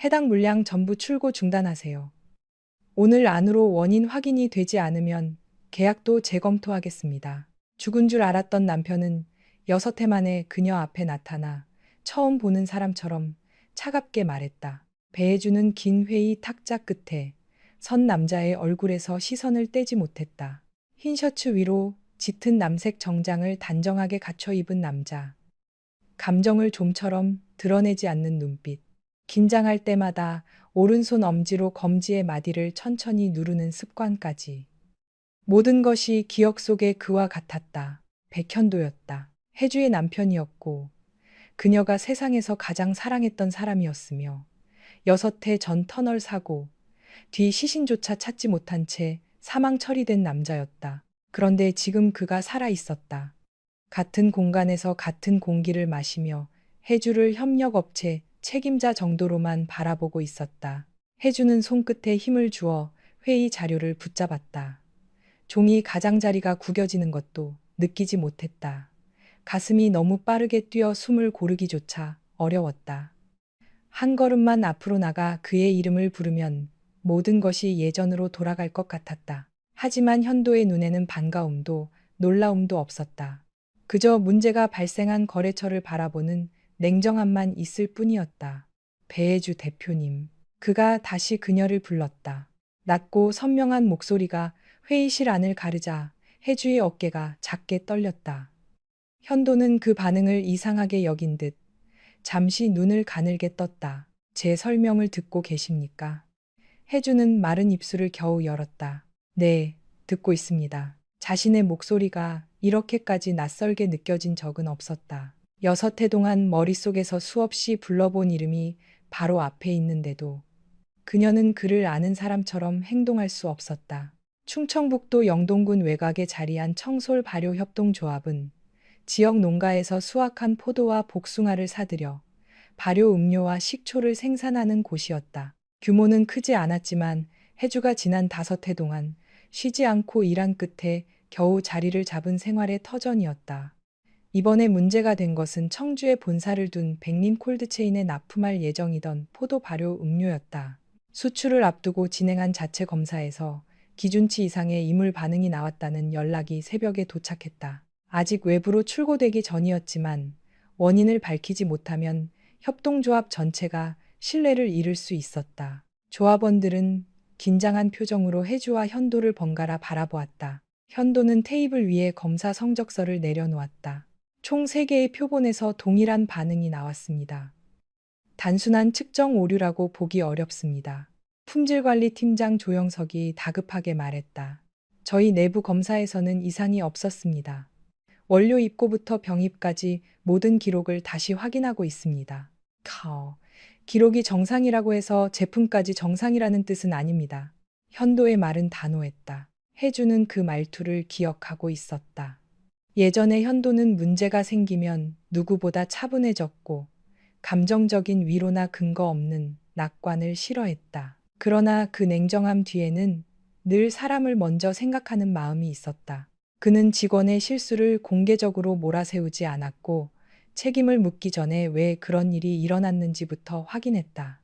해당 물량 전부 출고 중단하세요. 오늘 안으로 원인 확인이 되지 않으면 계약도 재검토하겠습니다. 죽은 줄 알았던 남편은 6해 만에 그녀 앞에 나타나 처음 보는 사람처럼 차갑게 말했다. 배해주는 긴 회의 탁자 끝에 선 남자의 얼굴에서 시선을 떼지 못했다. 흰 셔츠 위로 짙은 남색 정장을 단정하게 갖춰 입은 남자. 감정을 좀처럼 드러내지 않는 눈빛. 긴장할 때마다 오른손 엄지로 검지의 마디를 천천히 누르는 습관까지. 모든 것이 기억 속의 그와 같았다. 백현도였다. 혜주의 남편이었고 그녀가 세상에서 가장 사랑했던 사람이었으며 6해 전 터널 사고 뒤 시신조차 찾지 못한 채 사망 처리된 남자였다. 그런데 지금 그가 살아 있었다. 같은 공간에서 같은 공기를 마시며 혜주를 협력업체 책임자 정도로만 바라보고 있었다. 혜주는 손끝에 힘을 주어 회의 자료를 붙잡았다. 종이 가장자리가 구겨지는 것도 느끼지 못했다. 가슴이 너무 빠르게 뛰어 숨을 고르기조차 어려웠다. 한 걸음만 앞으로 나가 그의 이름을 부르면 모든 것이 예전으로 돌아갈 것 같았다. 하지만 현도의 눈에는 반가움도 놀라움도 없었다. 그저 문제가 발생한 거래처를 바라보는 냉정함만 있을 뿐이었다. 배혜주 대표님. 그가 다시 그녀를 불렀다. 낮고 선명한 목소리가 회의실 안을 가르자 혜주의 어깨가 작게 떨렸다. 현도는 그 반응을 이상하게 여긴 듯 잠시 눈을 가늘게 떴다. 제 설명을 듣고 계십니까? 혜주는 마른 입술을 겨우 열었다. 네, 듣고 있습니다. 자신의 목소리가 이렇게까지 낯설게 느껴진 적은 없었다. 6해 동안 머릿속에서 수없이 불러본 이름이 바로 앞에 있는데도 그녀는 그를 아는 사람처럼 행동할 수 없었다. 충청북도 영동군 외곽에 자리한 청솔 발효협동조합은 지역 농가에서 수확한 포도와 복숭아를 사들여 발효 음료와 식초를 생산하는 곳이었다. 규모는 크지 않았지만 혜주가 지난 5해 동안 쉬지 않고 일한 끝에 겨우 자리를 잡은 생활의 터전이었다. 이번에 문제가 된 것은 청주에 본사를 둔 백림 콜드체인에 납품할 예정이던 포도 발효 음료였다. 수출을 앞두고 진행한 자체 검사에서 기준치 이상의 이물 반응이 나왔다는 연락이 새벽에 도착했다. 아직 외부로 출고되기 전이었지만 원인을 밝히지 못하면 협동조합 전체가 신뢰를 잃을 수 있었다. 조합원들은 긴장한 표정으로 혜주와 현도를 번갈아 바라보았다. 현도는 테이블 위에 검사 성적서를 내려놓았다. 총 3개의 표본에서 동일한 반응이 나왔습니다. 단순한 측정 오류라고 보기 어렵습니다. 품질관리팀장 조영석이 다급하게 말했다. 저희 내부 검사에서는 이상이 없었습니다. 원료 입고부터 병입까지 모든 기록을 다시 확인하고 있습니다. 기록이 정상이라고 해서 제품까지 정상이라는 뜻은 아닙니다. 현도의 말은 단호했다. 혜주는 그 말투를 기억하고 있었다. 예전에 현도는 문제가 생기면 누구보다 차분해졌고 감정적인 위로나 근거 없는 낙관을 싫어했다. 그러나 그 냉정함 뒤에는 늘 사람을 먼저 생각하는 마음이 있었다. 그는 직원의 실수를 공개적으로 몰아세우지 않았고 책임을 묻기 전에 왜 그런 일이 일어났는지부터 확인했다.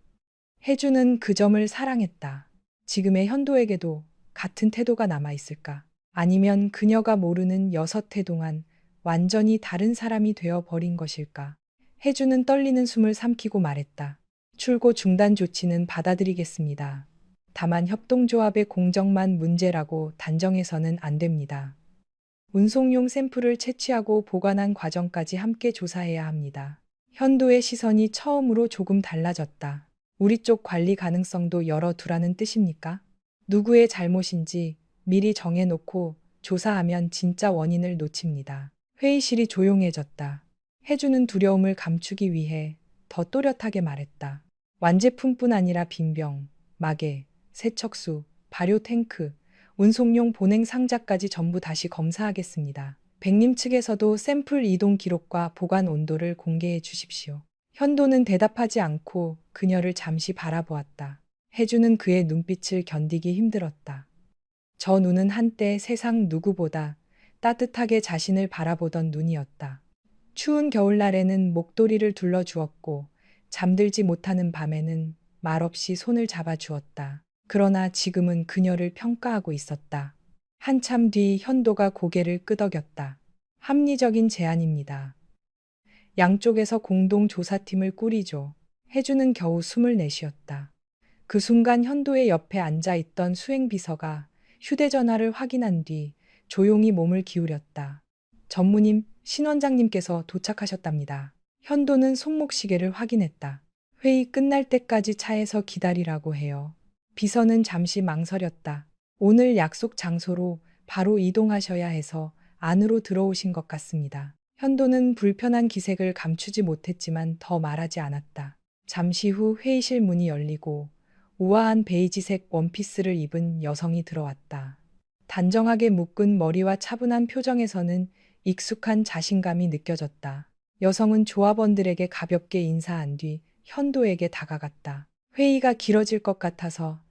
혜주는 그 점을 사랑했다. 지금의 현도에게도 같은 태도가 남아있을까? 아니면 그녀가 모르는 6해 동안 완전히 다른 사람이 되어 버린 것일까? 혜주는 떨리는 숨을 삼키고 말했다. 출고 중단 조치는 받아들이겠습니다. 다만 협동조합의 공정만 문제라고 단정해서는 안 됩니다. 운송용 샘플을 채취하고 보관한 과정까지 함께 조사해야 합니다. 현도의 시선이 처음으로 조금 달라졌다. 우리 쪽 관리 가능성도 열어두라는 뜻입니까? 누구의 잘못인지 미리 정해놓고 조사하면 진짜 원인을 놓칩니다. 회의실이 조용해졌다. 혜주는 두려움을 감추기 위해 더 또렷하게 말했다. 완제품뿐 아니라 빈병, 마개, 세척수, 발효 탱크, 운송용 보냉 상자까지 전부 다시 검사하겠습니다. 백림 측에서도 샘플 이동 기록과 보관 온도를 공개해 주십시오. 현도는 대답하지 않고 그녀를 잠시 바라보았다. 혜주는 그의 눈빛을 견디기 힘들었다. 저 눈은 한때 세상 누구보다 따뜻하게 자신을 바라보던 눈이었다. 추운 겨울날에는 목도리를 둘러주었고 잠들지 못하는 밤에는 말없이 손을 잡아주었다. 그러나 지금은 그녀를 평가하고 있었다. 한참 뒤 현도가 고개를 끄덕였다. 합리적인 제안입니다. 양쪽에서 공동 조사팀을 꾸리죠. 해주는 겨우 숨을 내쉬었다. 그 순간 현도의 옆에 앉아있던 수행비서가 휴대전화를 확인한 뒤 조용히 몸을 기울였다. 전무님, 신 원장님께서 도착하셨답니다. 현도는 손목시계를 확인했다. 회의 끝날 때까지 차에서 기다리라고 해요. 비서는 잠시 망설였다. 오늘 약속 장소로 바로 이동하셔야 해서 안으로 들어오신 것 같습니다. 현도는 불편한 기색을 감추지 못했지만 더 말하지 않았다. 잠시 후 회의실 문이 열리고 우아한 베이지색 원피스를 입은 여성이 들어왔다. 단정하게 묶은 머리와 차분한 표정에서는 익숙한 자신감이 느껴졌다. 여성은 조합원들에게 가볍게 인사한 뒤 현도에게 다가갔다. 회의가 길어질 것 같아서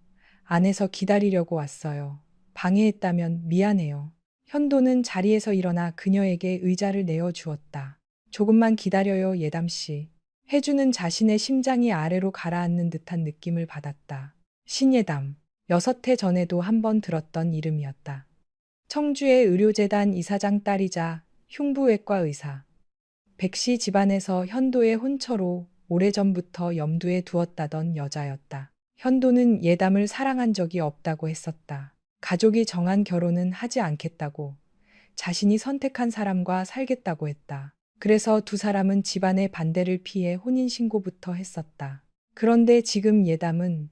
안에서 기다리려고 왔어요. 방해했다면 미안해요. 현도는 자리에서 일어나 그녀에게 의자를 내어주었다. 조금만 기다려요, 예담씨. 해주는 자신의 심장이 아래로 가라앉는 듯한 느낌을 받았다. 신예담. 6해 전에도 한번 들었던 이름이었다. 청주의 의료재단 이사장 딸이자 흉부외과 의사. 백씨 집안에서 현도의 혼처로 오래전부터 염두에 두었다던 여자였다. 현도는 예담을 사랑한 적이 없다고 했었다. 가족이 정한 결혼은 하지 않겠다고, 자신이 선택한 사람과 살겠다고 했다. 그래서 두 사람은 집안의 반대를 피해 혼인신고부터 했었다. 그런데 지금 예담은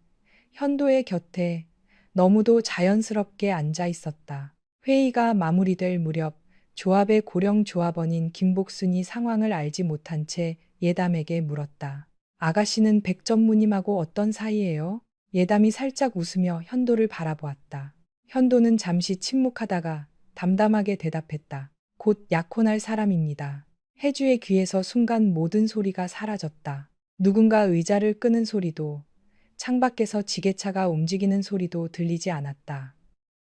현도의 곁에 너무도 자연스럽게 앉아 있었다. 회의가 마무리될 무렵 조합의 고령 조합원인 김복순이 상황을 알지 못한 채 예담에게 물었다. 아가씨는 백 전무님하고 어떤 사이예요? 예담이 살짝 웃으며 현도를 바라보았다. 현도는 잠시 침묵하다가 담담하게 대답했다. 곧 약혼할 사람입니다. 해주의 귀에서 순간 모든 소리가 사라졌다. 누군가 의자를 끄는 소리도, 창밖에서 지게차가 움직이는 소리도 들리지 않았다.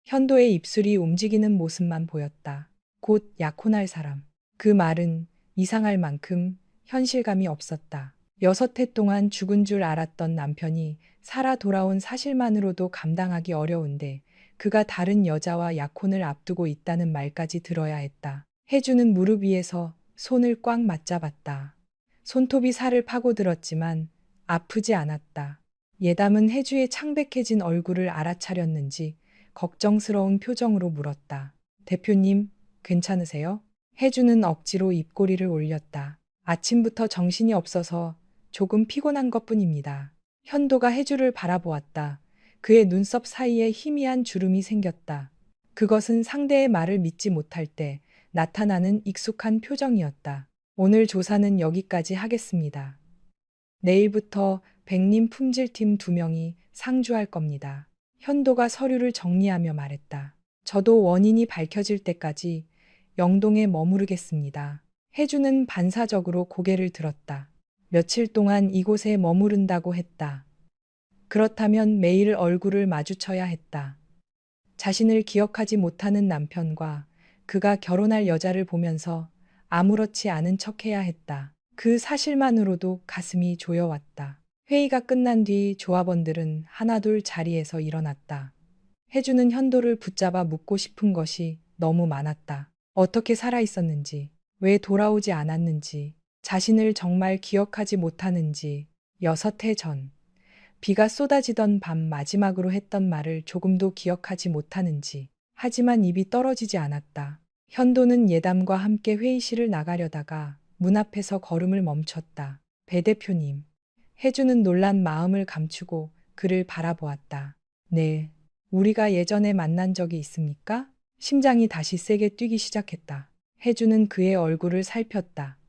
현도의 입술이 움직이는 모습만 보였다. 곧 약혼할 사람. 그 말은 이상할 만큼 현실감이 없었다. 6해 동안 죽은 줄 알았던 남편이 살아 돌아온 사실만으로도 감당하기 어려운데 그가 다른 여자와 약혼을 앞두고 있다는 말까지 들어야 했다. 해주는 무릎 위에서 손을 꽉 맞잡았다. 손톱이 살을 파고들었지만 아프지 않았다. 예담은 해주의 창백해진 얼굴을 알아차렸는지 걱정스러운 표정으로 물었다. 대표님, 괜찮으세요? 해주는 억지로 입꼬리를 올렸다. 아침부터 정신이 없어서 조금 피곤한 것뿐입니다. 현도가 해주를 바라보았다. 그의 눈썹 사이에 희미한 주름이 생겼다. 그것은 상대의 말을 믿지 못할 때 나타나는 익숙한 표정이었다. 오늘 조사는 여기까지 하겠습니다. 내일부터 백림 품질팀 2명이 상주할 겁니다. 현도가 서류를 정리하며 말했다. 저도 원인이 밝혀질 때까지 영동에 머무르겠습니다. 해주는 반사적으로 고개를 들었다. 며칠 동안 이곳에 머무른다고 했다. 그렇다면 매일 얼굴을 마주쳐야 했다. 자신을 기억하지 못하는 남편과 그가 결혼할 여자를 보면서 아무렇지 않은 척해야 했다. 그 사실만으로도 가슴이 조여왔다. 회의가 끝난 뒤 조합원들은 하나둘 자리에서 일어났다. 해주는 현도를 붙잡아 묻고 싶은 것이 너무 많았다. 어떻게 살아 있었는지, 왜 돌아오지 않았는지, 자신을 정말 기억하지 못하는지, 6해 전, 비가 쏟아지던 밤 마지막으로 했던 말을 조금도 기억하지 못하는지. 하지만 입이 떨어지지 않았다. 현도는 예담과 함께 회의실을 나가려다가 문 앞에서 걸음을 멈췄다. 배 대표님. 해주는 놀란 마음을 감추고 그를 바라보았다. 네. 우리가 예전에 만난 적이 있습니까? 심장이 다시 세게 뛰기 시작했다. 해주는 그의 얼굴을 살폈다.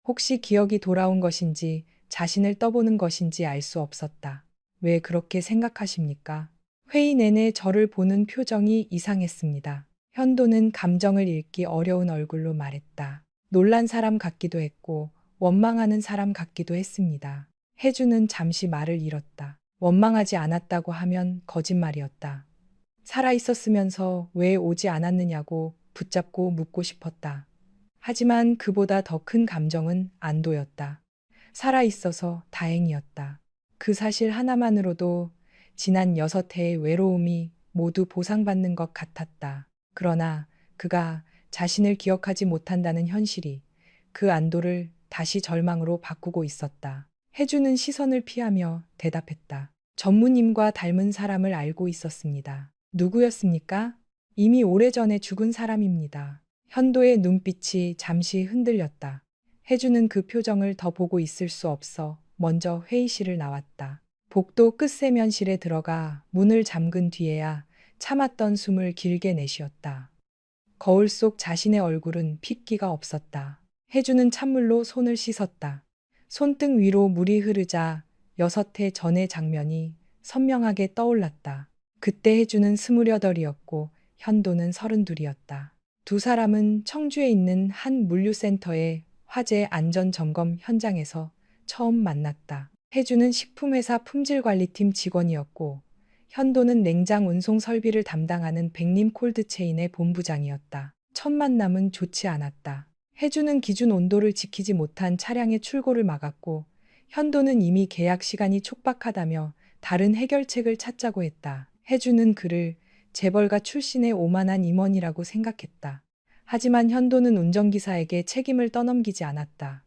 혹시 기억이 돌아온 것인지 자신을 떠보는 것인지 알 수 없었다. 왜 그렇게 생각하십니까? 회의 내내 저를 보는 표정이 이상했습니다. 현도는 감정을 읽기 어려운 얼굴로 말했다. 놀란 사람 같기도 했고 원망하는 사람 같기도 했습니다. 해주는 잠시 말을 잃었다. 원망하지 않았다고 하면 거짓말이었다. 살아 있었으면서 왜 오지 않았느냐고 붙잡고 묻고 싶었다. 하지만 그보다 더 큰 감정은 안도였다. 살아 있어서 다행이었다. 그 사실 하나만으로도 지난 6해의 외로움이 모두 보상받는 것 같았다. 그러나 그가 자신을 기억하지 못한다는 현실이 그 안도를 다시 절망으로 바꾸고 있었다. 해주는 시선을 피하며 대답했다. 전무님과 닮은 사람을 알고 있었습니다. 누구였습니까? 이미 오래전에 죽은 사람입니다. 현도의 눈빛이 잠시 흔들렸다. 해주는 그 표정을 더 보고 있을 수 없어 먼저 회의실을 나왔다. 복도 끝세면실에 들어가 문을 잠근 뒤에야 참았던 숨을 길게 내쉬었다. 거울 속 자신의 얼굴은 핏기가 없었다. 해주는 찬물로 손을 씻었다. 손등 위로 물이 흐르자 6해 전의 장면이 선명하게 떠올랐다. 그때 해주는 28이었고 현도는 32이었다. 두 사람은 청주에 있는 한 물류센터의 화재 안전점검 현장에서 처음 만났다. 해주는 식품회사 품질관리팀 직원이었고 현도는 냉장 운송 설비를 담당하는 백림 콜드체인의 본부장이었다. 첫 만남은 좋지 않았다. 해주는 기준 온도를 지키지 못한 차량의 출고를 막았고 현도는 이미 계약 시간이 촉박하다며 다른 해결책을 찾자고 했다. 해주는 그를 재벌가 출신의 오만한 임원이라고 생각했다. 하지만 현도는 운전기사에게 책임을 떠넘기지 않았다.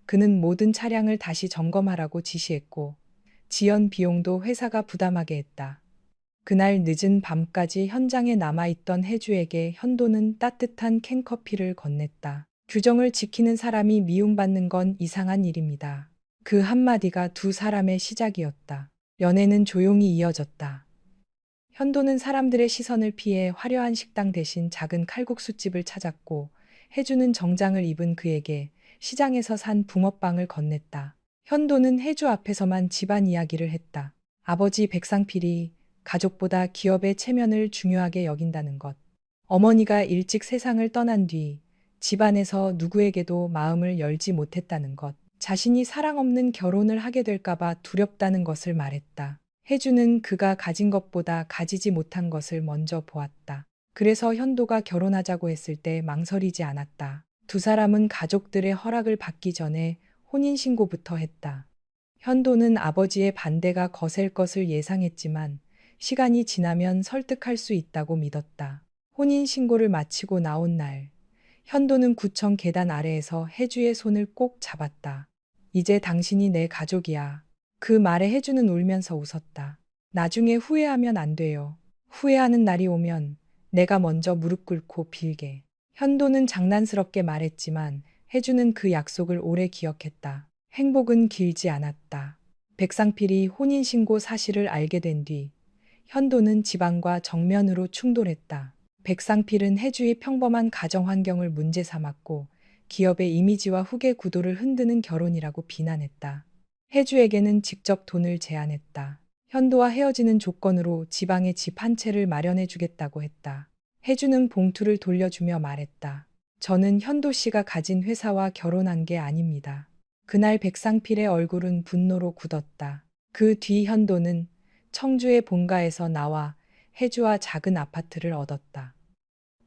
그는 모든 차량을 다시 점검하라고 지시했고 지연 비용도 회사가 부담하게 했다. 그날 늦은 밤까지 현장에 남아있던 해주에게 현도는 따뜻한 캔커피를 건넸다. 규정을 지키는 사람이 미움받는 건 이상한 일입니다. 그 한마디가 두 사람의 시작이었다. 연애는 조용히 이어졌다. 현도는 사람들의 시선을 피해 화려한 식당 대신 작은 칼국수집을 찾았고 해주는 정장을 입은 그에게 시장에서 산 붕어빵을 건넸다. 현도는 해주 앞에서만 집안 이야기를 했다. 아버지 백상필이 가족보다 기업의 체면을 중요하게 여긴다는 것. 어머니가 일찍 세상을 떠난 뒤 집안에서 누구에게도 마음을 열지 못했다는 것. 자신이 사랑 없는 결혼을 하게 될까봐 두렵다는 것을 말했다. 해주는 그가 가진 것보다 가지지 못한 것을 먼저 보았다. 그래서 현도가 결혼하자고 했을 때 망설이지 않았다. 두 사람은 가족들의 허락을 받기 전에 혼인신고부터 했다. 현도는 아버지의 반대가 거셀 것을 예상했지만 시간이 지나면 설득할 수 있다고 믿었다. 혼인신고를 마치고 나온 날, 현도는 구청 계단 아래에서 해주의 손을 꼭 잡았다. 이제 당신이 내 가족이야. 그 말에 해주는 울면서 웃었다. 나중에 후회하면 안 돼요. 후회하는 날이 오면 내가 먼저 무릎 꿇고 빌게. 현도는 장난스럽게 말했지만 해주는 그 약속을 오래 기억했다. 행복은 길지 않았다. 백상필이 혼인신고 사실을 알게 된 뒤 현도는 집안과 정면으로 충돌했다. 백상필은 해주의 평범한 가정 환경을 문제 삼았고 기업의 이미지와 후계 구도를 흔드는 결혼이라고 비난했다. 해주에게는 직접 돈을 제안했다. 현도와 헤어지는 조건으로 지방에 집 한 채를 마련해 주겠다고 했다. 해주는 봉투를 돌려주며 말했다. 저는 현도 씨가 가진 회사와 결혼한 게 아닙니다. 그날 백상필의 얼굴은 분노로 굳었다. 그 뒤 현도는 청주의 본가에서 나와 해주와 작은 아파트를 얻었다.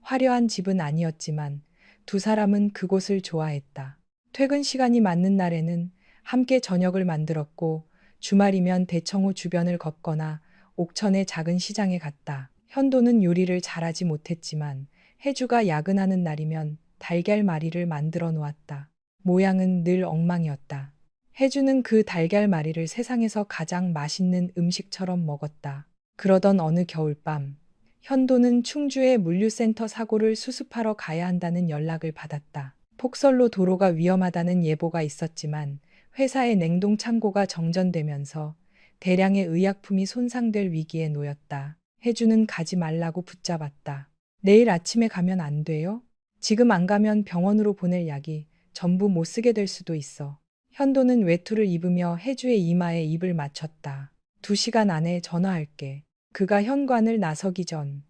화려한 집은 아니었지만 두 사람은 그곳을 좋아했다. 퇴근 시간이 맞는 날에는 함께 저녁을 만들었고 주말이면 대청호 주변을 걷거나 옥천의 작은 시장에 갔다. 현도는 요리를 잘하지 못했지만 해주가 야근하는 날이면 달걀말이를 만들어 놓았다. 모양은 늘 엉망이었다. 해주는 그 달걀말이를 세상에서 가장 맛있는 음식처럼 먹었다. 그러던 어느 겨울밤, 현도는 충주의 물류센터 사고를 수습하러 가야 한다는 연락을 받았다. 폭설로 도로가 위험하다는 예보가 있었지만 회사의 냉동 창고가 정전되면서 대량의 의약품이 손상될 위기에 놓였다. 해주는 가지 말라고 붙잡았다. 내일 아침에 가면 안 돼요? 지금 안 가면 병원으로 보낼 약이 전부 못 쓰게 될 수도 있어. 현도는 외투를 입으며 해주의 이마에 입을 맞췄다. 2시간 안에 전화할게. 그가 현관을 나서기 전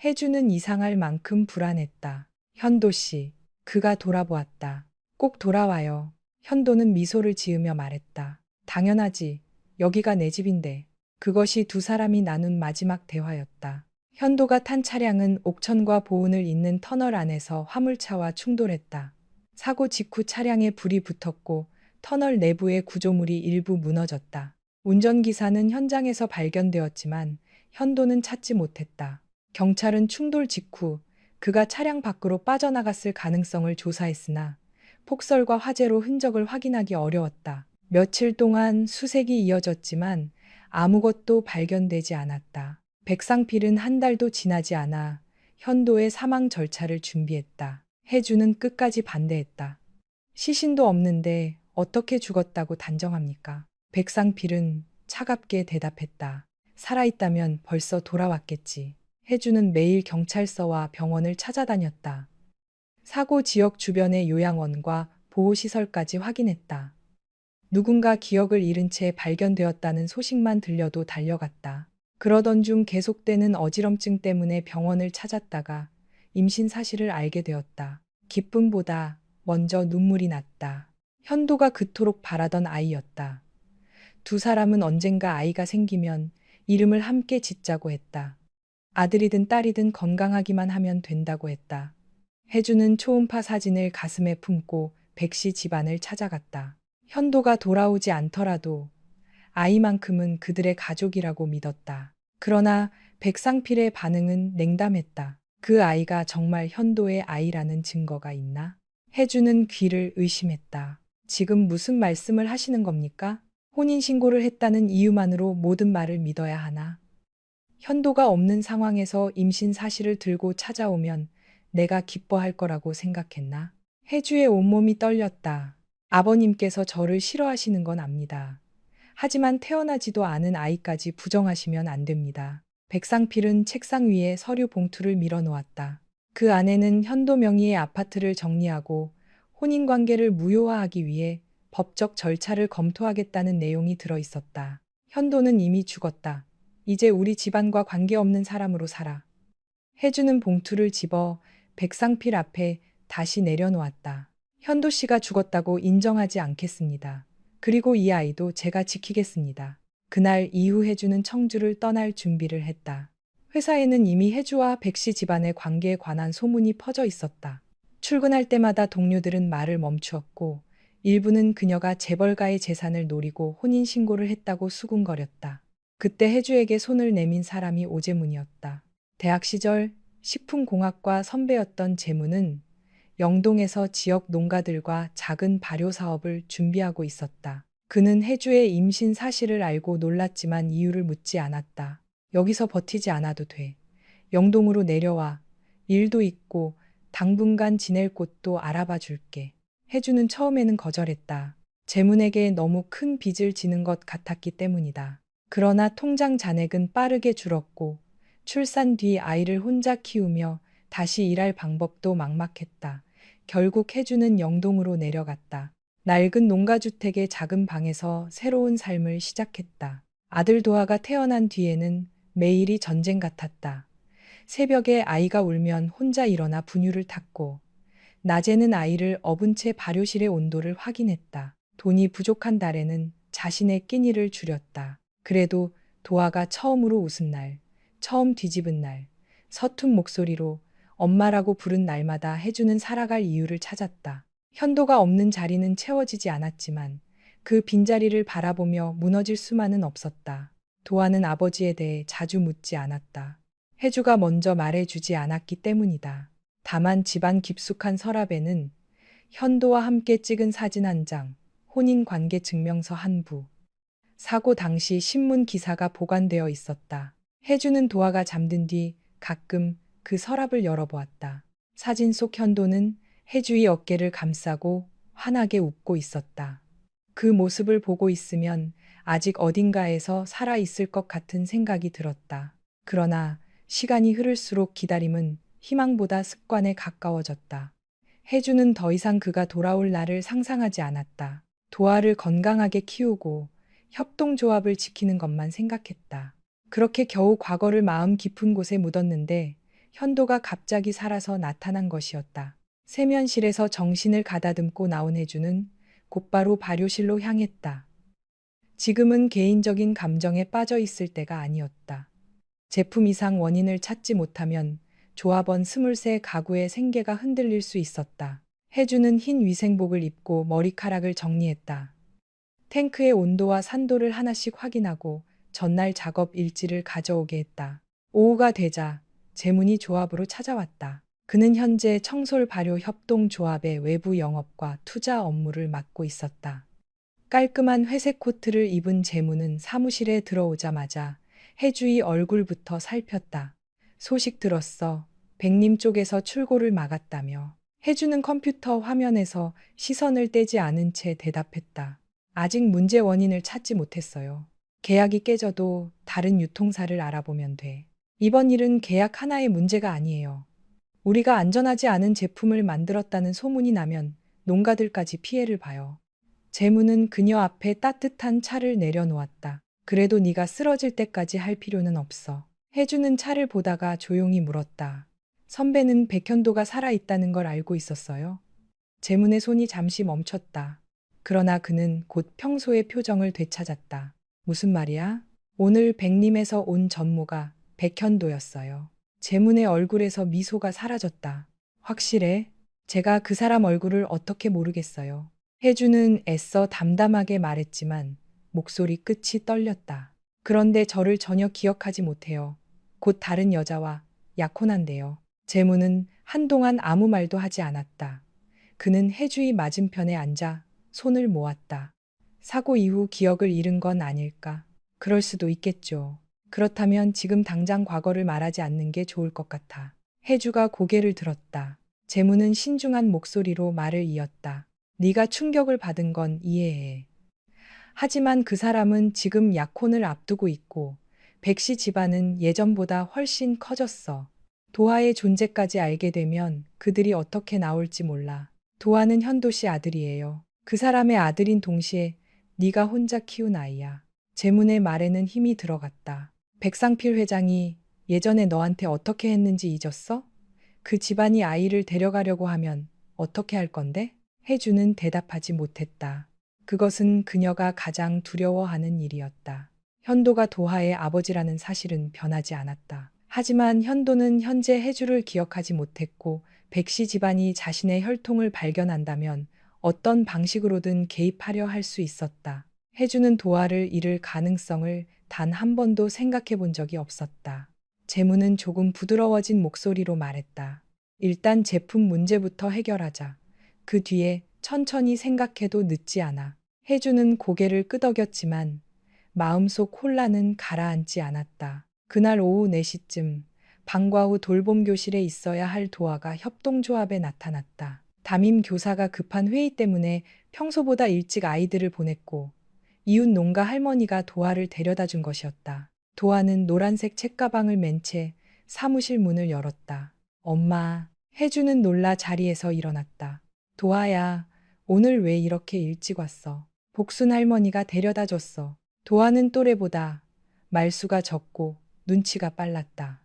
해주는 이상할 만큼 불안했다. 현도 씨, 그가 돌아보았다. 꼭 돌아와요. 현도는 미소를 지으며 말했다. 당연하지. 여기가 내 집인데. 그것이 두 사람이 나눈 마지막 대화였다. 현도가 탄 차량은 옥천과 보은을 잇는 터널 안에서 화물차와 충돌했다. 사고 직후 차량에 불이 붙었고 터널 내부의 구조물이 일부 무너졌다. 운전기사는 현장에서 발견되었지만 현도는 찾지 못했다. 경찰은 충돌 직후 그가 차량 밖으로 빠져나갔을 가능성을 조사했으나 폭설과 화재로 흔적을 확인하기 어려웠다. 며칠 동안 수색이 이어졌지만 아무것도 발견되지 않았다. 백상필은 한 달도 지나지 않아 현도의 사망 절차를 준비했다. 해주는 끝까지 반대했다. 시신도 없는데 어떻게 죽었다고 단정합니까? 백상필은 차갑게 대답했다. 살아있다면 벌써 돌아왔겠지. 해주는 매일 경찰서와 병원을 찾아다녔다. 사고 지역 주변의 요양원과 보호시설까지 확인했다. 누군가 기억을 잃은 채 발견되었다는 소식만 들려도 달려갔다. 그러던 중 계속되는 어지럼증 때문에 병원을 찾았다가 임신 사실을 알게 되었다. 기쁨보다 먼저 눈물이 났다. 현도가 그토록 바라던 아이였다. 두 사람은 언젠가 아이가 생기면 이름을 함께 짓자고 했다. 아들이든 딸이든 건강하기만 하면 된다고 했다. 해주는 초음파 사진을 가슴에 품고 백씨 집안을 찾아갔다. 현도가 돌아오지 않더라도 아이만큼은 그들의 가족이라고 믿었다. 그러나 백상필의 반응은 냉담했다. 그 아이가 정말 현도의 아이라는 증거가 있나? 해주는 귀를 의심했다. 지금 무슨 말씀을 하시는 겁니까? 혼인신고를 했다는 이유만으로 모든 말을 믿어야 하나? 현도가 없는 상황에서 임신 사실을 들고 찾아오면 내가 기뻐할 거라고 생각했나? 해주의 온몸이 떨렸다. 아버님께서 저를 싫어하시는 건 압니다. 하지만 태어나지도 않은 아이까지 부정하시면 안 됩니다. 백상필은 책상 위에 서류 봉투를 밀어놓았다. 그 안에는 현도 명의의 아파트를 정리하고 혼인관계를 무효화하기 위해 법적 절차를 검토하겠다는 내용이 들어 있었다. 현도는 이미 죽었다. 이제 우리 집안과 관계없는 사람으로 살아. 해주는 봉투를 집어 백상필 앞에 다시 내려놓았다. 현도 씨가 죽었다고 인정하지 않겠습니다. 그리고 이 아이도 제가 지키겠습니다. 그날 이후 해주는 청주를 떠날 준비를 했다. 회사에는 이미 해주와 백씨 집안의 관계에 관한 소문이 퍼져 있었다. 출근할 때마다 동료들은 말을 멈추었고 일부는 그녀가 재벌가의 재산을 노리고 혼인신고를 했다고 수군거렸다. 그때 해주에게 손을 내민 사람이 오재문이었다. 대학 시절 식품공학과 선배였던 재문은 영동에서 지역 농가들과 작은 발효 사업을 준비하고 있었다. 그는 해주의 임신 사실을 알고 놀랐지만 이유를 묻지 않았다. 여기서 버티지 않아도 돼. 영동으로 내려와. 일도 있고 당분간 지낼 곳도 알아봐 줄게. 해주는 처음에는 거절했다. 재문에게 너무 큰 빚을 지는 것 같았기 때문이다. 그러나 통장 잔액은 빠르게 줄었고 출산 뒤 아이를 혼자 키우며 다시 일할 방법도 막막했다. 결국 해주는 영동으로 내려갔다. 낡은 농가주택의 작은 방에서 새로운 삶을 시작했다. 아들 도하가 태어난 뒤에는 매일이 전쟁 같았다. 새벽에 아이가 울면 혼자 일어나 분유를 탔고 낮에는 아이를 업은 채 발효실의 온도를 확인했다. 돈이 부족한 달에는 자신의 끼니를 줄였다. 그래도 도하가 처음으로 웃은 날, 처음 뒤집은 날, 서툰 목소리로 엄마라고 부른 날마다 해주는 살아갈 이유를 찾았다. 현도가 없는 자리는 채워지지 않았지만 그 빈자리를 바라보며 무너질 수만은 없었다. 도하는 아버지에 대해 자주 묻지 않았다. 해주가 먼저 말해주지 않았기 때문이다. 다만 집안 깊숙한 서랍에는 현도와 함께 찍은 사진 한 장, 혼인관계 증명서 한 부, 사고 당시 신문 기사가 보관되어 있었다. 해주는 도하가 잠든 뒤 가끔 그 서랍을 열어보았다. 사진 속 현도는 해주의 어깨를 감싸고 환하게 웃고 있었다. 그 모습을 보고 있으면 아직 어딘가에서 살아있을 것 같은 생각이 들었다. 그러나 시간이 흐를수록 기다림은 희망보다 습관에 가까워졌다. 해주는 더 이상 그가 돌아올 날을 상상하지 않았다. 도하를 건강하게 키우고 협동조합을 지키는 것만 생각했다. 그렇게 겨우 과거를 마음 깊은 곳에 묻었는데 현도가 갑자기 살아서 나타난 것이었다. 세면실에서 정신을 가다듬고 나온 해주는 곧바로 발효실로 향했다. 지금은 개인적인 감정에 빠져 있을 때가 아니었다. 제품 이상 원인을 찾지 못하면 조합원 23 가구의 생계가 흔들릴 수 있었다. 해주는 흰 위생복을 입고 머리카락을 정리했다. 탱크의 온도와 산도를 하나씩 확인하고 전날 작업 일지를 가져오게 했다. 오후가 되자 재문이 조합으로 찾아왔다. 그는 현재 청솔 발효 협동조합의 외부 영업과 투자 업무를 맡고 있었다. 깔끔한 회색 코트를 입은 재문은 사무실에 들어오자마자 해주의 얼굴부터 살폈다. 소식 들었어. 백님 쪽에서 출고를 막았다며. 해주는 컴퓨터 화면에서 시선을 떼지 않은 채 대답했다. 아직 문제 원인을 찾지 못했어요. 계약이 깨져도 다른 유통사를 알아보면 돼. 이번 일은 계약 하나의 문제가 아니에요. 우리가 안전하지 않은 제품을 만들었다는 소문이 나면 농가들까지 피해를 봐요. 재무는 그녀 앞에 따뜻한 차를 내려놓았다. 그래도 네가 쓰러질 때까지 할 필요는 없어. 해주는 차를 보다가 조용히 물었다. 선배는 백현도가 살아있다는 걸 알고 있었어요? 재문의 손이 잠시 멈췄다. 그러나 그는 곧 평소의 표정을 되찾았다. 무슨 말이야? 오늘 백림에서 온 전무가 백현도였어요. 재문의 얼굴에서 미소가 사라졌다. 확실해? 제가 그 사람 얼굴을 어떻게 모르겠어요. 혜주는 애써 담담하게 말했지만 목소리 끝이 떨렸다. 그런데 저를 전혀 기억하지 못해요. 곧 다른 여자와 약혼한대요. 재문은 한동안 아무 말도 하지 않았다. 그는 혜주의 맞은편에 앉아 손을 모았다. 사고 이후 기억을 잃은 건 아닐까? 그럴 수도 있겠죠. 그렇다면 지금 당장 과거를 말하지 않는 게 좋을 것 같아. 혜주가 고개를 들었다. 재문은 신중한 목소리로 말을 이었다. 네가 충격을 받은 건 이해해. 하지만 그 사람은 지금 약혼을 앞두고 있고 백씨 집안은 예전보다 훨씬 커졌어. 도하의 존재까지 알게 되면 그들이 어떻게 나올지 몰라. 도하는 현도 씨 아들이에요. 그 사람의 아들인 동시에 네가 혼자 키운 아이야. 재문의 말에는 힘이 들어갔다. 백상필 회장이 예전에 너한테 어떻게 했는지 잊었어? 그 집안이 아이를 데려가려고 하면 어떻게 할 건데? 해주는 대답하지 못했다. 그것은 그녀가 가장 두려워하는 일이었다. 현도가 도하의 아버지라는 사실은 변하지 않았다. 하지만 현도는 현재 해주를 기억하지 못했고 백씨 집안이 자신의 혈통을 발견한다면 어떤 방식으로든 개입하려 할 수 있었다. 해주는 도하를 잃을 가능성을 단 한 번도 생각해 본 적이 없었다. 재무는 조금 부드러워진 목소리로 말했다. 일단 제품 문제부터 해결하자. 그 뒤에 천천히 생각해도 늦지 않아. 해주는 고개를 끄덕였지만 마음속 혼란은 가라앉지 않았다. 그날 오후 4시쯤 방과 후 돌봄 교실에 있어야 할 도하가 협동조합에 나타났다. 담임 교사가 급한 회의 때문에 평소보다 일찍 아이들을 보냈고 이웃 농가 할머니가 도하를 데려다 준 것이었다. 도하는 노란색 책가방을 맨 채 사무실 문을 열었다. 엄마, 해주는 놀라 자리에서 일어났다. 도하야, 오늘 왜 이렇게 일찍 왔어? 복순 할머니가 데려다 줬어. 도하는 또래보다 말수가 적고 눈치가 빨랐다.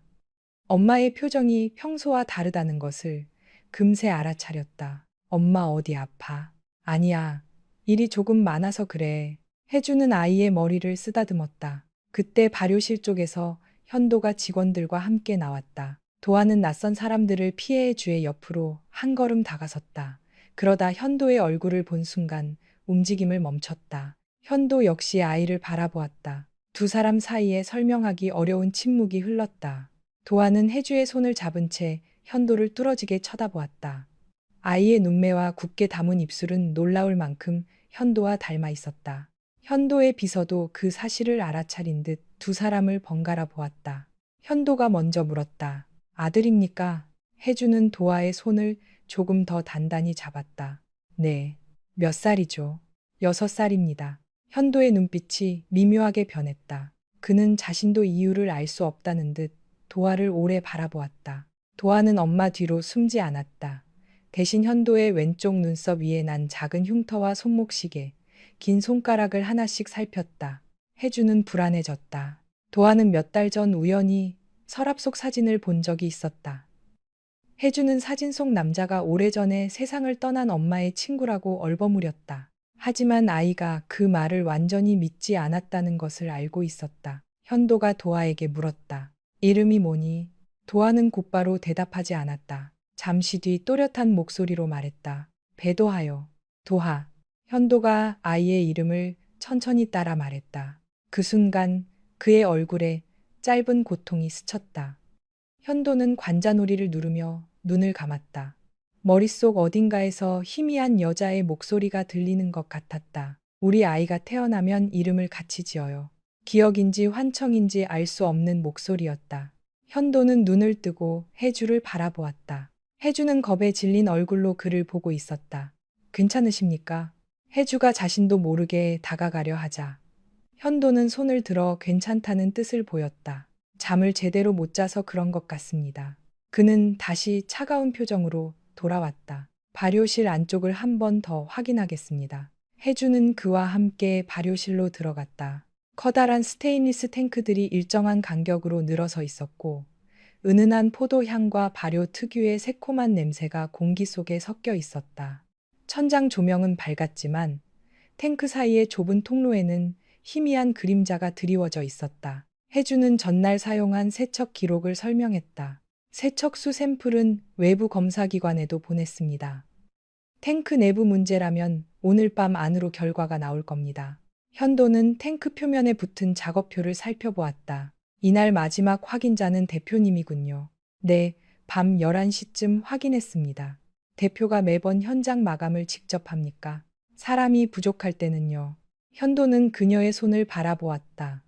엄마의 표정이 평소와 다르다는 것을 금세 알아차렸다. 엄마 어디 아파? 아니야. 일이 조금 많아서 그래. 해주는 아이의 머리를 쓰다듬었다. 그때 발효실 쪽에서 현도가 직원들과 함께 나왔다. 도하는 낯선 사람들을 피해 주의 옆으로 한 걸음 다가섰다. 그러다 현도의 얼굴을 본 순간 움직임을 멈췄다. 현도 역시 아이를 바라보았다. 두 사람 사이에 설명하기 어려운 침묵이 흘렀다. 도하는 해주의 손을 잡은 채 현도를 뚫어지게 쳐다보았다. 아이의 눈매와 굳게 담은 입술은 놀라울 만큼 현도와 닮아 있었다. 현도의 비서도 그 사실을 알아차린 듯 두 사람을 번갈아 보았다. 현도가 먼저 물었다. 아들입니까? 해주는 도하의 손을 조금 더 단단히 잡았다. 네. 몇 살이죠? 6살입니다. 현도의 눈빛이 미묘하게 변했다. 그는 자신도 이유를 알 수 없다는 듯 도하를 오래 바라보았다. 도하는 엄마 뒤로 숨지 않았다. 대신 현도의 왼쪽 눈썹 위에 난 작은 흉터와 손목시계, 긴 손가락을 하나씩 살폈다. 해주는 불안해졌다. 도하는 몇 달 전 우연히 서랍 속 사진을 본 적이 있었다. 해주는 사진 속 남자가 오래전에 세상을 떠난 엄마의 친구라고 얼버무렸다. 하지만 아이가 그 말을 완전히 믿지 않았다는 것을 알고 있었다. 현도가 도하에게 물었다. 이름이 뭐니? 도하는 곧바로 대답하지 않았다. 잠시 뒤 또렷한 목소리로 말했다. 배도하여. 도하. 현도가 아이의 이름을 천천히 따라 말했다. 그 순간 그의 얼굴에 짧은 고통이 스쳤다. 현도는 관자놀이를 누르며 눈을 감았다. 머릿속 어딘가에서 희미한 여자의 목소리가 들리는 것 같았다. 우리 아이가 태어나면 이름을 같이 지어요. 기억인지 환청인지 알 수 없는 목소리였다. 현도는 눈을 뜨고 혜주를 바라보았다. 혜주는 겁에 질린 얼굴로 그를 보고 있었다. 괜찮으십니까? 혜주가 자신도 모르게 다가가려 하자 현도는 손을 들어 괜찮다는 뜻을 보였다. 잠을 제대로 못 자서 그런 것 같습니다. 그는 다시 차가운 표정으로 돌아왔다. 발효실 안쪽을 한 번 더 확인하겠습니다. 혜주는 그와 함께 발효실로 들어갔다. 커다란 스테인리스 탱크들이 일정한 간격으로 늘어서 있었고 은은한 포도 향과 발효 특유의 새콤한 냄새가 공기 속에 섞여 있었다. 천장 조명은 밝았지만 탱크 사이의 좁은 통로에는 희미한 그림자가 드리워져 있었다. 혜주는 전날 사용한 세척 기록을 설명했다. 세척수 샘플은 외부 검사기관에도 보냈습니다. 탱크 내부 문제라면 오늘 밤 안으로 결과가 나올 겁니다. 현도는 탱크 표면에 붙은 작업표를 살펴보았다. 이날 마지막 확인자는 대표님이군요. 네, 밤 11시쯤 확인했습니다. 대표가 매번 현장 마감을 직접 합니까? 사람이 부족할 때는요. 현도는 그녀의 손을 바라보았다.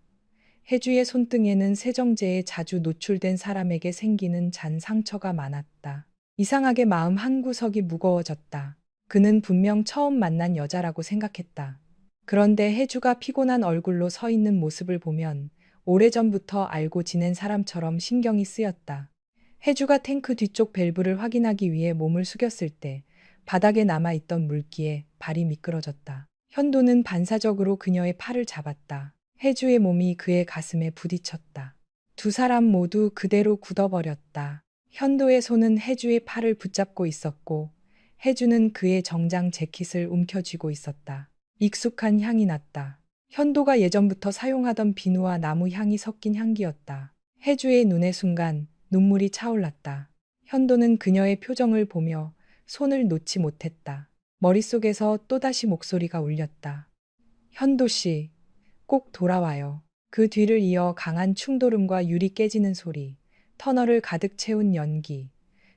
혜주의 손등에는 세정제에 자주 노출된 사람에게 생기는 잔 상처가 많았다. 이상하게 마음 한구석이 무거워졌다. 그는 분명 처음 만난 여자라고 생각했다. 그런데 혜주가 피곤한 얼굴로 서 있는 모습을 보면 오래전부터 알고 지낸 사람처럼 신경이 쓰였다. 혜주가 탱크 뒤쪽 밸브를 확인하기 위해 몸을 숙였을 때 바닥에 남아있던 물기에 발이 미끄러졌다. 현도는 반사적으로 그녀의 팔을 잡았다. 혜주의 몸이 그의 가슴에 부딪혔다. 두 사람 모두 그대로 굳어버렸다. 현도의 손은 혜주의 팔을 붙잡고 있었고 혜주는 그의 정장 재킷을 움켜쥐고 있었다. 익숙한 향이 났다. 현도가 예전부터 사용하던 비누와 나무 향이 섞인 향기였다. 혜주의 눈에 순간 눈물이 차올랐다. 현도는 그녀의 표정을 보며 손을 놓지 못했다. 머릿속에서 또다시 목소리가 울렸다. 현도 씨, 꼭 돌아와요. 그 뒤를 이어 강한 충돌음과 유리 깨지는 소리, 터널을 가득 채운 연기,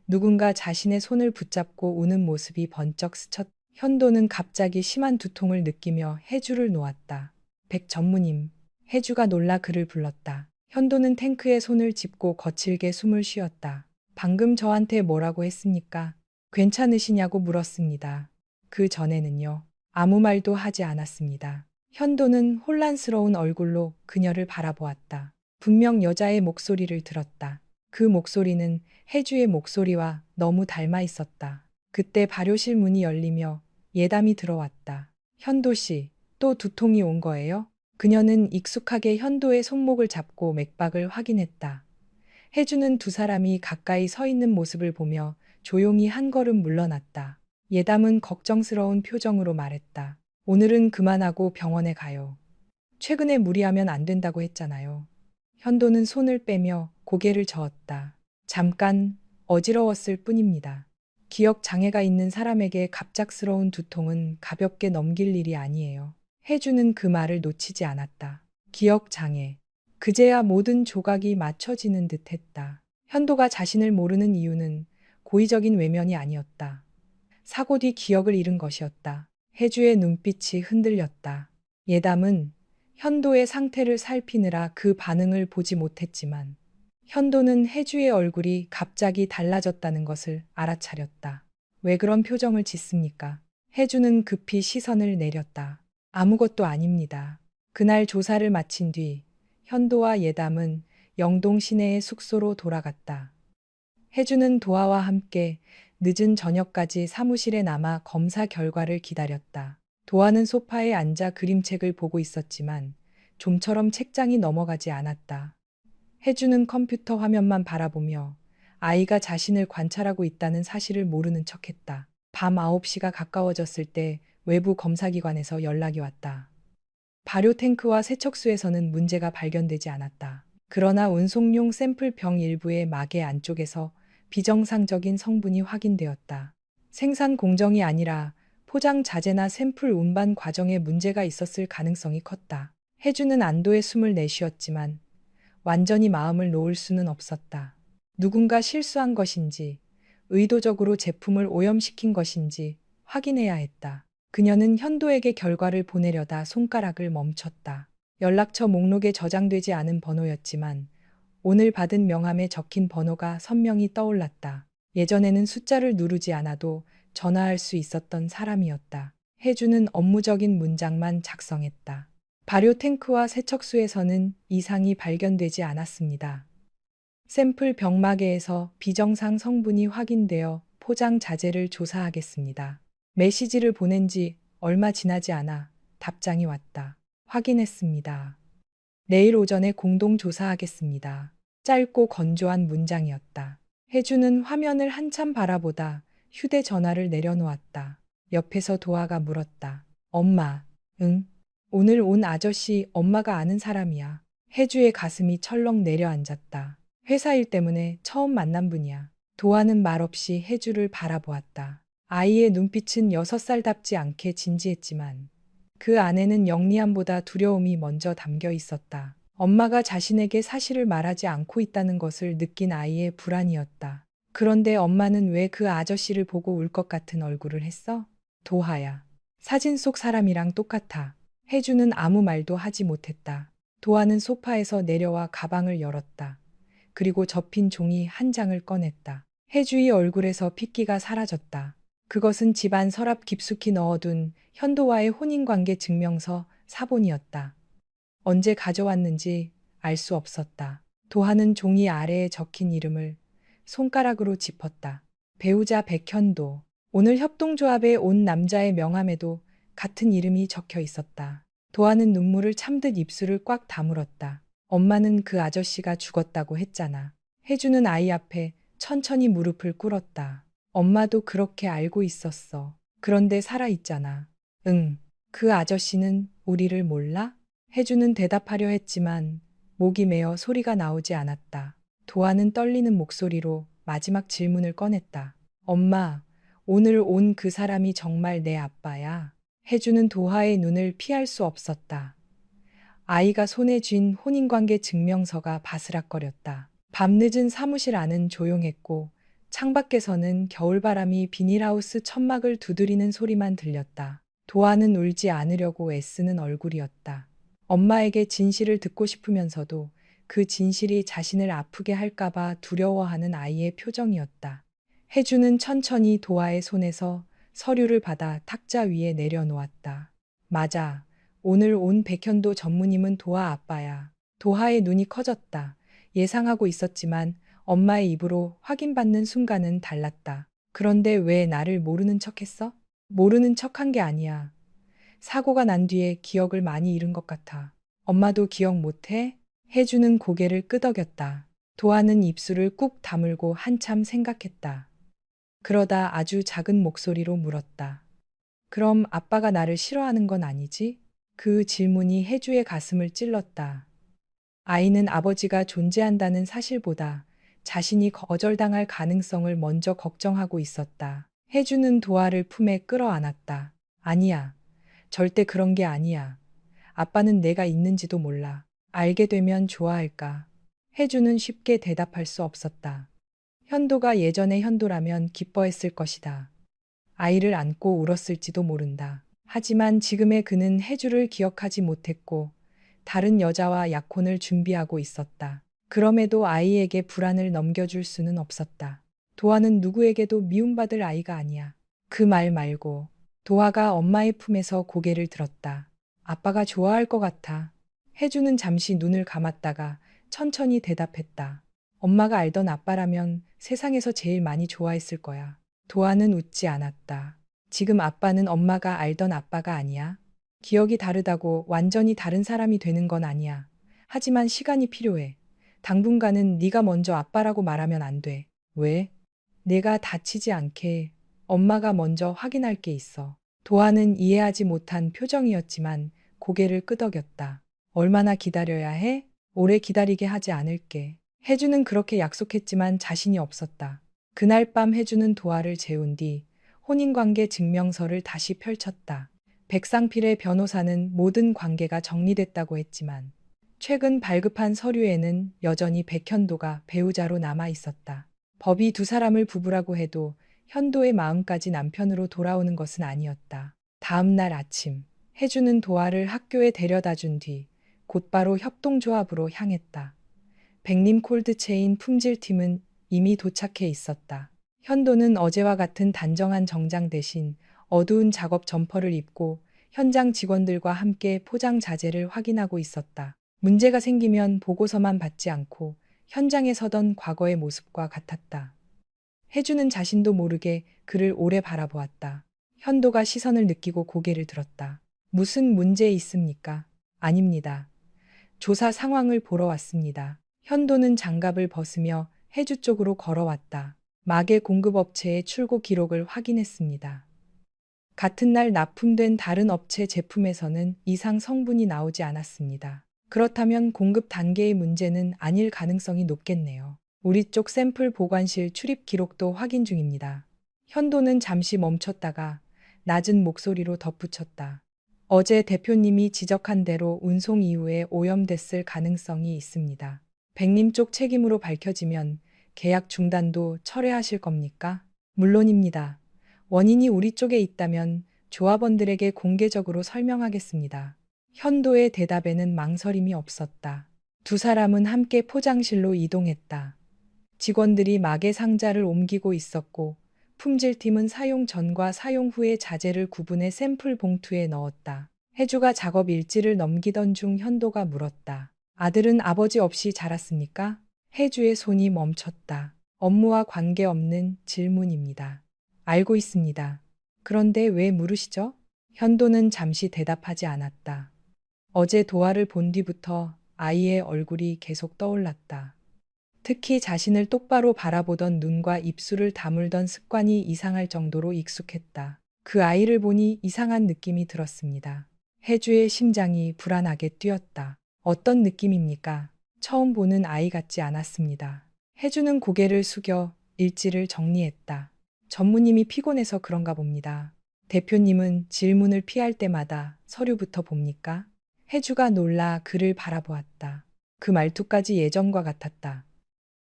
누군가 자신의 손을 붙잡고 우는 모습이 번쩍 스쳤다. 현도는 갑자기 심한 두통을 느끼며 혜주를 놓았다. 백 전무님, 혜주가 놀라 그를 불렀다. 현도는 탱크에 손을 짚고 거칠게 숨을 쉬었다. 방금 저한테 뭐라고 했습니까? 괜찮으시냐고 물었습니다. 그 전에는요. 아무 말도 하지 않았습니다. 현도는 혼란스러운 얼굴로 그녀를 바라보았다. 분명 여자의 목소리를 들었다. 그 목소리는 혜주의 목소리와 너무 닮아 있었다. 그때 발효실 문이 열리며 예담이 들어왔다. 현도 씨, 또 두통이 온 거예요? 그녀는 익숙하게 현도의 손목을 잡고 맥박을 확인했다. 혜주는 두 사람이 가까이 서 있는 모습을 보며 조용히 한 걸음 물러났다. 예담은 걱정스러운 표정으로 말했다. 오늘은 그만하고 병원에 가요. 최근에 무리하면 안 된다고 했잖아요. 현도는 손을 빼며 고개를 저었다. 잠깐 어지러웠을 뿐입니다. 기억 장애가 있는 사람에게 갑작스러운 두통은 가볍게 넘길 일이 아니에요. 혜주는 그 말을 놓치지 않았다. 기억 장애. 그제야 모든 조각이 맞춰지는 듯 했다. 현도가 자신을 모르는 이유는 고의적인 외면이 아니었다. 사고 뒤 기억을 잃은 것이었다. 혜주의 눈빛이 흔들렸다. 예담은 현도의 상태를 살피느라 그 반응을 보지 못했지만 현도는 혜주의 얼굴이 갑자기 달라졌다는 것을 알아차렸다. 왜 그런 표정을 짓습니까? 혜주는 급히 시선을 내렸다. 아무것도 아닙니다. 그날 조사를 마친 뒤 현도와 예담은 영동 시내의 숙소로 돌아갔다. 혜주는 도아와 함께 늦은 저녁까지 사무실에 남아 검사 결과를 기다렸다. 도아는 소파에 앉아 그림책을 보고 있었지만 좀처럼 책장이 넘어가지 않았다. 혜주는 컴퓨터 화면만 바라보며 아이가 자신을 관찰하고 있다는 사실을 모르는 척했다. 밤 9시가 가까워졌을 때 외부 검사기관에서 연락이 왔다. 발효 탱크와 세척수에서는 문제가 발견되지 않았다. 그러나 운송용 샘플 병 일부의 막의 안쪽에서 비정상적인 성분이 확인되었다. 생산 공정이 아니라 포장 자재나 샘플 운반 과정에 문제가 있었을 가능성이 컸다. 혜주는 안도의 숨을 내쉬었지만 완전히 마음을 놓을 수는 없었다. 누군가 실수한 것인지, 의도적으로 제품을 오염시킨 것인지 확인해야 했다. 그녀는 현도에게 결과를 보내려다 손가락을 멈췄다. 연락처 목록에 저장되지 않은 번호였지만 오늘 받은 명함에 적힌 번호가 선명히 떠올랐다. 예전에는 숫자를 누르지 않아도 전화할 수 있었던 사람이었다. 혜주는 업무적인 문장만 작성했다. 발효 탱크와 세척소에서는 이상이 발견되지 않았습니다. 샘플 병마개에서 비정상 성분이 확인되어 포장 자재를 조사하겠습니다. 메시지를 보낸 지 얼마 지나지 않아 답장이 왔다. 확인했습니다. 내일 오전에 공동 조사하겠습니다. 짧고 건조한 문장이었다. 혜주는 화면을 한참 바라보다 휴대전화를 내려놓았다. 옆에서 도아가 물었다. 엄마, 응? 오늘 온 아저씨 엄마가 아는 사람이야. 혜주의 가슴이 철렁 내려앉았다. 회사 일 때문에 처음 만난 분이야. 도아는 말없이 혜주를 바라보았다. 아이의 눈빛은 6살답지 않게 진지했지만 그 안에는 영리함보다 두려움이 먼저 담겨 있었다. 엄마가 자신에게 사실을 말하지 않고 있다는 것을 느낀 아이의 불안이었다. 그런데 엄마는 왜 그 아저씨를 보고 울 것 같은 얼굴을 했어? 도하야. 사진 속 사람이랑 똑같아. 혜주는 아무 말도 하지 못했다. 도하는 소파에서 내려와 가방을 열었다. 그리고 접힌 종이 한 장을 꺼냈다. 혜주의 얼굴에서 핏기가 사라졌다. 그것은 집안 서랍 깊숙이 넣어둔 현도와의 혼인관계 증명서 사본이었다. 언제 가져왔는지 알 수 없었다. 도하는 종이 아래에 적힌 이름을 손가락으로 짚었다. 배우자 백현도. 오늘 협동조합에 온 남자의 명함에도 같은 이름이 적혀 있었다. 도하는 눈물을 참듯 입술을 꽉 다물었다. 엄마는 그 아저씨가 죽었다고 했잖아. 혜주는 아이 앞에 천천히 무릎을 꿇었다. 엄마도 그렇게 알고 있었어. 그런데 살아있잖아. 응. 그 아저씨는 우리를 몰라? 혜주는 대답하려 했지만 목이 메어 소리가 나오지 않았다. 도하는 떨리는 목소리로 마지막 질문을 꺼냈다. 엄마, 오늘 온 그 사람이 정말 내 아빠야? 혜주는 도하의 눈을 피할 수 없었다. 아이가 손에 쥔 혼인관계 증명서가 바스락거렸다. 밤늦은 사무실 안은 조용했고 창밖에서는 겨울바람이 비닐하우스 천막을 두드리는 소리만 들렸다. 도하는 울지 않으려고 애쓰는 얼굴이었다. 엄마에게 진실을 듣고 싶으면서도 그 진실이 자신을 아프게 할까봐 두려워하는 아이의 표정이었다. 혜주는 천천히 도하의 손에서 서류를 받아 탁자 위에 내려놓았다. 맞아. 오늘 온 백현도 전무님은 도하 아빠야. 도하의 눈이 커졌다. 예상하고 있었지만 엄마의 입으로 확인받는 순간은 달랐다. 그런데 왜 나를 모르는 척했어? 모르는 척한 게 아니야. 사고가 난 뒤에 기억을 많이 잃은 것 같아. 엄마도 기억 못해? 혜주는 고개를 끄덕였다. 도하는 입술을 꾹 다물고 한참 생각했다. 그러다 아주 작은 목소리로 물었다. 그럼 아빠가 나를 싫어하는 건 아니지? 그 질문이 혜주의 가슴을 찔렀다. 아이는 아버지가 존재한다는 사실보다 자신이 거절당할 가능성을 먼저 걱정하고 있었다. 혜주는 도하를 품에 끌어안았다. 아니야. 절대 그런 게 아니야. 아빠는 내가 있는지도 몰라. 알게 되면 좋아할까? 혜주는 쉽게 대답할 수 없었다. 현도가 예전의 현도라면 기뻐했을 것이다. 아이를 안고 울었을지도 모른다. 하지만 지금의 그는 혜주를 기억하지 못했고 다른 여자와 약혼을 준비하고 있었다. 그럼에도 아이에게 불안을 넘겨줄 수는 없었다. 도하는 누구에게도 미움받을 아이가 아니야. 그 말 말고. 도하가 엄마의 품에서 고개를 들었다. 아빠가 좋아할 것 같아. 혜주는 잠시 눈을 감았다가 천천히 대답했다. 엄마가 알던 아빠라면 세상에서 제일 많이 좋아했을 거야. 도하는 웃지 않았다. 지금 아빠는 엄마가 알던 아빠가 아니야. 기억이 다르다고 완전히 다른 사람이 되는 건 아니야. 하지만 시간이 필요해. 당분간은 네가 먼저 아빠라고 말하면 안 돼. 왜? 내가 다치지 않게 엄마가 먼저 확인할 게 있어. 도하는 이해하지 못한 표정이었지만 고개를 끄덕였다. 얼마나 기다려야 해? 오래 기다리게 하지 않을게. 혜주는 그렇게 약속했지만 자신이 없었다. 그날 밤 혜주는 도하를 재운 뒤 혼인관계 증명서를 다시 펼쳤다. 백상필의 변호사는 모든 관계가 정리됐다고 했지만 최근 발급한 서류에는 여전히 백현도가 배우자로 남아 있었다. 법이 두 사람을 부부라고 해도 현도의 마음까지 남편으로 돌아오는 것은 아니었다. 다음 날 아침, 혜주는 도아를 학교에 데려다 준 뒤 곧바로 협동조합으로 향했다. 백림 콜드체인 품질팀은 이미 도착해 있었다. 현도는 어제와 같은 단정한 정장 대신 어두운 작업 점퍼를 입고 현장 직원들과 함께 포장 자재를 확인하고 있었다. 문제가 생기면 보고서만 받지 않고 현장에 서던 과거의 모습과 같았다. 혜주는 자신도 모르게 그를 오래 바라보았다. 현도가 시선을 느끼고 고개를 들었다. 무슨 문제 있습니까? 아닙니다. 조사 상황을 보러 왔습니다. 현도는 장갑을 벗으며 혜주 쪽으로 걸어왔다. 마개 공급업체의 출고 기록을 확인했습니다. 같은 날 납품된 다른 업체 제품에서는 이상 성분이 나오지 않았습니다. 그렇다면 공급 단계의 문제는 아닐 가능성이 높겠네요. 우리 쪽 샘플 보관실 출입 기록도 확인 중입니다. 현도는 잠시 멈췄다가 낮은 목소리로 덧붙였다. 어제 대표님이 지적한 대로 운송 이후에 오염됐을 가능성이 있습니다. 백림 쪽 책임으로 밝혀지면 계약 중단도 철회하실 겁니까? 물론입니다. 원인이 우리 쪽에 있다면 조합원들에게 공개적으로 설명하겠습니다. 현도의 대답에는 망설임이 없었다. 두 사람은 함께 포장실로 이동했다. 직원들이 마개 상자를 옮기고 있었고 품질팀은 사용 전과 사용 후의 자재를 구분해 샘플 봉투에 넣었다. 혜주가 작업 일지를 넘기던 중 현도가 물었다. 아들은 아버지 없이 자랐습니까? 혜주의 손이 멈췄다. 업무와 관계없는 질문입니다. 알고 있습니다. 그런데 왜 물으시죠? 현도는 잠시 대답하지 않았다. 어제 도화를 본 뒤부터 아이의 얼굴이 계속 떠올랐다. 특히 자신을 똑바로 바라보던 눈과 입술을 다물던 습관이 이상할 정도로 익숙했다. 그 아이를 보니 이상한 느낌이 들었습니다. 혜주의 심장이 불안하게 뛰었다. 어떤 느낌입니까? 처음 보는 아이 같지 않았습니다. 혜주는 고개를 숙여 일지를 정리했다. 전무님이 피곤해서 그런가 봅니다. 대표님은 질문을 피할 때마다 서류부터 봅니까? 혜주가 놀라 그를 바라보았다. 그 말투까지 예전과 같았다.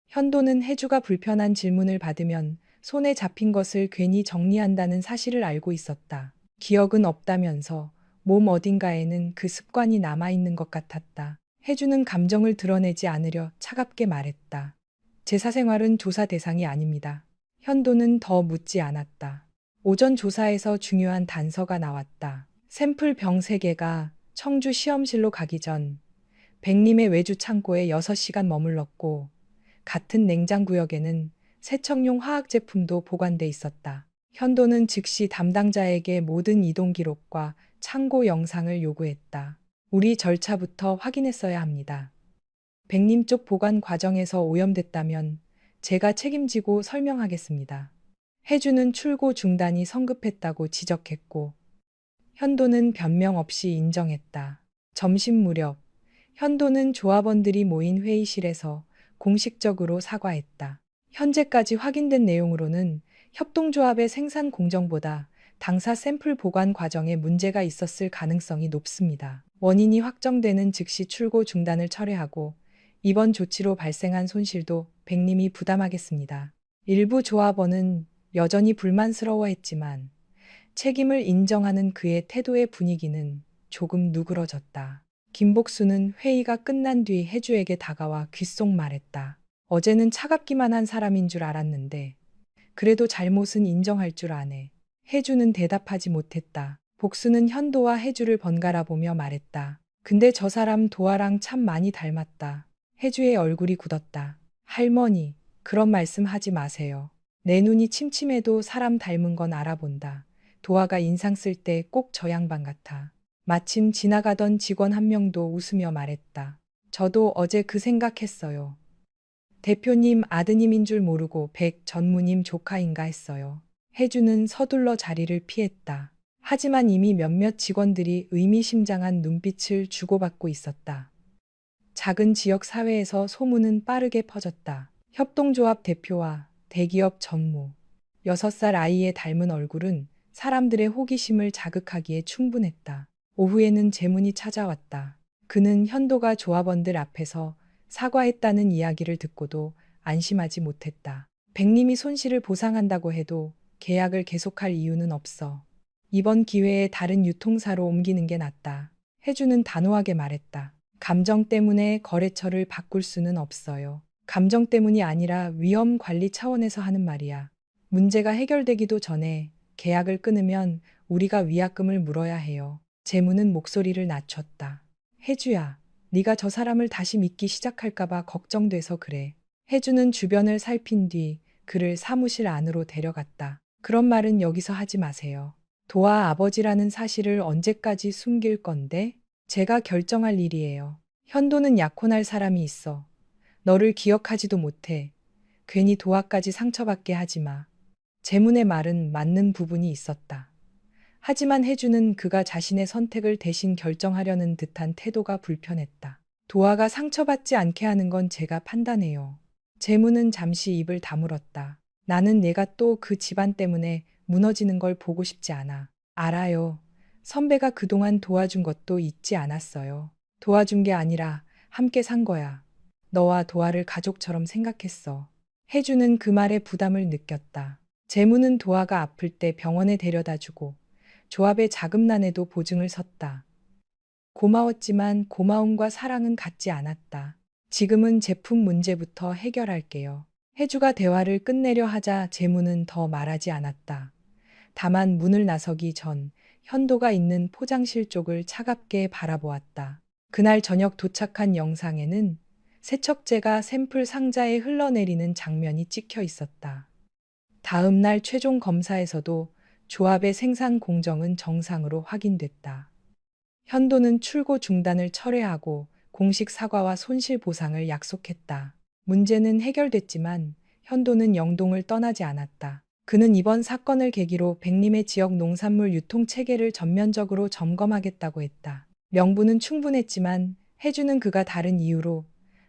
현도는 혜주가 불편한 질문을 받으면 손에 잡힌 것을 괜히 정리한다는 사실을 알고 있었다. 기억은 없다면서 몸 어딘가에는 그 습관이 남아있는 것 같았다. 혜주는 감정을 드러내지 않으려 차갑게 말했다. 제 사생활은 조사 대상이 아닙니다. 현도는 더 묻지 않았다. 오전 조사에서 중요한 단서가 나왔다. 샘플 병 3개가 청주 시험실로 가기 전 백림의 외주 창고에 6시간 머물렀고 같은 냉장구역에는 세척용 화학 제품도 보관돼 있었다. 현도는 즉시 담당자에게 모든 이동 기록과 창고 영상을 요구했다. 우리 절차부터 확인했어야 합니다. 백림 쪽 보관 과정에서 오염됐다면 제가 책임지고 설명하겠습니다. 혜주는 출고 중단이 성급했다고 지적했고 현도는 변명 없이 인정했다. 점심 무렵 현도는 조합원들이 모인 회의실에서 공식적으로 사과했다. 현재까지 확인된 내용으로는 협동조합의 생산 공정보다 당사 샘플 보관 과정에 문제가 있었을 가능성이 높습니다. 원인이 확정되는 즉시 출고 중단을 철회하고 이번 조치로 발생한 손실도 백림이 부담하겠습니다. 일부 조합원은 여전히 불만스러워했지만 책임을 인정하는 그의 태도의 분위기는 조금 누그러졌다. 김복수는 회의가 끝난 뒤 혜주에게 다가와 귓속 말했다. 어제는 차갑기만 한 사람인 줄 알았는데 그래도 잘못은 인정할 줄 아네. 혜주는 대답하지 못했다. 복수는 현도와 혜주를 번갈아 보며 말했다. 근데 저 사람 도아랑 참 많이 닮았다. 혜주의 얼굴이 굳었다. 할머니, 그런 말씀 하지 마세요. 내 눈이 침침해도 사람 닮은 건 알아본다. 도아가 인상 쓸 때 꼭 저 양반 같아. 마침 지나가던 직원 한 명도 웃으며 말했다. 저도 어제 그 생각했어요. 대표님 아드님인 줄 모르고 백 전무님 조카인가 했어요. 혜주는 서둘러 자리를 피했다. 하지만 이미 몇몇 직원들이 의미심장한 눈빛을 주고받고 있었다. 작은 지역 사회에서 소문은 빠르게 퍼졌다. 협동조합 대표와 대기업 전무, 6살 아이의 닮은 얼굴은 사람들의 호기심을 자극하기에 충분했다. 오후에는 재문이 찾아왔다. 그는 현도가 조합원들 앞에서 사과했다는 이야기를 듣고도 안심하지 못했다. 백림이 손실을 보상한다고 해도 계약을 계속할 이유는 없어. 이번 기회에 다른 유통사로 옮기는 게 낫다. 혜주는 단호하게 말했다. 감정 때문에 거래처를 바꿀 수는 없어요. 감정 때문이 아니라 위험 관리 차원에서 하는 말이야. 문제가 해결되기도 전에 계약을 끊으면 우리가 위약금을 물어야 해요. 재무는 목소리를 낮췄다. 혜주야, 네가 저 사람을 다시 믿기 시작할까봐 걱정돼서 그래. 혜주는 주변을 살핀 뒤 그를 사무실 안으로 데려갔다. 그런 말은 여기서 하지 마세요. 도아 아버지라는 사실을 언제까지 숨길 건데? 제가 결정할 일이에요. 현도는 약혼할 사람이 있어. 너를 기억하지도 못해. 괜히 도아까지 상처받게 하지 마. 재문의 말은 맞는 부분이 있었다. 하지만 혜주는 그가 자신의 선택을 대신 결정하려는 듯한 태도가 불편했다. 도아가 상처받지 않게 하는 건 제가 판단해요. 재문은 잠시 입을 다물었다. 나는 내가 또 그 집안 때문에 무너지는 걸 보고 싶지 않아. 알아요. 선배가 그동안 도와준 것도 잊지 않았어요. 도와준 게 아니라 함께 산 거야. 너와 도아를 가족처럼 생각했어. 혜주는 그 말에 부담을 느꼈다. 재무는 도아가 아플 때 병원에 데려다 주고 조합의 자금난에도 보증을 섰다. 고마웠지만 고마움과 사랑은 같지 않았다. 지금은 제품 문제부터 해결할게요. 혜주가 대화를 끝내려 하자 재무는 더 말하지 않았다. 다만 문을 나서기 전 현도가 있는 포장실 쪽을 차갑게 바라보았다. 그날 저녁 도착한 영상에는 세척제가 샘플 상자에 흘러내리는 장면이 찍혀 있었다. 다음 날 최종 검사에서도 조합의 생산 공정은 정상으로 확인됐다. 현도는 출고 중단을 철회하고 공식 사과와 손실 보상을 약속했다. 문제는 해결됐지만 현도는 영동을 떠나지 않았다. 그는 이번 사건을 계기로 백림의 지역 농산물 유통 체계를 전면적으로 점검하겠다고 했다. 명분은 충분했지만 해주는 그가 다른 이유로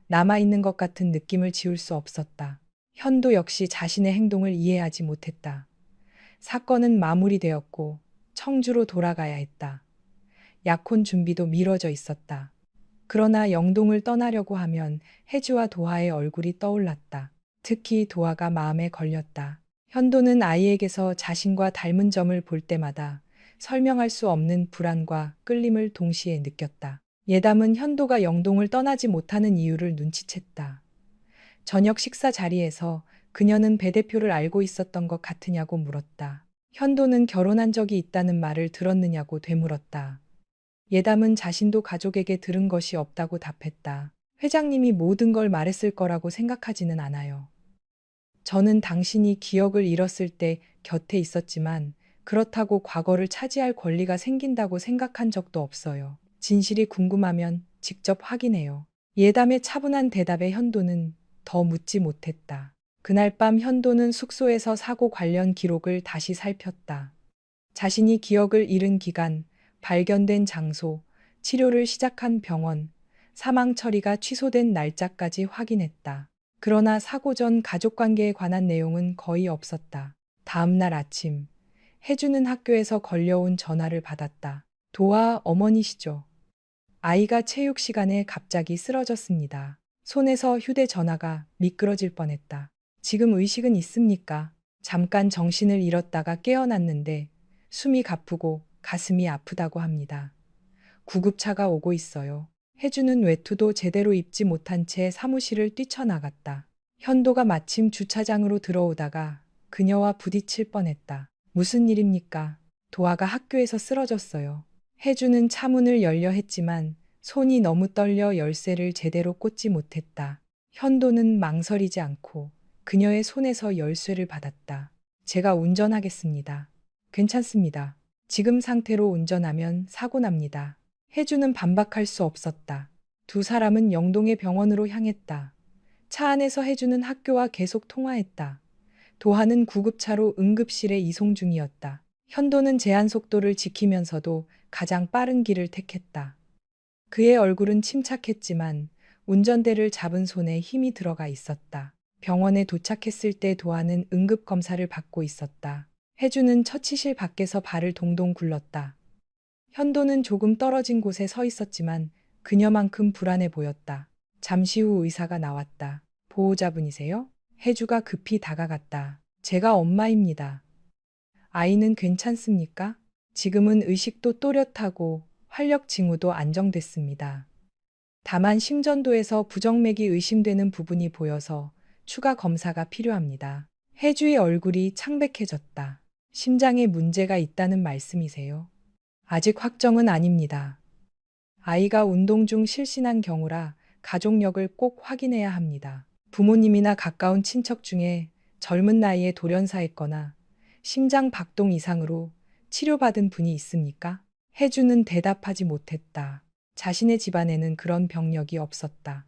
남아있는 것 같은 느낌을 지울 수 없었다. 현도 역시 자신의 행동을 이해하지 못했다. 사건은 마무리되었고 청주로 돌아가야 했다. 약혼 준비도 미뤄져 있었다. 그러나 영동을 떠나려고 하면 혜주와 도하의 얼굴이 떠올랐다. 특히 도하가 마음에 걸렸다. 현도는 아이에게서 자신과 닮은 점을 볼 때마다 설명할 수 없는 불안과 끌림을 동시에 느꼈다. 예담은 현도가 영동을 떠나지 못하는 이유를 눈치챘다. 저녁 식사 자리에서 그녀는 배 대표를 알고 있었던 것 같으냐고 물었다. 현도는 결혼한 적이 있다는 말을 들었느냐고 되물었다. 예담은 자신도 가족에게 들은 것이 없다고 답했다. 회장님이 모든 걸 말했을 거라고 생각하지는 않아요. 저는 당신이 기억을 잃었을 때 곁에 있었지만 그렇다고 과거를 차지할 권리가 생긴다고 생각한 적도 없어요. 진실이 궁금하면 직접 확인해요. 예담의 차분한 대답에 현도는 더 묻지 못했다. 그날 밤 현도는 숙소에서 사고 관련 기록을 다시 살폈다. 자신이 기억을 잃은 기간, 발견된 장소, 치료를 시작한 병원, 사망 처리가 취소된 날짜까지 확인했다. 그러나 사고 전 가족관계에 관한 내용은 거의 없었다. 다음 날 아침, 혜주는 학교에서 걸려온 전화를 받았다. 도아 어머니시죠? 아이가 체육 시간에 갑자기 쓰러졌습니다. 손에서 휴대전화가 미끄러질 뻔했다. 지금 의식은 있습니까? 잠깐 정신을 잃었다가 깨어났는데 숨이 가쁘고 가슴이 아프다고 합니다. 구급차가 오고 있어요. 혜주는 외투도 제대로 입지 못한 채 사무실을 뛰쳐나갔다. 현도가 마침 주차장으로 들어오다가 그녀와 부딪힐 뻔했다. 무슨 일입니까? 도아가 학교에서 쓰러졌어요. 혜주는 차문을 열려 했지만 손이 너무 떨려 열쇠를 제대로 꽂지 못했다. 현도는 망설이지 않고 그녀의 손에서 열쇠를 받았다. 제가 운전하겠습니다. 괜찮습니다. 지금 상태로 운전하면 사고 납니다. 혜주는 반박할 수 없었다. 두 사람은 영동의 병원으로 향했다. 차 안에서 혜주는 학교와 계속 통화했다. 도하는 구급차로 응급실에 이송 중이었다. 현도는 제한 속도를 지키면서도 가장 빠른 길을 택했다. 그의 얼굴은 침착했지만 운전대를 잡은 손에 힘이 들어가 있었다. 병원에 도착했을 때 도하는 응급검사를 받고 있었다. 혜주는 처치실 밖에서 발을 동동 굴렀다. 현도는 조금 떨어진 곳에 서 있었지만 그녀만큼 불안해 보였다. 잠시 후 의사가 나왔다. 보호자분이세요? 혜주가 급히 다가갔다. 제가 엄마입니다. 아이는 괜찮습니까? 지금은 의식도 또렷하고 활력 징후도 안정됐습니다. 다만 심전도에서 부정맥이 의심되는 부분이 보여서 추가 검사가 필요합니다. 혜주의 얼굴이 창백해졌다. 심장에 문제가 있다는 말씀이세요? 아직 확정은 아닙니다. 아이가 운동 중 실신한 경우라 가족력을 꼭 확인해야 합니다. 부모님이나 가까운 친척 중에 젊은 나이에 돌연사했거나 심장 박동 이상으로 치료받은 분이 있습니까? 혜주는 대답하지 못했다. 자신의 집안에는 그런 병력이 없었다.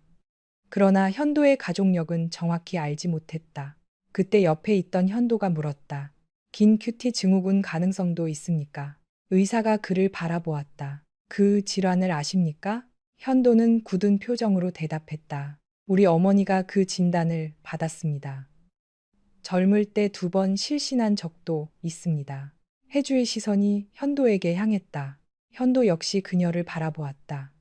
그러나 현도의 가족력은 정확히 알지 못했다. 그때 옆에 있던 현도가 물었다. 긴 큐티 증후군 가능성도 있습니까? 의사가 그를 바라보았다. 그 질환을 아십니까? 현도는 굳은 표정으로 대답했다. 우리 어머니가 그 진단을 받았습니다. 젊을 때 2번 실신한 적도 있습니다. 혜주의 시선이 현도에게 향했다. 현도 역시 그녀를 바라보았다.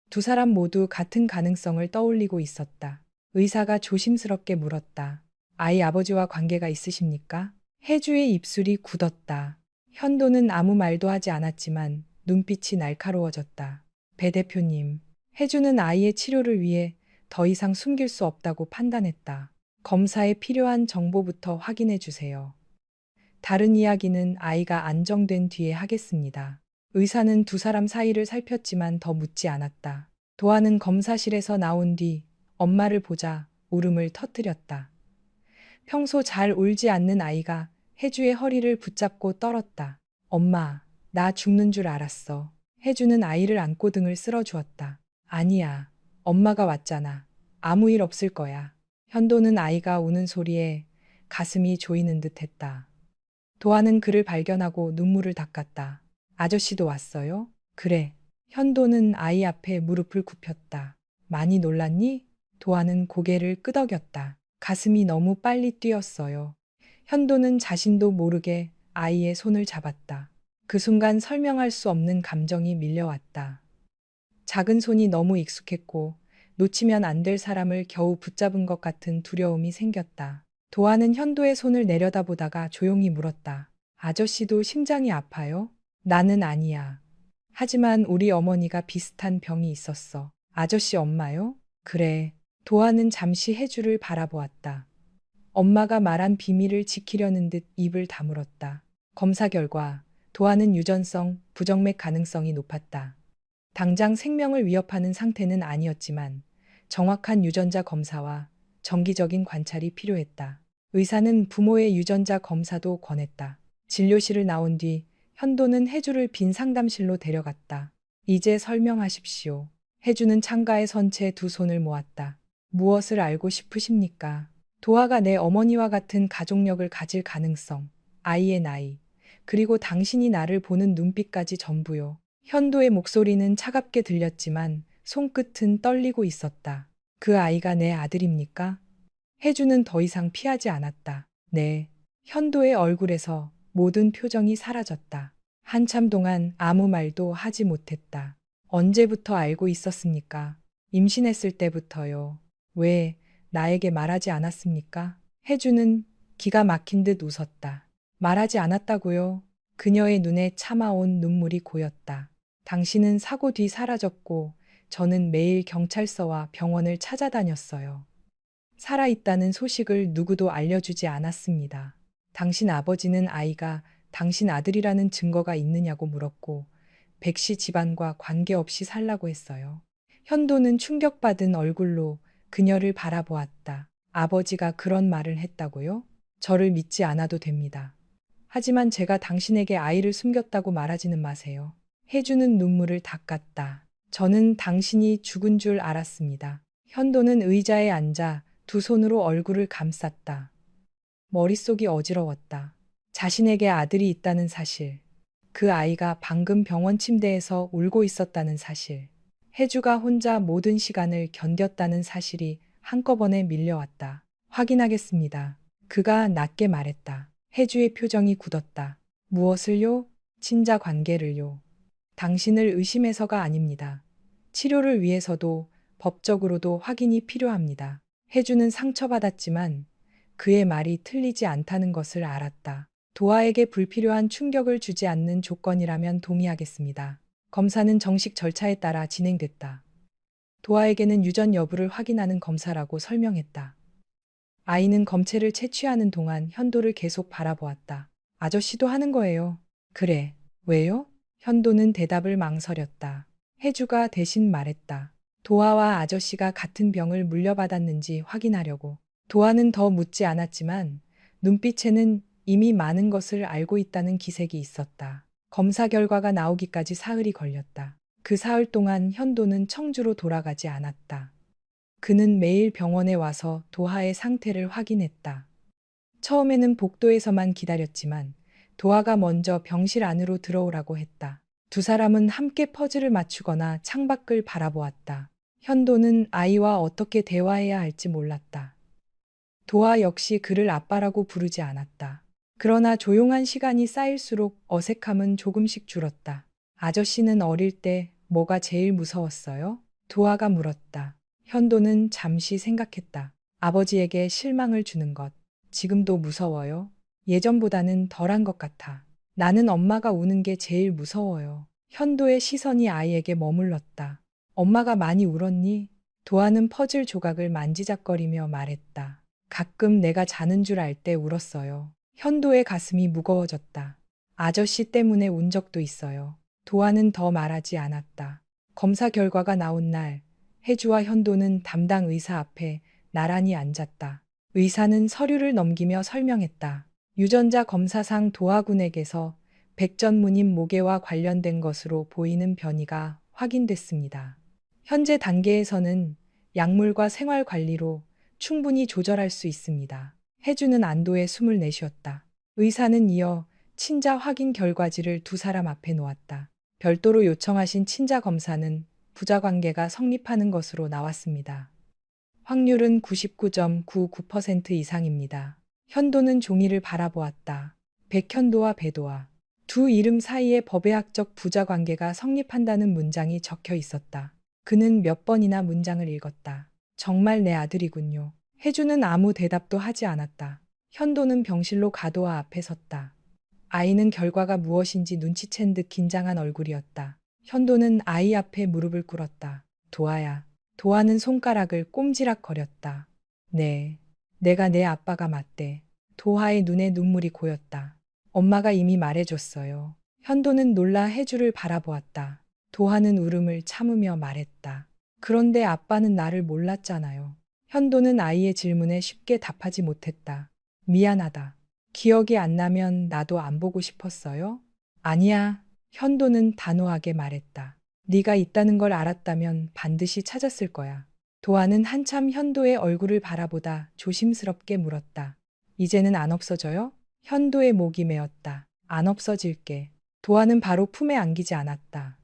두 사람 모두 같은 가능성을 떠올리고 있었다. 의사가 조심스럽게 물었다. 아이 아버지와 관계가 있으십니까? 혜주의 입술이 굳었다. 현도는 아무 말도 하지 않았지만 눈빛이 날카로워졌다. 배 대표님, 혜주는 아이의 치료를 위해 더 이상 숨길 수 없다고 판단했다. 검사에 필요한 정보부터 확인해 주세요. 다른 이야기는 아이가 안정된 뒤에 하겠습니다. 의사는 두 사람 사이를 살폈지만 더 묻지 않았다. 도하는 검사실에서 나온 뒤 엄마를 보자 울음을 터뜨렸다. 평소 잘 울지 않는 아이가 혜주의 허리를 붙잡고 떨었다. 엄마, 나 죽는 줄 알았어. 혜주는 아이를 안고 등을 쓸어주었다. 아니야, 엄마가 왔잖아. 아무 일 없을 거야. 현도는 아이가 우는 소리에 가슴이 조이는 듯 했다. 도하는 그를 발견하고 눈물을 닦았다. 아저씨도 왔어요? 그래. 현도는 아이 앞에 무릎을 굽혔다. 많이 놀랐니? 도하는 고개를 끄덕였다. 가슴이 너무 빨리 뛰었어요. 현도는 자신도 모르게 아이의 손을 잡았다. 그 순간 설명할 수 없는 감정이 밀려왔다. 작은 손이 너무 익숙했고 놓치면 안 될 사람을 겨우 붙잡은 것 같은 두려움이 생겼다. 도하는 현도의 손을 내려다보다가 조용히 물었다. 아저씨도 심장이 아파요? 나는 아니야. 하지만 우리 어머니가 비슷한 병이 있었어. 아저씨 엄마요? 그래. 도하는 잠시 혜주를 바라보았다. 엄마가 말한 비밀을 지키려는 듯 입을 다물었다. 검사 결과 도하는 유전성 부정맥 가능성이 높았다. 당장 생명을 위협하는 상태는 아니었지만 정확한 유전자 검사와 정기적인 관찰이 필요했다. 의사는 부모의 유전자 검사도 권했다. 진료실을 나온 뒤 현도는 혜주를 빈 상담실로 데려갔다. 이제 설명하십시오. 혜주는 창가에 선 채 두 손을 모았다. 무엇을 알고 싶으십니까? 도하가 내 어머니와 같은 가족력을 가질 가능성, 아이의 나이, 그리고 당신이 나를 보는 눈빛까지 전부요. 현도의 목소리는 차갑게 들렸지만 손끝은 떨리고 있었다. 그 아이가 내 아들입니까? 혜주는 더 이상 피하지 않았다. 네. 현도의 얼굴에서 모든 표정이 사라졌다. 한참 동안 아무 말도 하지 못했다. 언제부터 알고 있었습니까? 임신했을 때부터요. 왜 나에게 말하지 않았습니까? 혜주는 기가 막힌 듯 웃었다. 말하지 않았다고요? 그녀의 눈에 참아온 눈물이 고였다. 당신은 사고 뒤 사라졌고 저는 매일 경찰서와 병원을 찾아다녔어요. 살아있다는 소식을 누구도 알려주지 않았습니다. 당신 아버지는 아이가 당신 아들이라는 증거가 있느냐고 물었고 백씨 집안과 관계없이 살라고 했어요. 현도는 충격받은 얼굴로 그녀를 바라보았다. 아버지가 그런 말을 했다고요? 저를 믿지 않아도 됩니다. 하지만 제가 당신에게 아이를 숨겼다고 말하지는 마세요. 혜주는 눈물을 닦았다. 저는 당신이 죽은 줄 알았습니다. 현도는 의자에 앉아 두 손으로 얼굴을 감쌌다. 머릿속이 어지러웠다. 자신에게 아들이 있다는 사실, 그 아이가 방금 병원 침대에서 울고 있었다는 사실, 혜주가 혼자 모든 시간을 견뎠다는 사실이 한꺼번에 밀려왔다. 확인하겠습니다. 그가 낮게 말했다. 혜주의 표정이 굳었다. 무엇을요? 친자 관계를요. 당신을 의심해서가 아닙니다. 치료를 위해서도 법적으로도 확인이 필요합니다. 혜주는 상처받았지만 그의 말이 틀리지 않다는 것을 알았다. 도아에게 불필요한 충격을 주지 않는 조건이라면 동의하겠습니다. 검사는 정식 절차에 따라 진행됐다. 도아에게는 유전 여부를 확인하는 검사라고 설명했다. 아이는 검체를 채취하는 동안 현도를 계속 바라보았다. 아저씨도 하는 거예요. 그래. 왜요? 현도는 대답을 망설였다. 혜주가 대신 말했다. 도아와 아저씨가 같은 병을 물려받았는지 확인하려고. 도아는 더 묻지 않았지만 눈빛에는 이미 많은 것을 알고 있다는 기색이 있었다. 검사 결과가 나오기까지 사흘이 걸렸다. 그 사흘 동안 현도는 청주로 돌아가지 않았다. 그는 매일 병원에 와서 도하의 상태를 확인했다. 처음에는 복도에서만 기다렸지만 도하가 먼저 병실 안으로 들어오라고 했다. 두 사람은 함께 퍼즐을 맞추거나 창밖을 바라보았다. 현도는 아이와 어떻게 대화해야 할지 몰랐다. 도하 역시 그를 아빠라고 부르지 않았다. 그러나 조용한 시간이 쌓일수록 어색함은 조금씩 줄었다. 아저씨는 어릴 때 뭐가 제일 무서웠어요? 도하가 물었다. 현도는 잠시 생각했다. 아버지에게 실망을 주는 것. 지금도 무서워요? 예전보다는 덜한 것 같아. 나는 엄마가 우는 게 제일 무서워요. 현도의 시선이 아이에게 머물렀다. 엄마가 많이 울었니? 도하는 퍼즐 조각을 만지작거리며 말했다. 가끔 내가 자는 줄 알 때 울었어요. 현도의 가슴이 무거워졌다. 아저씨 때문에 운 적도 있어요. 도하는 더 말하지 않았다. 검사 결과가 나온 날, 혜주와 현도는 담당 의사 앞에 나란히 앉았다. 의사는 서류를 넘기며 설명했다. 유전자 검사상 도하군에게서 백전무님 모계와 관련된 것으로 보이는 변이가 확인됐습니다. 현재 단계에서는 약물과 생활 관리로 충분히 조절할 수 있습니다. 혜주는 안도의 숨을 내쉬었다. 의사는 이어 친자 확인 결과지를 두 사람 앞에 놓았다. 별도로 요청하신 친자 검사는 부자관계가 성립하는 것으로 나왔습니다. 확률은 99.99% 이상입니다. 현도는 종이를 바라보았다. 백현도와 배도와 두 이름 사이에 법의학적 부자관계가 성립한다는 문장이 적혀 있었다. 그는 몇 번이나 문장을 읽었다. 정말 내 아들이군요. 혜주는 아무 대답도 하지 않았다. 현도는 병실로 가도아 앞에 섰다. 아이는 결과가 무엇인지 눈치챈 듯 긴장한 얼굴이었다. 현도는 아이 앞에 무릎을 꿇었다. 도아야. 도아는 손가락을 꼼지락거렸다. 네. 내가 내 아빠가 맞대. 도아의 눈에 눈물이 고였다. 엄마가 이미 말해줬어요. 현도는 놀라 혜주를 바라보았다. 도아는 울음을 참으며 말했다. 그런데 아빠는 나를 몰랐잖아요. 현도는 아이의 질문에 쉽게 답하지 못했다. 미안하다. 기억이 안 나면 나도 안 보고 싶었어요? 아니야. 현도는 단호하게 말했다. 네가 있다는 걸 알았다면 반드시 찾았을 거야. 도아는 한참 현도의 얼굴을 바라보다 조심스럽게 물었다. 이제는 안 없어져요? 현도의 목이 메었다. 안 없어질게. 도아는 바로 품에 안기지 않았다.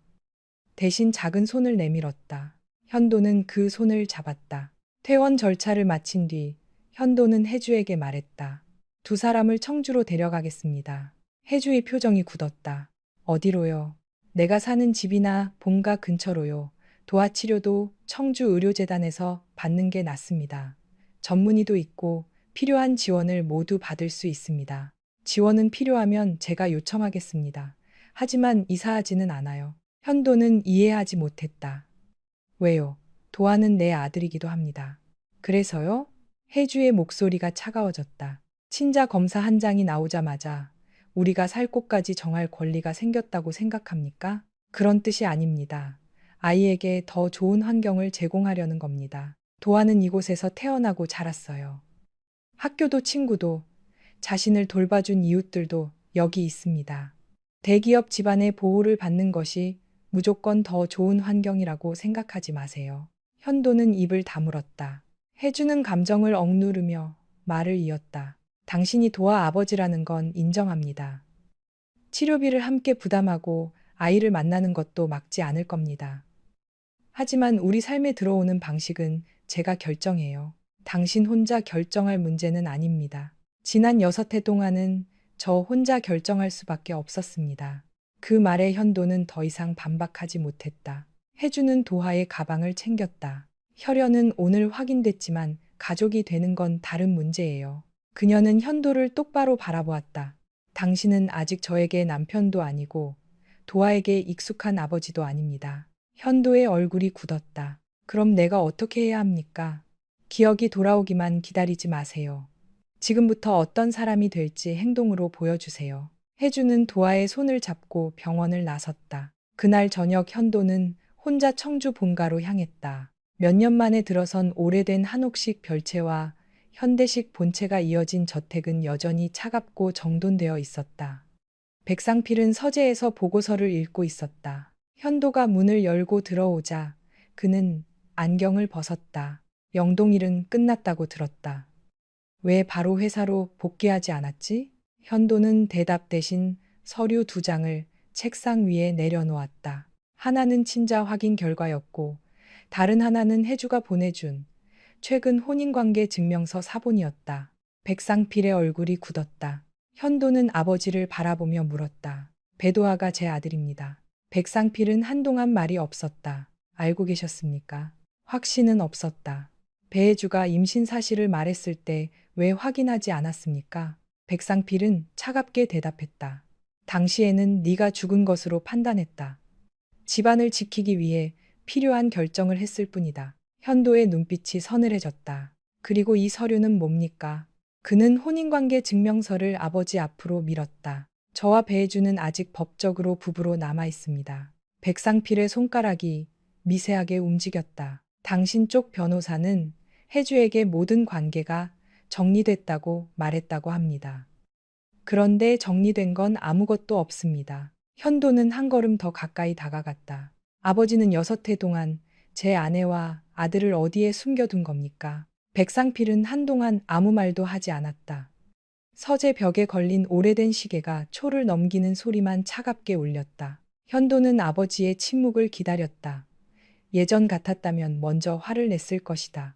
대신 작은 손을 내밀었다. 현도는 그 손을 잡았다. 퇴원 절차를 마친 뒤 현도는 혜주에게 말했다. 두 사람을 청주로 데려가겠습니다. 혜주의 표정이 굳었다. 어디로요? 내가 사는 집이나 본가 근처로요. 도화치료도 청주 의료재단에서 받는 게 낫습니다. 전문의도 있고 필요한 지원을 모두 받을 수 있습니다. 지원은 필요하면 제가 요청하겠습니다. 하지만 이사하지는 않아요. 현도는 이해하지 못했다. 왜요? 도아는 내 아들이기도 합니다. 그래서요? 혜주의 목소리가 차가워졌다. 친자 검사 한 장이 나오자마자 우리가 살 곳까지 정할 권리가 생겼다고 생각합니까? 그런 뜻이 아닙니다. 아이에게 더 좋은 환경을 제공하려는 겁니다. 도아는 이곳에서 태어나고 자랐어요. 학교도 친구도 자신을 돌봐준 이웃들도 여기 있습니다. 대기업 집안의 보호를 받는 것이 무조건 더 좋은 환경이라고 생각하지 마세요. 현도는 입을 다물었다. 혜주는 감정을 억누르며 말을 이었다. 당신이 도아 아버지라는 건 인정합니다. 치료비를 함께 부담하고 아이를 만나는 것도 막지 않을 겁니다. 하지만 우리 삶에 들어오는 방식은 제가 결정해요. 당신 혼자 결정할 문제는 아닙니다. 지난 6해 동안은 저 혼자 결정할 수밖에 없었습니다. 그 말에 현도는 더 이상 반박하지 못했다. 혜주는 도하의 가방을 챙겼다. 혈연은 오늘 확인됐지만 가족이 되는 건 다른 문제예요. 그녀는 현도를 똑바로 바라보았다. 당신은 아직 저에게 남편도 아니고 도하에게 익숙한 아버지도 아닙니다. 현도의 얼굴이 굳었다. 그럼 내가 어떻게 해야 합니까? 기억이 돌아오기만 기다리지 마세요. 지금부터 어떤 사람이 될지 행동으로 보여주세요. 혜주는 도하의 손을 잡고 병원을 나섰다. 그날 저녁 현도는 혼자 청주 본가로 향했다. 몇 년 만에 들어선 오래된 한옥식 별채와 현대식 본체가 이어진 저택은 여전히 차갑고 정돈되어 있었다. 백상필은 서재에서 보고서를 읽고 있었다. 현도가 문을 열고 들어오자 그는 안경을 벗었다. 영동일은 끝났다고 들었다. 왜 바로 회사로 복귀하지 않았지? 현도는 대답 대신 서류 2장을 책상 위에 내려놓았다. 하나는 친자 확인 결과였고 다른 하나는 혜주가 보내준 최근 혼인관계 증명서 사본이었다. 백상필의 얼굴이 굳었다. 현도는 아버지를 바라보며 물었다. 배도하가 제 아들입니다. 백상필은 한동안 말이 없었다. 알고 계셨습니까? 확신은 없었다. 배혜주가 임신 사실을 말했을 때 왜 확인하지 않았습니까? 백상필은 차갑게 대답했다. 당시에는 네가 죽은 것으로 판단했다. 집안을 지키기 위해 필요한 결정을 했을 뿐이다. 현도의 눈빛이 서늘해졌다. 그리고 이 서류는 뭡니까? 그는 혼인관계 증명서를 아버지 앞으로 밀었다. 저와 배혜주는 아직 법적으로 부부로 남아 있습니다. 백상필의 손가락이 미세하게 움직였다. 당신 쪽 변호사는 혜주에게 모든 관계가 정리됐다고 말했다고 합니다. 그런데 정리된 건 아무것도 없습니다. 현도는 한 걸음 더 가까이 다가갔다. 아버지는 6해 동안 제 아내와 아들을 어디에 숨겨둔 겁니까? 백상필은 한동안 아무 말도 하지 않았다. 서재 벽에 걸린 오래된 시계가 초를 넘기는 소리만 차갑게 울렸다. 현도는 아버지의 침묵을 기다렸다. 예전 같았다면 먼저 화를 냈을 것이다.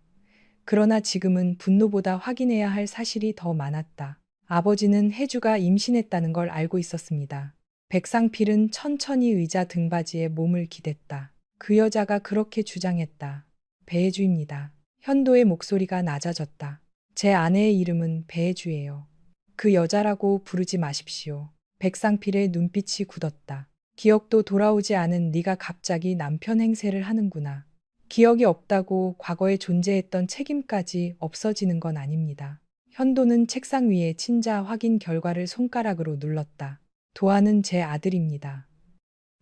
그러나 지금은 분노보다 확인해야 할 사실이 더 많았다. 아버지는 혜주가 임신했다는 걸 알고 있었습니다. 백상필은 천천히 의자 등받이에 몸을 기댔다. 그 여자가 그렇게 주장했다. 배혜주입니다. 현도의 목소리가 낮아졌다. 제 아내의 이름은 배혜주예요. 그 여자라고 부르지 마십시오. 백상필의 눈빛이 굳었다. 기억도 돌아오지 않은 네가 갑자기 남편 행세를 하는구나. 기억이 없다고 과거에 존재했던 책임까지 없어지는 건 아닙니다. 현도는 책상 위에 친자 확인 결과를 손가락으로 눌렀다. 도하는 제 아들입니다.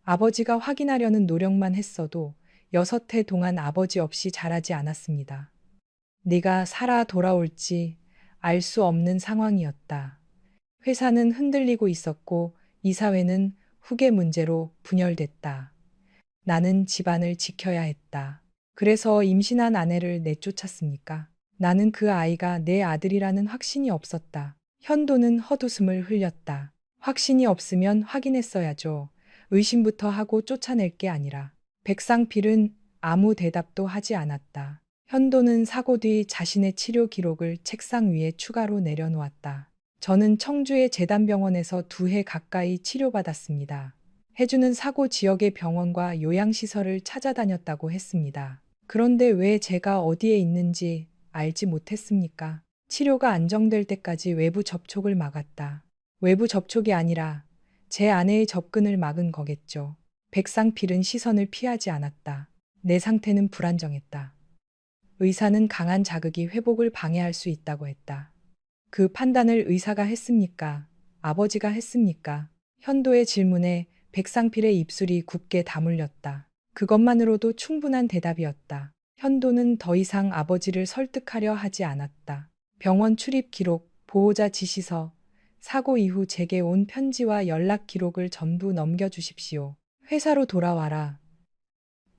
아버지가 확인하려는 노력만 했어도 6해 동안 아버지 없이 자라지 않았습니다. 네가 살아 돌아올지 알 수 없는 상황이었다. 회사는 흔들리고 있었고 이사회는 후계 문제로 분열됐다. 나는 집안을 지켜야 했다. 그래서 임신한 아내를 내쫓았습니까? 나는 그 아이가 내 아들이라는 확신이 없었다. 현도는 헛웃음을 흘렸다. 확신이 없으면 확인했어야죠. 의심부터 하고 쫓아낼 게 아니라. 백상필은 아무 대답도 하지 않았다. 현도는 사고 뒤 자신의 치료 기록을 책상 위에 추가로 내려놓았다. 저는 청주의 재단병원에서 2해 가까이 치료받았습니다. 혜주는 사고 지역의 병원과 요양시설을 찾아다녔다고 했습니다. 그런데 왜 제가 어디에 있는지 알지 못했습니까? 치료가 안정될 때까지 외부 접촉을 막았다. 외부 접촉이 아니라 제 아내의 접근을 막은 거겠죠. 백상필은 시선을 피하지 않았다. 내 상태는 불안정했다. 의사는 강한 자극이 회복을 방해할 수 있다고 했다. 그 판단을 의사가 했습니까? 아버지가 했습니까? 현도의 질문에 백상필의 입술이 굳게 다물렸다. 그것만으로도 충분한 대답이었다. 현도는 더 이상 아버지를 설득하려 하지 않았다. 병원 출입 기록, 보호자 지시서, 사고 이후 제게 온 편지와 연락 기록을 전부 넘겨주십시오. 회사로 돌아와라.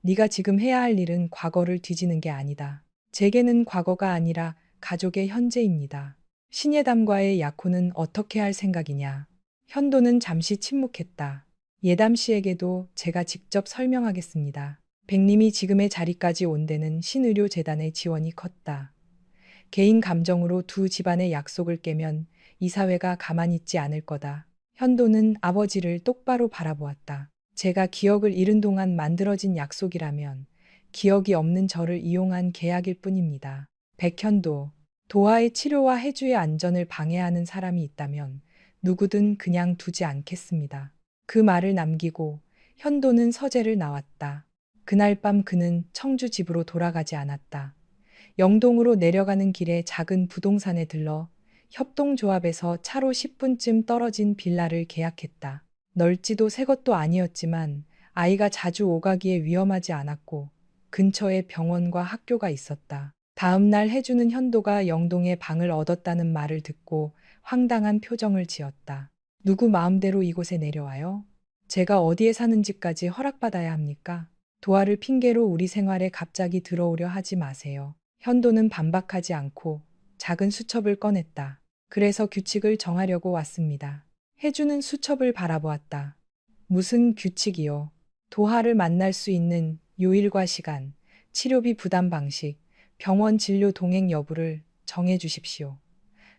네가 지금 해야 할 일은 과거를 뒤지는 게 아니다. 제게는 과거가 아니라 가족의 현재입니다. 신예담과의 약혼은 어떻게 할 생각이냐? 현도는 잠시 침묵했다. 예담 씨에게도 제가 직접 설명하겠습니다. 백님이 지금의 자리까지 온 데는 신의료재단의 지원이 컸다. 개인 감정으로 두 집안의 약속을 깨면 이 사회가 가만히 있지 않을 거다. 현도는 아버지를 똑바로 바라보았다. 제가 기억을 잃은 동안 만들어진 약속이라면 기억이 없는 저를 이용한 계약일 뿐입니다. 백현도, 도하의 치료와 해주의 안전을 방해하는 사람이 있다면 누구든 그냥 두지 않겠습니다. 그 말을 남기고 현도는 서재를 나왔다. 그날 밤 그는 청주 집으로 돌아가지 않았다. 영동으로 내려가는 길에 작은 부동산에 들러 협동조합에서 차로 10분쯤 떨어진 빌라를 계약했다. 넓지도 새 것도 아니었지만 아이가 자주 오가기에 위험하지 않았고 근처에 병원과 학교가 있었다. 다음 날 해주는 현도가 영동에 방을 얻었다는 말을 듣고 황당한 표정을 지었다. 누구 마음대로 이곳에 내려와요? 제가 어디에 사는지까지 허락받아야 합니까? 도화를 핑계로 우리 생활에 갑자기 들어오려 하지 마세요. 현도는 반박하지 않고 작은 수첩을 꺼냈다. 그래서 규칙을 정하려고 왔습니다. 해주는 수첩을 바라보았다. 무슨 규칙이요? 도하를 만날 수 있는 요일과 시간, 치료비 부담 방식, 병원 진료 동행 여부를 정해 주십시오.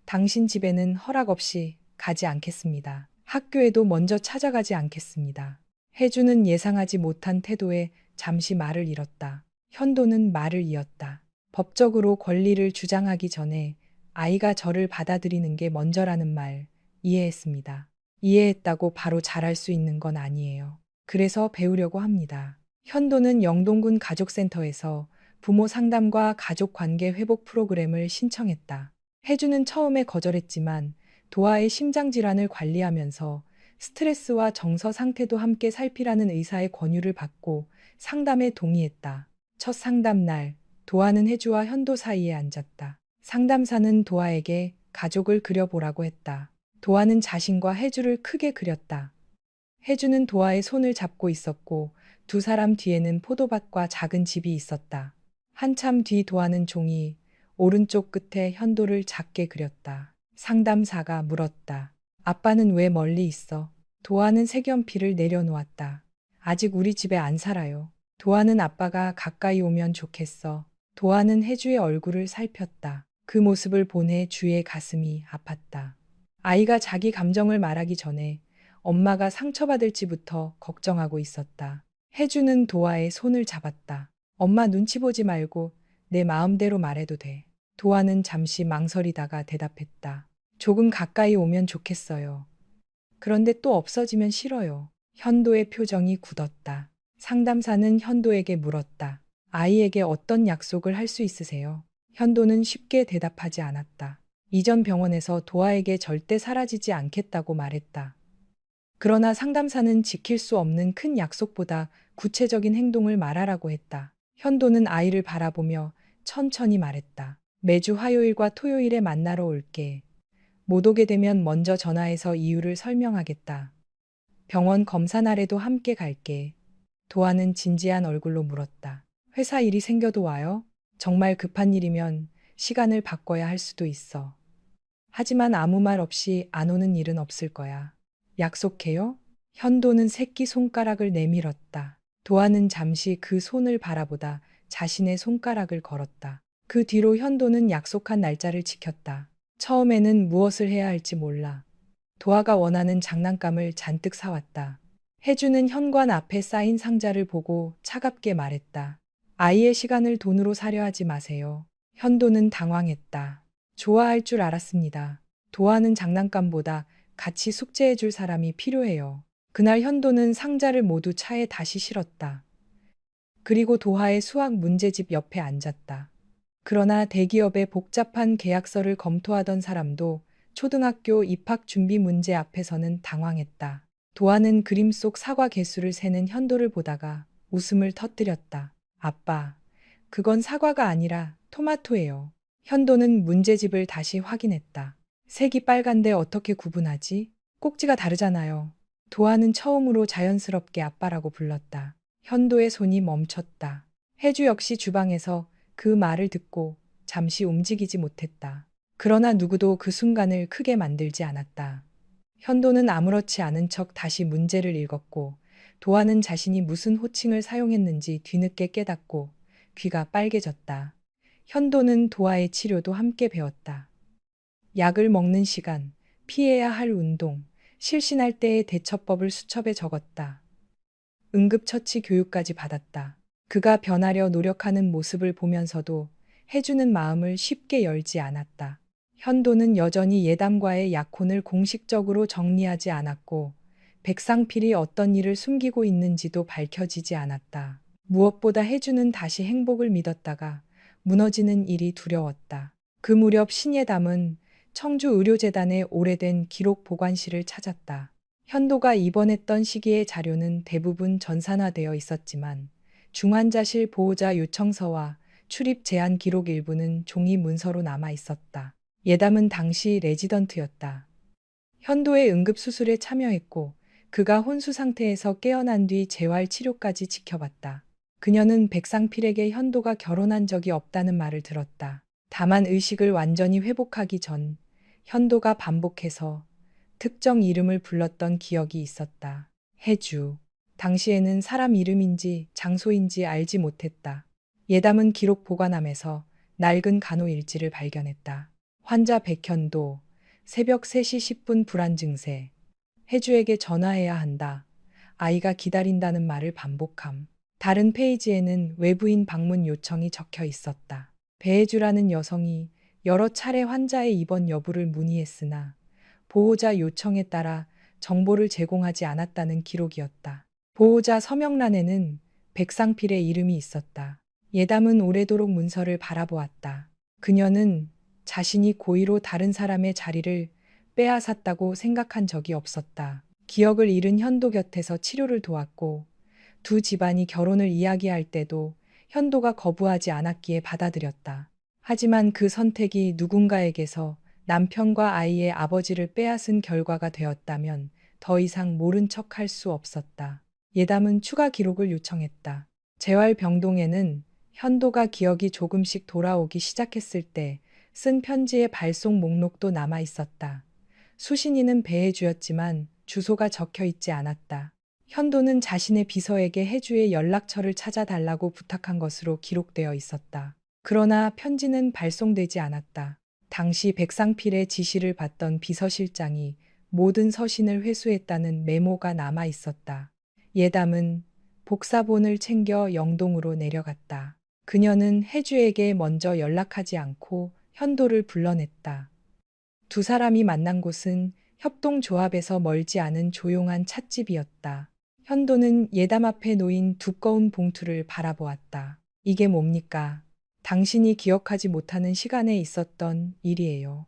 당신 집에는 허락 없이 가지 않겠습니다. 학교에도 먼저 찾아가지 않겠습니다. 해주는 예상하지 못한 태도에 잠시 말을 잃었다. 현도는 말을 이었다. 법적으로 권리를 주장하기 전에 아이가 저를 받아들이는 게 먼저라는 말 이해했습니다. 이해했다고 바로 잘할 수 있는 건 아니에요. 그래서 배우려고 합니다. 현도는 영동군 가족센터에서 부모 상담과 가족 관계 회복 프로그램을 신청했다. 해주는 처음에 거절했지만 도아의 심장질환을 관리하면서 스트레스와 정서 상태도 함께 살피라는 의사의 권유를 받고 상담에 동의했다. 첫 상담 날, 도아는 해주와 현도 사이에 앉았다. 상담사는 도아에게 가족을 그려보라고 했다. 도아는 자신과 해주를 크게 그렸다. 해주는 도아의 손을 잡고 있었고 두 사람 뒤에는 포도밭과 작은 집이 있었다. 한참 뒤 도아는 종이 오른쪽 끝에 현도를 작게 그렸다. 상담사가 물었다. 아빠는 왜 멀리 있어? 도아는 색연필을 내려놓았다. 아직 우리 집에 안 살아요. 도아는 아빠가 가까이 오면 좋겠어. 도아는 해주의 얼굴을 살폈다. 그 모습을 보내 주의 가슴이 아팠다. 아이가 자기 감정을 말하기 전에 엄마가 상처받을지부터 걱정하고 있었다. 해주는 도아의 손을 잡았다. 엄마 눈치 보지 말고 내 마음대로 말해도 돼. 도아는 잠시 망설이다가 대답했다. 조금 가까이 오면 좋겠어요. 그런데 또 없어지면 싫어요. 현도의 표정이 굳었다. 상담사는 현도에게 물었다. 아이에게 어떤 약속을 할 수 있으세요? 현도는 쉽게 대답하지 않았다. 이전 병원에서 도아에게 절대 사라지지 않겠다고 말했다. 그러나 상담사는 지킬 수 없는 큰 약속보다 구체적인 행동을 말하라고 했다. 현도는 아이를 바라보며 천천히 말했다. 매주 화요일과 토요일에 만나러 올게. 못 오게 되면 먼저 전화해서 이유를 설명하겠다. 병원 검사 날에도 함께 갈게. 도아는 진지한 얼굴로 물었다. 회사 일이 생겨도 와요? 정말 급한 일이면 시간을 바꿔야 할 수도 있어. 하지만 아무 말 없이 안 오는 일은 없을 거야. 약속해요? 현도는 새끼손가락을 내밀었다. 도아는 잠시 그 손을 바라보다 자신의 손가락을 걸었다. 그 뒤로 현도는 약속한 날짜를 지켰다. 처음에는 무엇을 해야 할지 몰라. 도아가 원하는 장난감을 잔뜩 사왔다. 해주는 현관 앞에 쌓인 상자를 보고 차갑게 말했다. 아이의 시간을 돈으로 사려 하지 마세요. 현도는 당황했다. 좋아할 줄 알았습니다. 도아는 장난감보다 같이 숙제해 줄 사람이 필요해요. 그날 현도는 상자를 모두 차에 다시 실었다. 그리고 도하의 수학 문제집 옆에 앉았다. 그러나 대기업의 복잡한 계약서를 검토하던 사람도 초등학교 입학 준비 문제 앞에서는 당황했다. 도하는 그림 속 사과 개수를 세는 현도를 보다가 웃음을 터뜨렸다. 아빠, 그건 사과가 아니라 토마토예요. 현도는 문제집을 다시 확인했다. 색이 빨간데 어떻게 구분하지? 꼭지가 다르잖아요. 도하는 처음으로 자연스럽게 아빠라고 불렀다. 현도의 손이 멈췄다. 해주 역시 주방에서 그 말을 듣고 잠시 움직이지 못했다. 그러나 누구도 그 순간을 크게 만들지 않았다. 현도는 아무렇지 않은 척 다시 문제를 읽었고 도하는 자신이 무슨 호칭을 사용했는지 뒤늦게 깨닫고 귀가 빨개졌다. 현도는 도화의 치료도 함께 배웠다. 약을 먹는 시간, 피해야 할 운동, 실신할 때의 대처법을 수첩에 적었다. 응급처치 교육까지 받았다. 그가 변하려 노력하는 모습을 보면서도 해주는 마음을 쉽게 열지 않았다. 현도는 여전히 예담과의 약혼을 공식적으로 정리하지 않았고 백상필이 어떤 일을 숨기고 있는지도 밝혀지지 않았다. 무엇보다 해주는 다시 행복을 믿었다가 무너지는 일이 두려웠다. 그 무렵 신예담은 청주의료재단의 오래된 기록 보관실을 찾았다. 현도가 입원했던 시기의 자료는 대부분 전산화되어 있었지만 중환자실 보호자 요청서와 출입 제한 기록 일부는 종이 문서로 남아 있었다. 예담은 당시 레지던트였다. 현도의 응급수술에 참여했고 그가 혼수 상태에서 깨어난 뒤 재활 치료까지 지켜봤다. 그녀는 백상필에게 현도가 결혼한 적이 없다는 말을 들었다. 다만 의식을 완전히 회복하기 전 현도가 반복해서 특정 이름을 불렀던 기억이 있었다. 해주. 당시에는 사람 이름인지 장소인지 알지 못했다. 예담은 기록 보관함에서 낡은 간호일지를 발견했다. 환자 백현도, 새벽 3시 10분 불안 증세. 해주에게 전화해야 한다. 아이가 기다린다는 말을 반복함. 다른 페이지에는 외부인 방문 요청이 적혀 있었다. 배혜주라는 여성이 여러 차례 환자의 입원 여부를 문의했으나 보호자 요청에 따라 정보를 제공하지 않았다는 기록이었다. 보호자 서명란에는 백상필의 이름이 있었다. 예담은 오래도록 문서를 바라보았다. 그녀는 자신이 고의로 다른 사람의 자리를 빼앗았다고 생각한 적이 없었다. 기억을 잃은 현도 곁에서 치료를 도왔고 두 집안이 결혼을 이야기할 때도 현도가 거부하지 않았기에 받아들였다. 하지만 그 선택이 누군가에게서 남편과 아이의 아버지를 빼앗은 결과가 되었다면 더 이상 모른 척 할 수 없었다. 예담은 추가 기록을 요청했다. 재활병동에는 현도가 기억이 조금씩 돌아오기 시작했을 때 쓴 편지의 발송 목록도 남아 있었다. 수신인은 배혜주였지만 주소가 적혀 있지 않았다. 현도는 자신의 비서에게 해주의 연락처를 찾아달라고 부탁한 것으로 기록되어 있었다. 그러나 편지는 발송되지 않았다. 당시 백상필의 지시를 받던 비서실장이 모든 서신을 회수했다는 메모가 남아 있었다. 예담은 복사본을 챙겨 영동으로 내려갔다. 그녀는 해주에게 먼저 연락하지 않고 현도를 불러냈다. 두 사람이 만난 곳은 협동조합에서 멀지 않은 조용한 찻집이었다. 현도는 예담 앞에 놓인 두꺼운 봉투를 바라보았다. 이게 뭡니까? 당신이 기억하지 못하는 시간에 있었던 일이에요.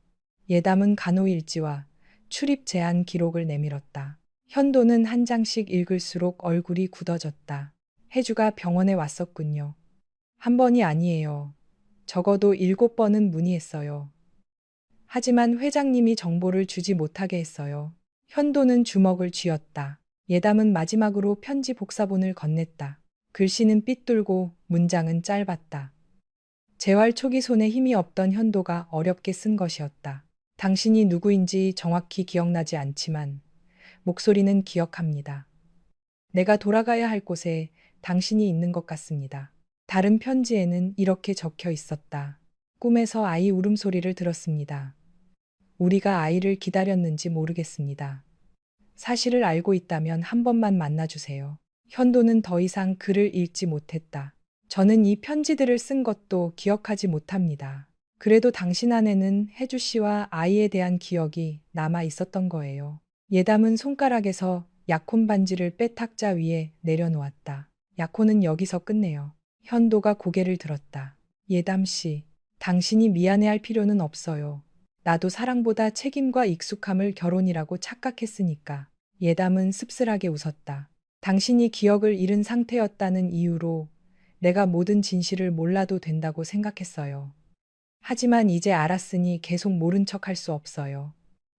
예담은 간호일지와 출입 제한 기록을 내밀었다. 현도는 한 장씩 읽을수록 얼굴이 굳어졌다. 해주가 병원에 왔었군요. 한 번이 아니에요. 적어도 7번은 문의했어요. 하지만 회장님이 정보를 주지 못하게 했어요. 현도는 주먹을 쥐었다. 예담은 마지막으로 편지 복사본을 건넸다. 글씨는 삐뚤고 문장은 짧았다. 재활 초기 손에 힘이 없던 현도가 어렵게 쓴 것이었다. 당신이 누구인지 정확히 기억나지 않지만 목소리는 기억합니다. 내가 돌아가야 할 곳에 당신이 있는 것 같습니다. 다른 편지에는 이렇게 적혀 있었다. 꿈에서 아이 울음소리를 들었습니다. 우리가 아이를 기다렸는지 모르겠습니다. 사실을 알고 있다면 한 번만 만나주세요. 현도는 더 이상 글을 읽지 못했다. 저는 이 편지들을 쓴 것도 기억하지 못합니다. 그래도 당신 안에는 혜주 씨와 아이에 대한 기억이 남아 있었던 거예요. 예담은 손가락에서 약혼 반지를 빼탁자 위에 내려놓았다. 약혼은 여기서 끝내요. 현도가 고개를 들었다. 예담 씨, 당신이 미안해할 필요는 없어요. 나도 사랑보다 책임과 익숙함을 결혼이라고 착각했으니까. 예담은 씁쓸하게 웃었다. 당신이 기억을 잃은 상태였다는 이유로 내가 모든 진실을 몰라도 된다고 생각했어요. 하지만 이제 알았으니 계속 모른 척 할 수 없어요.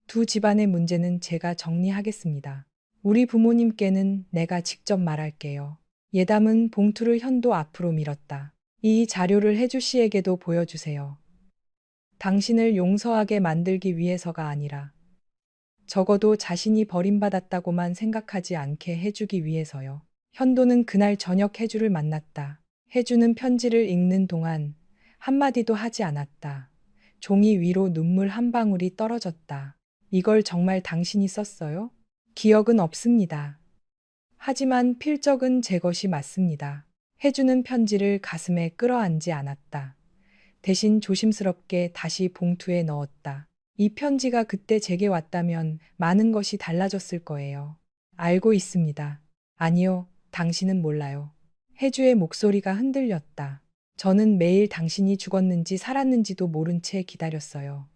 두 집안의 문제는 제가 정리하겠습니다. 우리 부모님께는 내가 직접 말할게요. 예담은 봉투를 현도 앞으로 밀었다. 이 자료를 혜주 씨에게도 보여주세요. 당신을 용서하게 만들기 위해서가 아니라 적어도 자신이 버림받았다고만 생각하지 않게 해주기 위해서요. 현도는 그날 저녁 혜주를 만났다. 혜주는 편지를 읽는 동안 한마디도 하지 않았다. 종이 위로 눈물 한 방울이 떨어졌다. 이걸 정말 당신이 썼어요? 기억은 없습니다. 하지만 필적은 제 것이 맞습니다. 해주는 편지를 가슴에 끌어안지 않았다. 대신 조심스럽게 다시 봉투에 넣었다. 이 편지가 그때 제게 왔다면 많은 것이 달라졌을 거예요. 알고 있습니다. 아니요, 당신은 몰라요. 해주의 목소리가 흔들렸다. 저는 매일 당신이 죽었는지 살았는지도 모른 채 기다렸어요.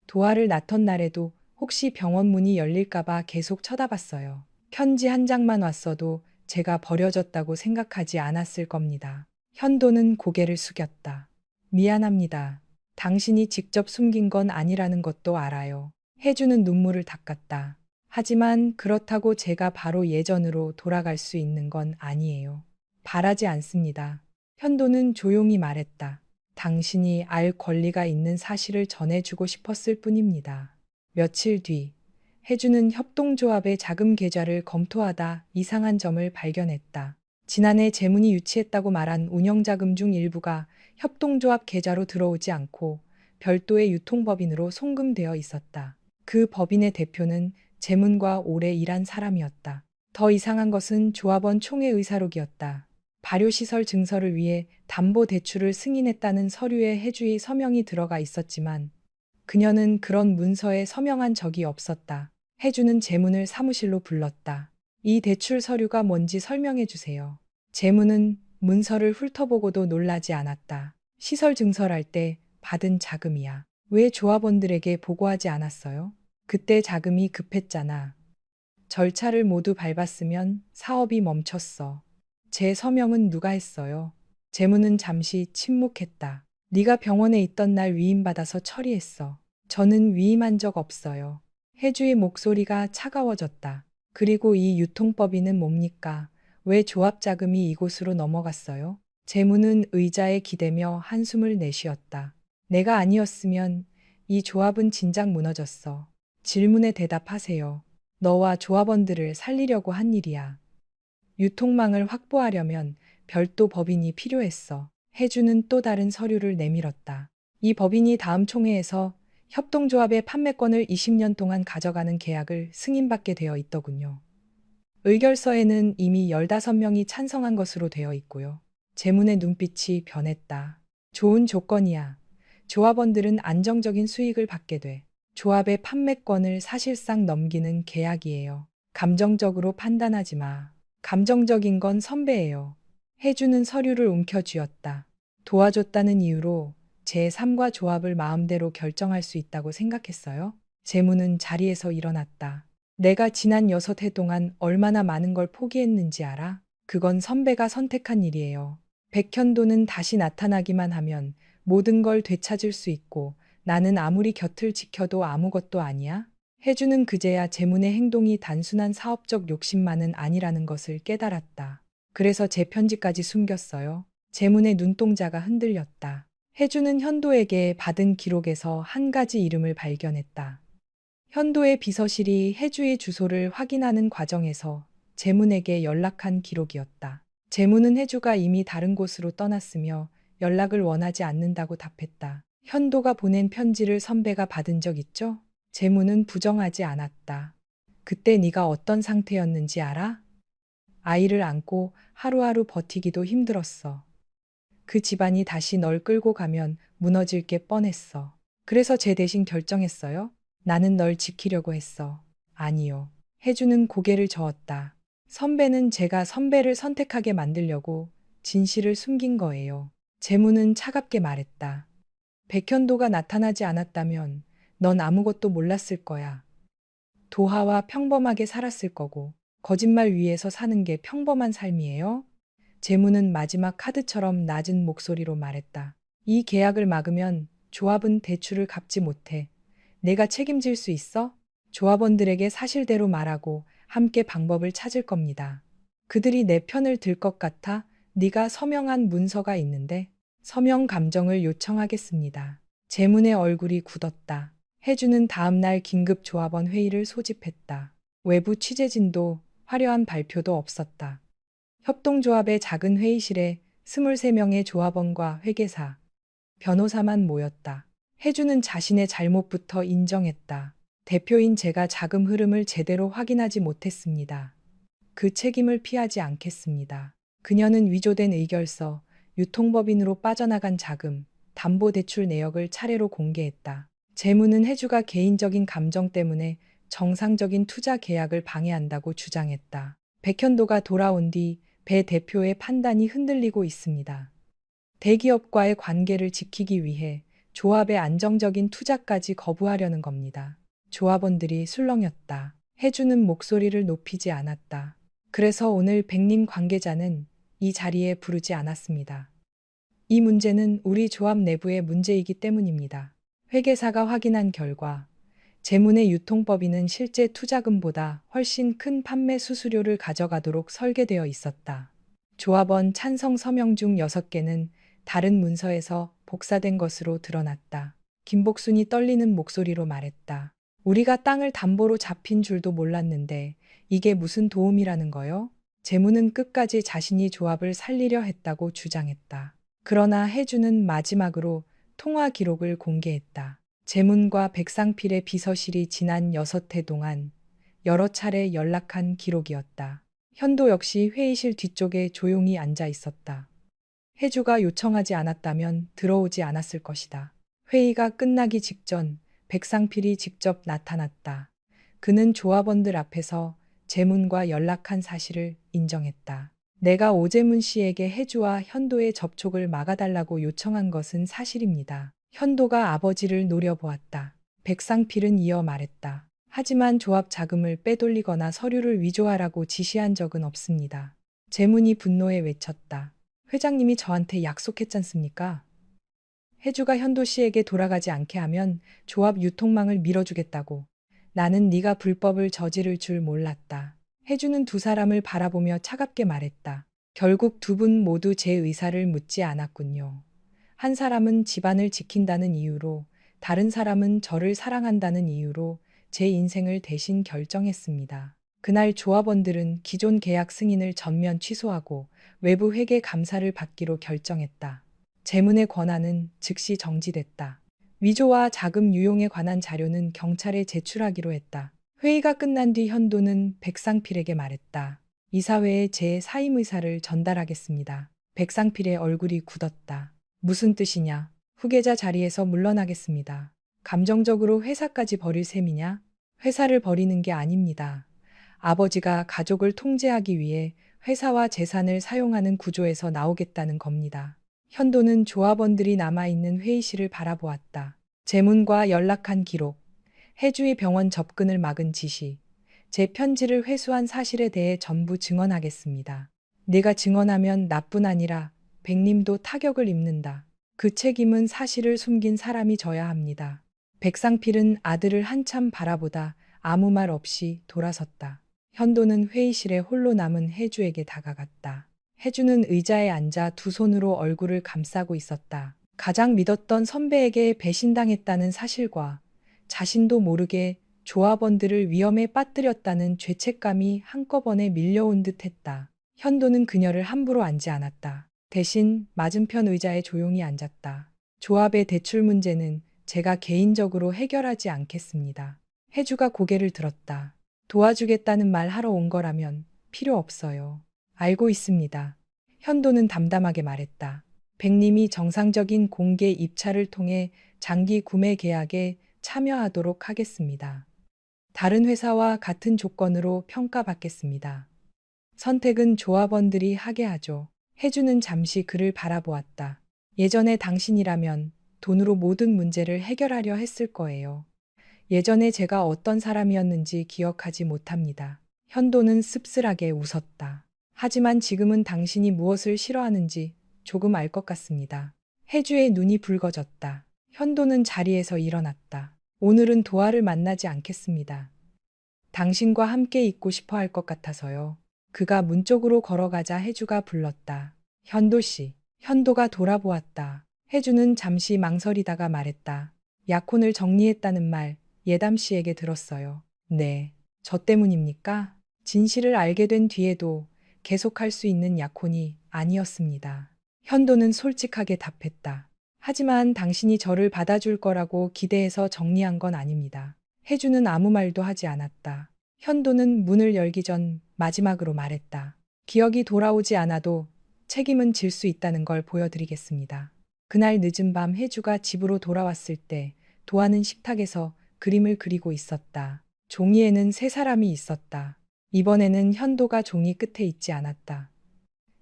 도화를 낳던 날에도 혹시 병원 문이 열릴까봐 계속 쳐다봤어요. 편지 한 장만 왔어도 제가 버려졌다고 생각하지 않았을 겁니다. 현도는 고개를 숙였다. 미안합니다. 당신이 직접 숨긴 건 아니라는 것도 알아요. 해주는 눈물을 닦았다. 하지만 그렇다고 제가 바로 예전으로 돌아갈 수 있는 건 아니에요. 바라지 않습니다. 현도는 조용히 말했다. 당신이 알 권리가 있는 사실을 전해주고 싶었을 뿐입니다. 며칠 뒤, 해주는 협동조합의 자금 계좌를 검토하다 이상한 점을 발견했다. 지난해 재문이 유치했다고 말한 운영자금 중 일부가 협동조합 계좌로 들어오지 않고 별도의 유통법인으로 송금되어 있었다. 그 법인의 대표는 재문과 오래 일한 사람이었다. 더 이상한 것은 조합원 총회 의사록이었다. 발효시설 증서를 위해 담보대출을 승인했다는 서류에 해주의 서명이 들어가 있었지만 그녀는 그런 문서에 서명한 적이 없었다. 해주는 재문을 사무실로 불렀다. 이 대출 서류가 뭔지 설명해 주세요. 재문은 문서를 훑어보고도 놀라지 않았다. 시설 증설할 때 받은 자금이야. 왜 조합원들에게 보고하지 않았어요? 그때 자금이 급했잖아. 절차를 모두 밟았으면 사업이 멈췄어. 제 서명은 누가 했어요? 재문은 잠시 침묵했다. 네가 병원에 있던 날 위임받아서 처리했어. 저는 위임한 적 없어요. 해주의 목소리가 차가워졌다. 그리고 이 유통법인은 뭡니까? 왜 조합 자금이 이곳으로 넘어갔어요? 재문은 의자에 기대며 한숨을 내쉬었다. 내가 아니었으면 이 조합은 진작 무너졌어. 질문에 대답하세요. 너와 조합원들을 살리려고 한 일이야. 유통망을 확보하려면 별도 법인이 필요했어. 해주는 또 다른 서류를 내밀었다. 이 법인이 다음 총회에서 협동조합의 판매권을 20년 동안 가져가는 계약을 승인받게 되어 있더군요. 의결서에는 이미 15명이 찬성한 것으로 되어 있고요. 재문의 눈빛이 변했다. 좋은 조건이야. 조합원들은 안정적인 수익을 받게 돼. 조합의 판매권을 사실상 넘기는 계약이에요. 감정적으로 판단하지 마. 감정적인 건 선배예요. 해주는 서류를 움켜쥐었다. 도와줬다는 이유로 제 삶과 조합을 마음대로 결정할 수 있다고 생각했어요? 재무는 자리에서 일어났다. 내가 지난 6해 동안 얼마나 많은 걸 포기했는지 알아? 그건 선배가 선택한 일이에요. 백현도는 다시 나타나기만 하면 모든 걸 되찾을 수 있고 나는 아무리 곁을 지켜도 아무것도 아니야? 해주는 그제야 재문의 행동이 단순한 사업적 욕심만은 아니라는 것을 깨달았다. 그래서 제 편지까지 숨겼어요. 재문의 눈동자가 흔들렸다. 해주는 현도에게 받은 기록에서 한 가지 이름을 발견했다. 현도의 비서실이 해주의 주소를 확인하는 과정에서 재문에게 연락한 기록이었다. 재문은 해주가 이미 다른 곳으로 떠났으며 연락을 원하지 않는다고 답했다. 현도가 보낸 편지를 선배가 받은 적 있죠? 재문은 부정하지 않았다. 그때 네가 어떤 상태였는지 알아? 아이를 안고 하루하루 버티기도 힘들었어. 그 집안이 다시 널 끌고 가면 무너질 게 뻔했어. 그래서 제 대신 결정했어요. 나는 널 지키려고 했어. 아니요. 해주는 고개를 저었다. 선배는 제가 선배를 선택하게 만들려고 진실을 숨긴 거예요. 재문은 차갑게 말했다. 백현도가 나타나지 않았다면 넌 아무것도 몰랐을 거야. 도하와 평범하게 살았을 거고 거짓말 위에서 사는 게 평범한 삶이에요? 재무는 마지막 카드처럼 낮은 목소리로 말했다. 이 계약을 막으면 조합은 대출을 갚지 못해. 내가 책임질 수 있어? 조합원들에게 사실대로 말하고 함께 방법을 찾을 겁니다. 그들이 내 편을 들 것 같아 네가 서명한 문서가 있는데 서명 감정을 요청하겠습니다. 재문의 얼굴이 굳었다. 해주는 다음날 긴급 조합원 회의를 소집했다. 외부 취재진도 화려한 발표도 없었다. 협동조합의 작은 회의실에 23명의 조합원과 회계사, 변호사만 모였다. 혜주는 자신의 잘못부터 인정했다. 대표인 제가 자금 흐름을 제대로 확인하지 못했습니다. 그 책임을 피하지 않겠습니다. 그녀는 위조된 의결서, 유통법인으로 빠져나간 자금, 담보대출 내역을 차례로 공개했다. 재무는 혜주가 개인적인 감정 때문에 정상적인 투자 계약을 방해한다고 주장했다. 백현도가 돌아온 뒤 배 대표의 판단이 흔들리고 있습니다. 대기업과의 관계를 지키기 위해 조합의 안정적인 투자까지 거부하려는 겁니다. 조합원들이 술렁였다. 혜주는 목소리를 높이지 않았다. 그래서 오늘 백림 관계자는 이 자리에 부르지 않았습니다. 이 문제는 우리 조합 내부의 문제이기 때문입니다. 회계사가 확인한 결과 재문의 유통법인은 실제 투자금보다 훨씬 큰 판매 수수료를 가져가도록 설계되어 있었다. 조합원 찬성 서명 중 6개는 다른 문서에서 복사된 것으로 드러났다. 김복순이 떨리는 목소리로 말했다. 우리가 땅을 담보로 잡힌 줄도 몰랐는데 이게 무슨 도움이라는 거요? 재무는 끝까지 자신이 조합을 살리려 했다고 주장했다. 그러나 혜주는 마지막으로 통화 기록을 공개했다. 재문과 백상필의 비서실이 지난 6해 동안 여러 차례 연락한 기록이었다. 현도 역시 회의실 뒤쪽에 조용히 앉아 있었다. 혜주가 요청하지 않았다면 들어오지 않았을 것이다. 회의가 끝나기 직전 백상필이 직접 나타났다. 그는 조합원들 앞에서 재문과 연락한 사실을 인정했다. 내가 오재문 씨에게 혜주와 현도의 접촉을 막아달라고 요청한 것은 사실입니다. 현도가 아버지를 노려보았다. 백상필은 이어 말했다. 하지만 조합 자금을 빼돌리거나 서류를 위조하라고 지시한 적은 없습니다. 재문이 분노에 외쳤다. 회장님이 저한테 약속했잖습니까? 혜주가 현도 씨에게 돌아가지 않게 하면 조합 유통망을 밀어주겠다고. 나는 네가 불법을 저지를 줄 몰랐다. 혜주는 두 사람을 바라보며 차갑게 말했다. 결국 두 분 모두 제 의사를 묻지 않았군요. 한 사람은 집안을 지킨다는 이유로, 다른 사람은 저를 사랑한다는 이유로 제 인생을 대신 결정했습니다. 그날 조합원들은 기존 계약 승인을 전면 취소하고 외부 회계 감사를 받기로 결정했다. 재문의 권한은 즉시 정지됐다. 위조와 자금 유용에 관한 자료는 경찰에 제출하기로 했다. 회의가 끝난 뒤 현도는 백상필에게 말했다. 이사회에 제 사임 의사를 전달하겠습니다. 백상필의 얼굴이 굳었다. 무슨 뜻이냐? 후계자 자리에서 물러나겠습니다. 감정적으로 회사까지 버릴 셈이냐? 회사를 버리는 게 아닙니다. 아버지가 가족을 통제하기 위해 회사와 재산을 사용하는 구조에서 나오겠다는 겁니다. 현도는 조합원들이 남아있는 회의실을 바라보았다. 재문과 연락한 기록, 혜주의 병원 접근을 막은 지시, 제 편지를 회수한 사실에 대해 전부 증언하겠습니다. 내가 증언하면 나뿐 아니라 백님도 타격을 입는다. 그 책임은 사실을 숨긴 사람이 져야 합니다. 백상필은 아들을 한참 바라보다 아무 말 없이 돌아섰다. 현도는 회의실에 홀로 남은 혜주에게 다가갔다. 혜주는 의자에 앉아 두 손으로 얼굴을 감싸고 있었다. 가장 믿었던 선배에게 배신당했다는 사실과 자신도 모르게 조합원들을 위험에 빠뜨렸다는 죄책감이 한꺼번에 밀려온 듯했다. 현도는 그녀를 함부로 안지 않았다. 대신 맞은편 의자에 조용히 앉았다. 조합의 대출 문제는 제가 개인적으로 해결하지 않겠습니다. 혜주가 고개를 들었다. 도와주겠다는 말 하러 온 거라면 필요 없어요. 알고 있습니다. 현도는 담담하게 말했다. 백님이 정상적인 공개 입찰을 통해 장기 구매 계약에 참여하도록 하겠습니다. 다른 회사와 같은 조건으로 평가받겠습니다. 선택은 조합원들이 하게 하죠. 혜주는 잠시 그를 바라보았다. 예전에 당신이라면 돈으로 모든 문제를 해결하려 했을 거예요. 예전에 제가 어떤 사람이었는지 기억하지 못합니다. 현도는 씁쓸하게 웃었다. 하지만 지금은 당신이 무엇을 싫어하는지 조금 알 것 같습니다. 혜주의 눈이 붉어졌다. 현도는 자리에서 일어났다. 오늘은 도화를 만나지 않겠습니다. 당신과 함께 있고 싶어 할 것 같아서요. 그가 문 쪽으로 걸어가자 혜주가 불렀다. 현도 씨. 현도가 돌아보았다. 혜주는 잠시 망설이다가 말했다. 약혼을 정리했다는 말 예담 씨에게 들었어요. 네. 저 때문입니까? 진실을 알게 된 뒤에도 계속할 수 있는 약혼이 아니었습니다. 현도는 솔직하게 답했다. 하지만 당신이 저를 받아줄 거라고 기대해서 정리한 건 아닙니다. 혜주는 아무 말도 하지 않았다. 현도는 문을 열기 전 마지막으로 말했다. 기억이 돌아오지 않아도 책임은 질 수 있다는 걸 보여드리겠습니다. 그날 늦은 밤 혜주가 집으로 돌아왔을 때 도하는 식탁에서 그림을 그리고 있었다. 종이에는 세 사람이 있었다. 이번에는 현도가 종이 끝에 있지 않았다.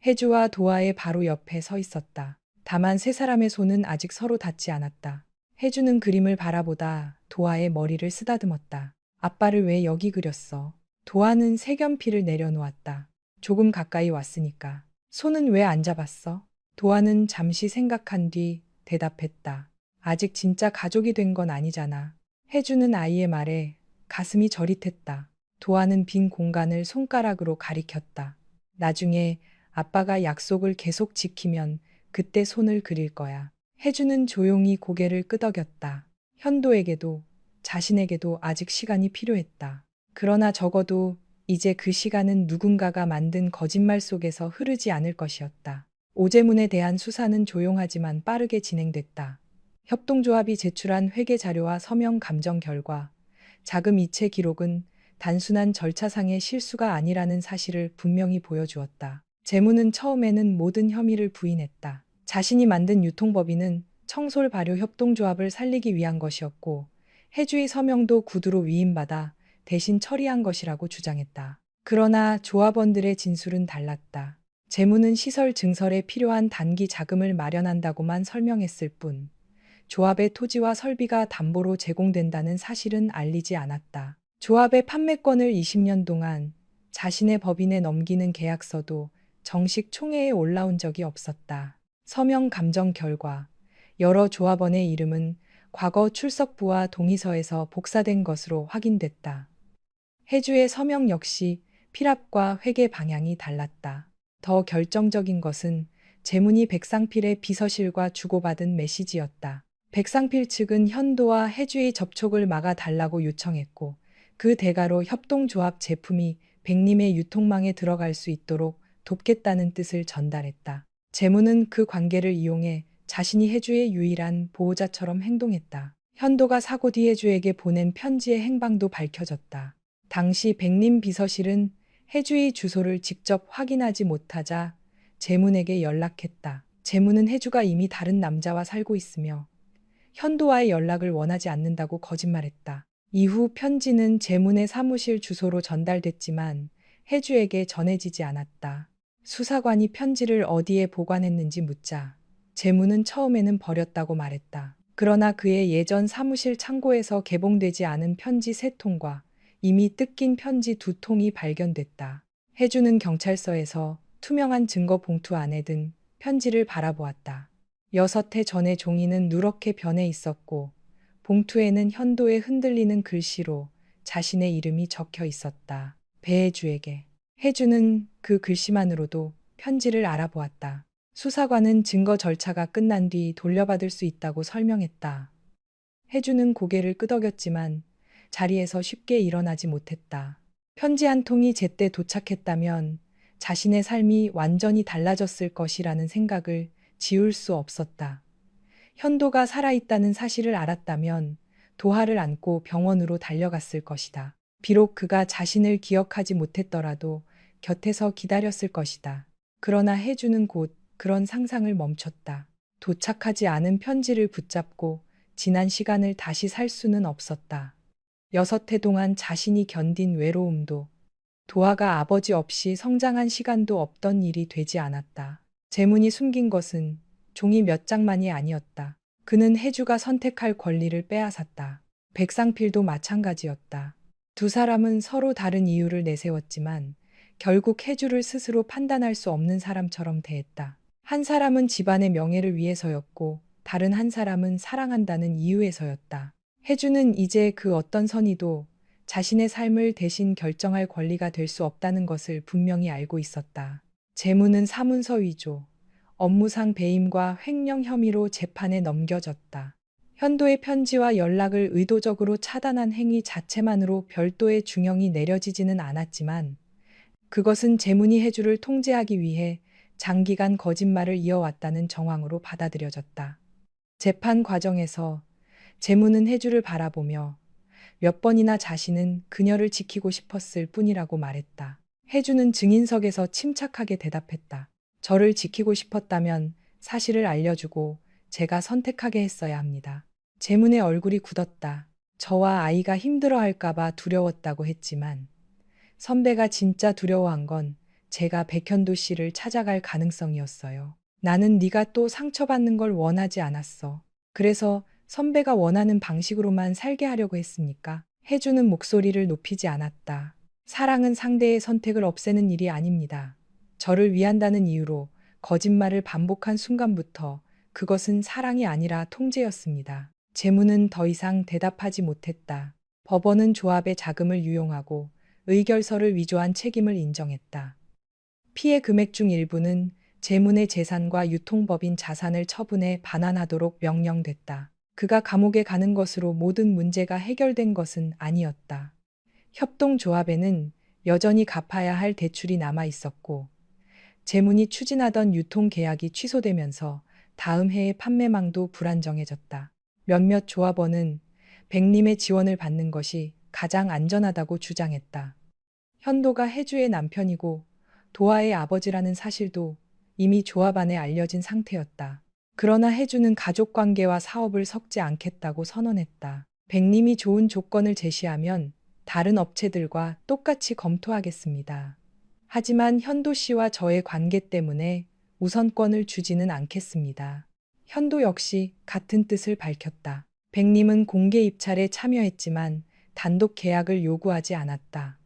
혜주와 도하의 바로 옆에 서 있었다. 다만 세 사람의 손은 아직 서로 닿지 않았다. 혜주는 그림을 바라보다 도하의 머리를 쓰다듬었다. 아빠를 왜 여기 그렸어? 도하는 색연필을 내려놓았다. 조금 가까이 왔으니까. 손은 왜 안 잡았어? 도하는 잠시 생각한 뒤 대답했다. 아직 진짜 가족이 된 건 아니잖아. 혜주는 아이의 말에 가슴이 저릿했다. 도하는 빈 공간을 손가락으로 가리켰다. 나중에 아빠가 약속을 계속 지키면 그때 손을 그릴 거야. 혜주는 조용히 고개를 끄덕였다. 현도에게도 자신에게도 아직 시간이 필요했다. 그러나 적어도 이제 그 시간은 누군가가 만든 거짓말 속에서 흐르지 않을 것이었다. 오제문에 대한 수사는 조용하지만 빠르게 진행됐다. 협동조합이 제출한 회계 자료와 서명 감정 결과, 자금 이체 기록은 단순한 절차상의 실수가 아니라는 사실을 분명히 보여주었다. 재무는 처음에는 모든 혐의를 부인했다. 자신이 만든 유통법인은 청솔 발효 협동조합을 살리기 위한 것이었고 해주의 서명도 구두로 위임받아 대신 처리한 것이라고 주장했다. 그러나 조합원들의 진술은 달랐다. 재무는 시설 증설에 필요한 단기 자금을 마련한다고만 설명했을 뿐 조합의 토지와 설비가 담보로 제공된다는 사실은 알리지 않았다. 조합의 판매권을 20년 동안 자신의 법인에 넘기는 계약서도 정식 총회에 올라온 적이 없었다. 서명 감정 결과 여러 조합원의 이름은 과거 출석부와 동의서에서 복사된 것으로 확인됐다. 해주의 서명 역시 필압과 회계 방향이 달랐다. 더 결정적인 것은 재문이 백상필의 비서실과 주고받은 메시지였다. 백상필 측은 현도와 해주의 접촉을 막아 달라고 요청했고 그 대가로 협동조합 제품이 백림의 유통망에 들어갈 수 있도록 돕겠다는 뜻을 전달했다. 재문은 그 관계를 이용해 자신이 해주의 유일한 보호자처럼 행동했다. 현도가 사고 뒤 해주에게 보낸 편지의 행방도 밝혀졌다. 당시 백림 비서실은 해주의 주소를 직접 확인하지 못하자 재문에게 연락했다. 재문은 해주가 이미 다른 남자와 살고 있으며 현도와의 연락을 원하지 않는다고 거짓말했다. 이후 편지는 재문의 사무실 주소로 전달됐지만 해주에게 전해지지 않았다. 수사관이 편지를 어디에 보관했는지 묻자 재문은 처음에는 버렸다고 말했다. 그러나 그의 예전 사무실 창고에서 개봉되지 않은 편지 3통과 이미 뜯긴 편지 2통이 발견됐다. 해주는 경찰서에서 투명한 증거 봉투 안에 든 편지를 바라보았다. 6해 전의 종이는 누렇게 변해 있었고 봉투에는 현도의 흔들리는 글씨로 자신의 이름이 적혀 있었다. 배혜주에게. 해주는 그 글씨만으로도 편지를 알아보았다. 수사관은 증거 절차가 끝난 뒤 돌려받을 수 있다고 설명했다. 해주는 고개를 끄덕였지만 자리에서 쉽게 일어나지 못했다. 편지 한 통이 제때 도착했다면 자신의 삶이 완전히 달라졌을 것이라는 생각을 지울 수 없었다. 현도가 살아있다는 사실을 알았다면 도하를 안고 병원으로 달려갔을 것이다. 비록 그가 자신을 기억하지 못했더라도 곁에서 기다렸을 것이다. 그러나 해주는 곧 그런 상상을 멈췄다. 도착하지 않은 편지를 붙잡고 지난 시간을 다시 살 수는 없었다. 6해 동안 자신이 견딘 외로움도 도하가 아버지 없이 성장한 시간도 없던 일이 되지 않았다. 재문이 숨긴 것은 종이 몇 장만이 아니었다. 그는 해주가 선택할 권리를 빼앗았다. 백상필도 마찬가지였다. 두 사람은 서로 다른 이유를 내세웠지만 결국 해주를 스스로 판단할 수 없는 사람처럼 대했다. 한 사람은 집안의 명예를 위해서였고 다른 한 사람은 사랑한다는 이유에서였다. 해주는 이제 그 어떤 선의도 자신의 삶을 대신 결정할 권리가 될 수 없다는 것을 분명히 알고 있었다. 재무는 사문서 위조, 업무상 배임과 횡령 혐의로 재판에 넘겨졌다. 현도의 편지와 연락을 의도적으로 차단한 행위 자체만으로 별도의 중형이 내려지지는 않았지만 그것은 재문이 해주를 통제하기 위해 장기간 거짓말을 이어왔다는 정황으로 받아들여졌다. 재판 과정에서 재무는 혜주를 바라보며 몇 번이나 자신은 그녀를 지키고 싶었을 뿐이라고 말했다. 혜주는 증인석에서 침착하게 대답했다. 저를 지키고 싶었다면 사실을 알려주고 제가 선택하게 했어야 합니다. 재문의 얼굴이 굳었다. 저와 아이가 힘들어할까봐 두려웠다고 했지만 선배가 진짜 두려워한 건 제가 백현도 씨를 찾아갈 가능성이었어요. 나는 네가 또 상처받는 걸 원하지 않았어. 그래서 선배가 원하는 방식으로만 살게 하려고 했습니까? 해주는 목소리를 높이지 않았다. 사랑은 상대의 선택을 없애는 일이 아닙니다. 저를 위한다는 이유로 거짓말을 반복한 순간부터 그것은 사랑이 아니라 통제였습니다. 재무는 더 이상 대답하지 못했다. 법원은 조합의 자금을 유용하고 의결서를 위조한 책임을 인정했다. 피해 금액 중 일부는 재문의 재산과 유통법인 자산을 처분해 반환하도록 명령됐다. 그가 감옥에 가는 것으로 모든 문제가 해결된 것은 아니었다. 협동조합에는 여전히 갚아야 할 대출이 남아 있었고, 재문이 추진하던 유통계약이 취소되면서 다음 해의 판매망도 불안정해졌다. 몇몇 조합원은 백림의 지원을 받는 것이 가장 안전하다고 주장했다. 현도가 혜주의 남편이고 도아의 아버지라는 사실도 이미 조합 안에 알려진 상태였다. 그러나 혜주는 가족관계와 사업을 섞지 않겠다고 선언했다. 백림이 좋은 조건을 제시하면 다른 업체들과 똑같이 검토하겠습니다. 하지만 현도 씨와 저의 관계 때문에 우선권을 주지는 않겠습니다. 현도 역시 같은 뜻을 밝혔다. 백림은 공개 입찰에 참여했지만 단독 계약을 요구하지 않았다.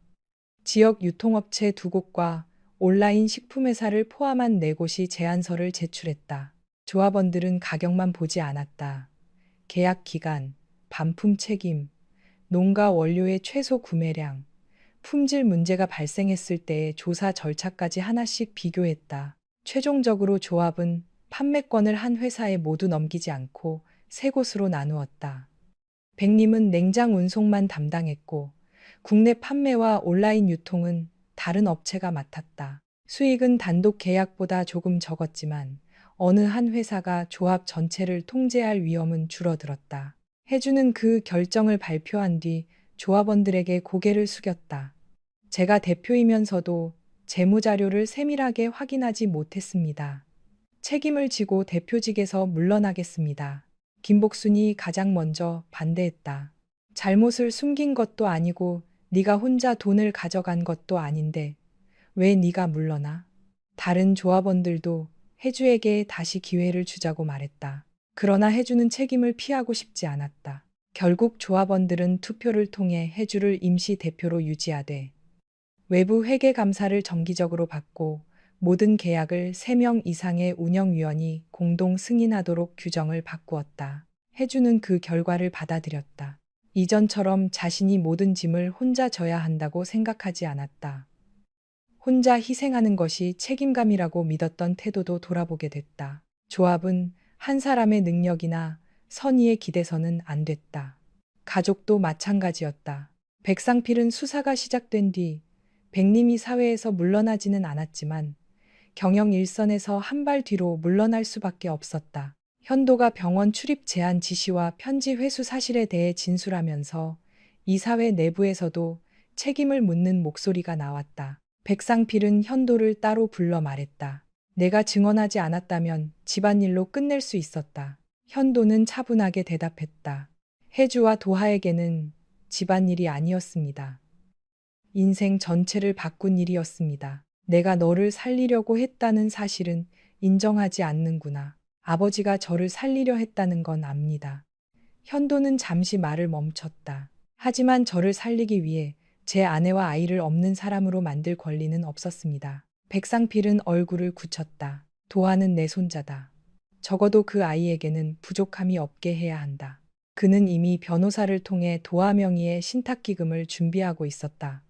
지역 유통업체 2곳과 온라인 식품회사를 포함한 4곳이 제안서를 제출했다. 조합원들은 가격만 보지 않았다. 계약 기간, 반품 책임, 농가 원료의 최소 구매량, 품질 문제가 발생했을 때의 조사 절차까지 하나씩 비교했다. 최종적으로 조합은 판매권을 한 회사에 모두 넘기지 않고 3곳으로 나누었다. 백림은 냉장 운송만 담당했고 국내 판매와 온라인 유통은 다른 업체가 맡았다. 수익은 단독 계약보다 조금 적었지만 어느 한 회사가 조합 전체를 통제할 위험은 줄어들었다. 혜주는 그 결정을 발표한 뒤 조합원들에게 고개를 숙였다. 제가 대표이면서도 재무자료를 세밀하게 확인하지 못했습니다. 책임을 지고 대표직에서 물러나겠습니다. 김복순이 가장 먼저 반대했다. 잘못을 숨긴 것도 아니고 네가 혼자 돈을 가져간 것도 아닌데 왜 네가 물러나? 다른 조합원들도 혜주에게 다시 기회를 주자고 말했다. 그러나 혜주는 책임을 피하고 싶지 않았다. 결국 조합원들은 투표를 통해 혜주를 임시 대표로 유지하되 외부 회계 감사를 정기적으로 받고 모든 계약을 3명 이상의 운영위원이 공동 승인하도록 규정을 바꾸었다. 혜주는 그 결과를 받아들였다. 이전처럼 자신이 모든 짐을 혼자 져야 한다고 생각하지 않았다. 혼자 희생하는 것이 책임감이라고 믿었던 태도도 돌아보게 됐다. 조합은 한 사람의 능력이나 선의에 기대서는 안 됐다. 가족도 마찬가지였다. 백상필은 수사가 시작된 뒤 백림이 사회에서 물러나지는 않았지만 경영 일선에서 한 발 뒤로 물러날 수밖에 없었다. 현도가 병원 출입 제한 지시와 편지 회수 사실에 대해 진술하면서 이사회 내부에서도 책임을 묻는 목소리가 나왔다. 백상필은 현도를 따로 불러 말했다. 내가 증언하지 않았다면 집안일로 끝낼 수 있었다. 현도는 차분하게 대답했다. 혜주와 도하에게는 집안일이 아니었습니다. 인생 전체를 바꾼 일이었습니다. 내가 너를 살리려고 했다는 사실은 인정하지 않는구나. 아버지가 저를 살리려 했다는 건 압니다. 현도는 잠시 말을 멈췄다. 하지만 저를 살리기 위해 제 아내와 아이를 없는 사람으로 만들 권리는 없었습니다. 백상필은 얼굴을 굳혔다. 도하는 내 손자다. 적어도 그 아이에게는 부족함이 없게 해야 한다. 그는 이미 변호사를 통해 도하 명의의 신탁기금을 준비하고 있었다.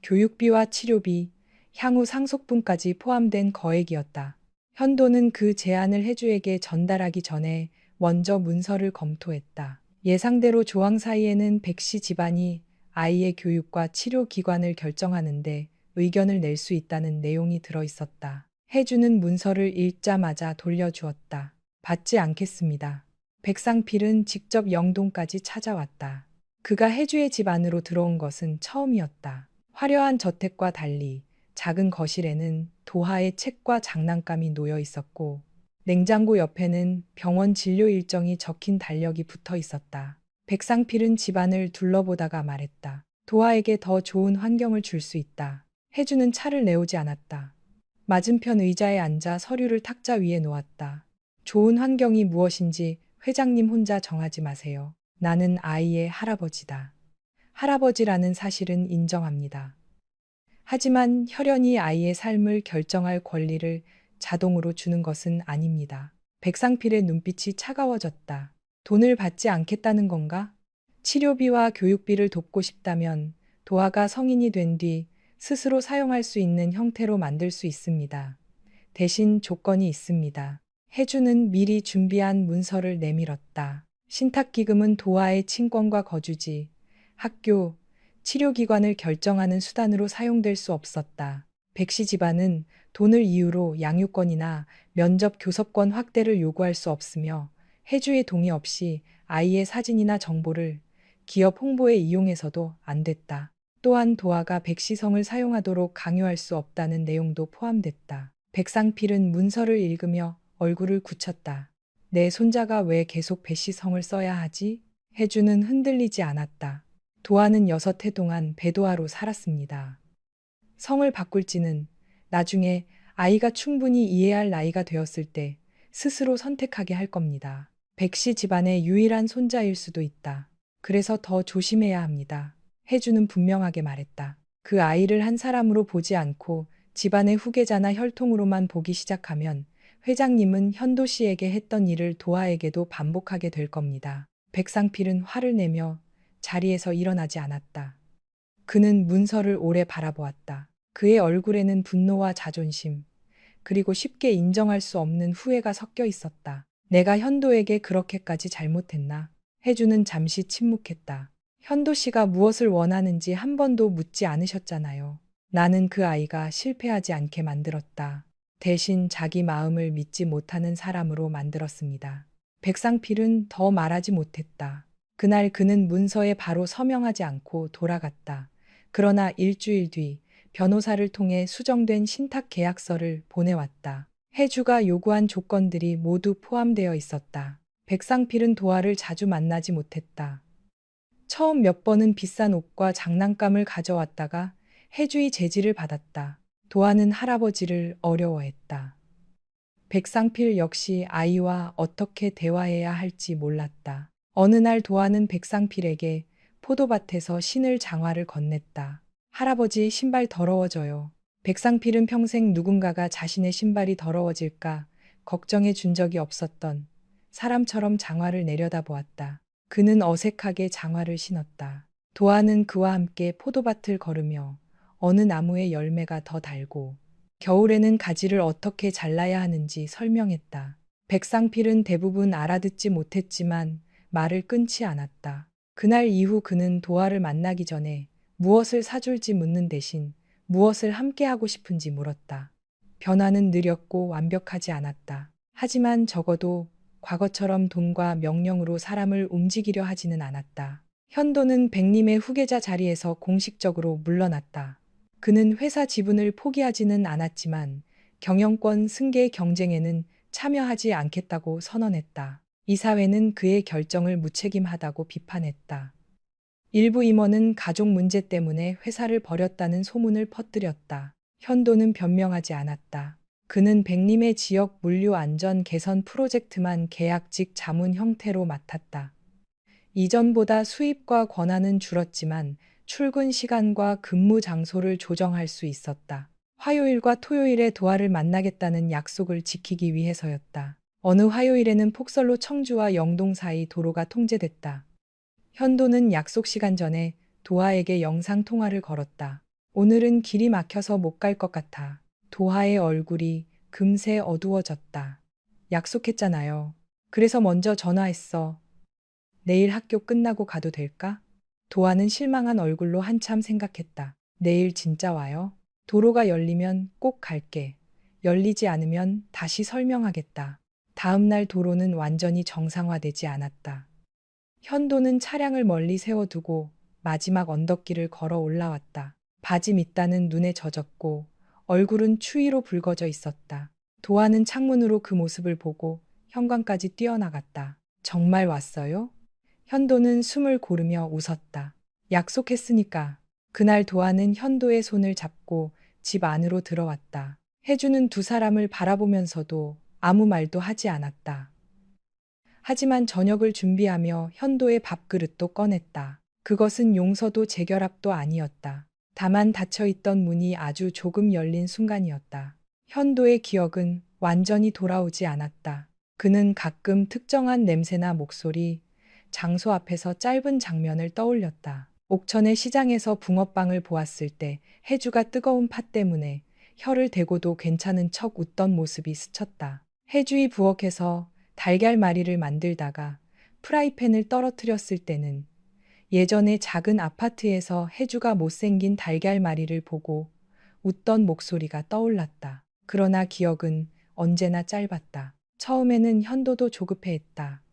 교육비와 치료비, 향후 상속분까지 포함된 거액이었다. 현도는 그 제안을 혜주에게 전달하기 전에 먼저 문서를 검토했다. 예상대로 조항 사이에는 백씨 집안이 아이의 교육과 치료 기관을 결정하는데 의견을 낼 수 있다는 내용이 들어 있었다. 혜주는 문서를 읽자마자 돌려주었다. 받지 않겠습니다. 백상필은 직접 영동까지 찾아왔다. 그가 혜주의 집 안으로 들어온 것은 처음이었다. 화려한 저택과 달리 작은 거실에는 도하의 책과 장난감이 놓여 있었고 냉장고 옆에는 병원 진료 일정이 적힌 달력이 붙어 있었다. 백상필은 집안을 둘러보다가 말했다. 도하에게 더 좋은 환경을 줄 수 있다. 혜주는 차를 내오지 않았다. 맞은편 의자에 앉아 서류를 탁자 위에 놓았다. 좋은 환경이 무엇인지 회장님 혼자 정하지 마세요. 나는 아이의 할아버지다. 할아버지라는 사실은 인정합니다. 하지만 혈연이 아이의 삶을 결정할 권리를 자동으로 주는 것은 아닙니다. 백상필의 눈빛이 차가워졌다. 돈을 받지 않겠다는 건가? 치료비와 교육비를 돕고 싶다면 도아가 성인이 된 뒤 스스로 사용할 수 있는 형태로 만들 수 있습니다. 대신 조건이 있습니다. 혜주는 미리 준비한 문서를 내밀었다. 신탁기금은 도아의 친권과 거주지, 학교, 치료기관을 결정하는 수단으로 사용될 수 없었다. 백씨 집안은 돈을 이유로 양육권이나 면접 교섭권 확대를 요구할 수 없으며 혜주의 동의 없이 아이의 사진이나 정보를 기업 홍보에 이용해서도 안 됐다. 또한 도아가 백시성을 사용하도록 강요할 수 없다는 내용도 포함됐다. 백상필은 문서를 읽으며 얼굴을 굳혔다. 내 손자가 왜 계속 백시성을 써야 하지? 혜주는 흔들리지 않았다. 도아는 6해 동안 배도아로 살았습니다. 성을 바꿀지는 나중에 아이가 충분히 이해할 나이가 되었을 때 스스로 선택하게 할 겁니다. 백씨 집안의 유일한 손자일 수도 있다. 그래서 더 조심해야 합니다. 혜주는 분명하게 말했다. 그 아이를 한 사람으로 보지 않고 집안의 후계자나 혈통으로만 보기 시작하면 회장님은 현도 씨에게 했던 일을 도아에게도 반복하게 될 겁니다. 백상필은 화를 내며 자리에서 일어나지 않았다. 그는 문서를 오래 바라보았다. 그의 얼굴에는 분노와 자존심, 그리고 쉽게 인정할 수 없는 후회가 섞여 있었다. 내가 현도에게 그렇게까지 잘못했나? 혜주는 잠시 침묵했다. 현도 씨가 무엇을 원하는지 한 번도 묻지 않으셨잖아요. 나는 그 아이가 실패하지 않게 만들었다. 대신 자기 마음을 믿지 못하는 사람으로 만들었습니다. 백상필은 더 말하지 못했다. 그날 그는 문서에 바로 서명하지 않고 돌아갔다. 그러나 일주일 뒤 변호사를 통해 수정된 신탁 계약서를 보내왔다. 혜주가 요구한 조건들이 모두 포함되어 있었다. 백상필은 도아를 자주 만나지 못했다. 처음 몇 번은 비싼 옷과 장난감을 가져왔다가 혜주의 제지를 받았다. 도아는 할아버지를 어려워했다. 백상필 역시 아이와 어떻게 대화해야 할지 몰랐다. 어느 날 도아는 백상필에게 포도밭에서 신을 장화를 건넸다. 할아버지 신발 더러워져요. 백상필은 평생 누군가가 자신의 신발이 더러워질까 걱정해 준 적이 없었던 사람처럼 장화를 내려다보았다. 그는 어색하게 장화를 신었다. 도아는 그와 함께 포도밭을 걸으며 어느 나무의 열매가 더 달고 겨울에는 가지를 어떻게 잘라야 하는지 설명했다. 백상필은 대부분 알아듣지 못했지만 말을 끊지 않았다. 그날 이후 그는 도아를 만나기 전에 무엇을 사줄지 묻는 대신 무엇을 함께 하고 싶은지 물었다. 변화는 느렸고 완벽하지 않았다. 하지만 적어도 과거처럼 돈과 명령으로 사람을 움직이려 하지는 않았다. 현도는 백림의 후계자 자리에서 공식적으로 물러났다. 그는 회사 지분을 포기하지는 않았지만 경영권 승계 경쟁에는 참여하지 않겠다고 선언했다. 이사회는 그의 결정을 무책임하다고 비판했다. 일부 임원은 가족 문제 때문에 회사를 버렸다는 소문을 퍼뜨렸다. 현도는 변명하지 않았다. 그는 백림의 지역 물류 안전 개선 프로젝트만 계약직 자문 형태로 맡았다. 이전보다 수입과 권한은 줄었지만 출근 시간과 근무 장소를 조정할 수 있었다. 화요일과 토요일에 도아를 만나겠다는 약속을 지키기 위해서였다. 어느 화요일에는 폭설로 청주와 영동 사이 도로가 통제됐다. 현도는 약속 시간 전에 도아에게 영상 통화를 걸었다. 오늘은 길이 막혀서 못 갈 것 같아. 도아의 얼굴이 금세 어두워졌다. 약속했잖아요. 그래서 먼저 전화했어. 내일 학교 끝나고 가도 될까? 도아는 실망한 얼굴로 한참 생각했다. 내일 진짜 와요? 도로가 열리면 꼭 갈게. 열리지 않으면 다시 설명하겠다. 다음 날 도로는 완전히 정상화되지 않았다. 현도는 차량을 멀리 세워두고 마지막 언덕길을 걸어 올라왔다. 바지 밑단은 눈에 젖었고 얼굴은 추위로 붉어져 있었다. 도하는 창문으로 그 모습을 보고 현관까지 뛰어나갔다. 정말 왔어요? 현도는 숨을 고르며 웃었다. 약속했으니까. 그날 도하는 현도의 손을 잡고 집 안으로 들어왔다. 해주는 두 사람을 바라보면서도 아무 말도 하지 않았다. 하지만 저녁을 준비하며 현도의 밥그릇도 꺼냈다. 그것은 용서도 재결합도 아니었다. 다만 닫혀있던 문이 아주 조금 열린 순간이었다. 현도의 기억은 완전히 돌아오지 않았다. 그는 가끔 특정한 냄새나 목소리, 장소 앞에서 짧은 장면을 떠올렸다. 옥천의 시장에서 붕어빵을 보았을 때 해주가 뜨거운 팥 때문에 혀를 대고도 괜찮은 척 웃던 모습이 스쳤다. 해주이 부엌에서 달걀말이를 만들다가 프라이팬을 떨어뜨렸을 때는 예전에 작은 아파트에서 해주가 못생긴 달걀말이를 보고 웃던 목소리가 떠올랐다. 그러나 기억은 언제나 짧았다. 처음에는 현도도 조급해했다.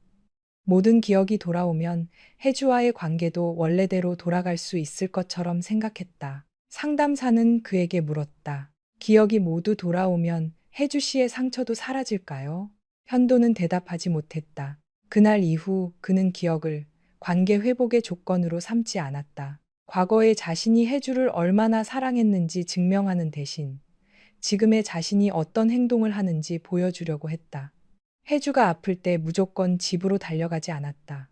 모든 기억이 돌아오면 해주와의 관계도 원래대로 돌아갈 수 있을 것처럼 생각했다. 상담사는 그에게 물었다. 기억이 모두 돌아오면 해주 씨의 상처도 사라질까요? 현도는 대답하지 못했다. 그날 이후 그는 기억을 관계 회복의 조건으로 삼지 않았다. 과거의 자신이 해주를 얼마나 사랑했는지 증명하는 대신 지금의 자신이 어떤 행동을 하는지 보여주려고 했다. 해주가 아플 때 무조건 집으로 달려가지 않았다.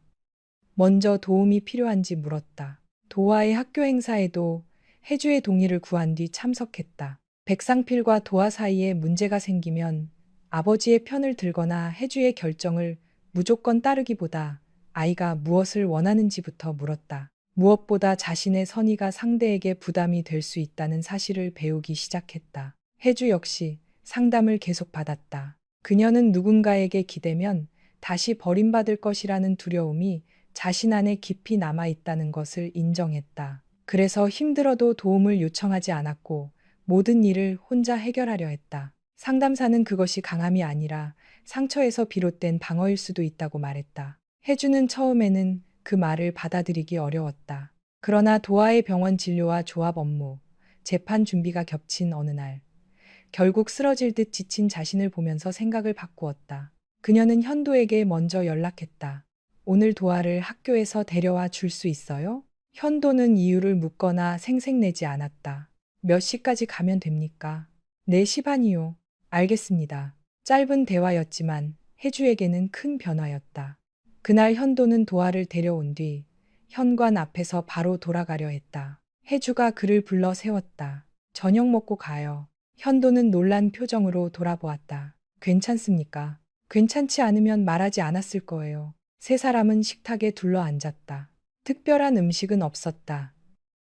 먼저 도움이 필요한지 물었다. 도하의 학교 행사에도 해주의 동의를 구한 뒤 참석했다. 백상필과 도하 사이에 문제가 생기면 아버지의 편을 들거나 해주의 결정을 무조건 따르기보다 아이가 무엇을 원하는지부터 물었다. 무엇보다 자신의 선의가 상대에게 부담이 될 수 있다는 사실을 배우기 시작했다. 해주 역시 상담을 계속 받았다. 그녀는 누군가에게 기대면 다시 버림받을 것이라는 두려움이 자신 안에 깊이 남아 있다는 것을 인정했다. 그래서 힘들어도 도움을 요청하지 않았고 모든 일을 혼자 해결하려 했다. 상담사는 그것이 강함이 아니라 상처에서 비롯된 방어일 수도 있다고 말했다. 해주는 처음에는 그 말을 받아들이기 어려웠다. 그러나 도하의 병원 진료와 조합 업무, 재판 준비가 겹친 어느 날, 결국 쓰러질 듯 지친 자신을 보면서 생각을 바꾸었다. 그녀는 현도에게 먼저 연락했다. 오늘 도하를 학교에서 데려와 줄 수 있어요? 현도는 이유를 묻거나 생색내지 않았다. 몇 시까지 가면 됩니까? 4시 반이요. 알겠습니다. 짧은 대화였지만 해주에게는 큰 변화였다. 그날 현도는 도하를 데려온 뒤 현관 앞에서 바로 돌아가려 했다. 해주가 그를 불러 세웠다. 저녁 먹고 가요. 현도는 놀란 표정으로 돌아보았다. 괜찮습니까? 괜찮지 않으면 말하지 않았을 거예요. 세 사람은 식탁에 둘러 앉았다. 특별한 음식은 없었다.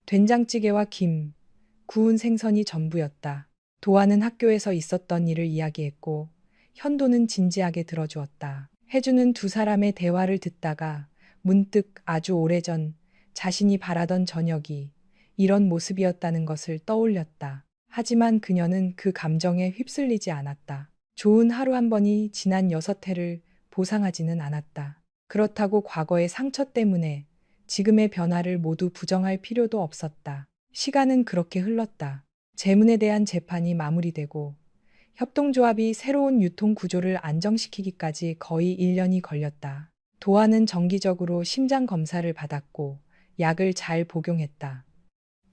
된장찌개와 김, 구운 생선이 전부였다. 도하는 학교에서 있었던 일을 이야기했고 현도는 진지하게 들어주었다. 해주는 두 사람의 대화를 듣다가 문득 아주 오래전 자신이 바라던 저녁이 이런 모습이었다는 것을 떠올렸다. 하지만 그녀는 그 감정에 휩쓸리지 않았다. 좋은 하루 한 번이 지난 6해를 보상하지는 않았다. 그렇다고 과거의 상처 때문에 지금의 변화를 모두 부정할 필요도 없었다. 시간은 그렇게 흘렀다. 재문에 대한 재판이 마무리되고 협동조합이 새로운 유통 구조를 안정시키기까지 거의 1년이 걸렸다. 도하는 정기적으로 심장 검사를 받았고 약을 잘 복용했다.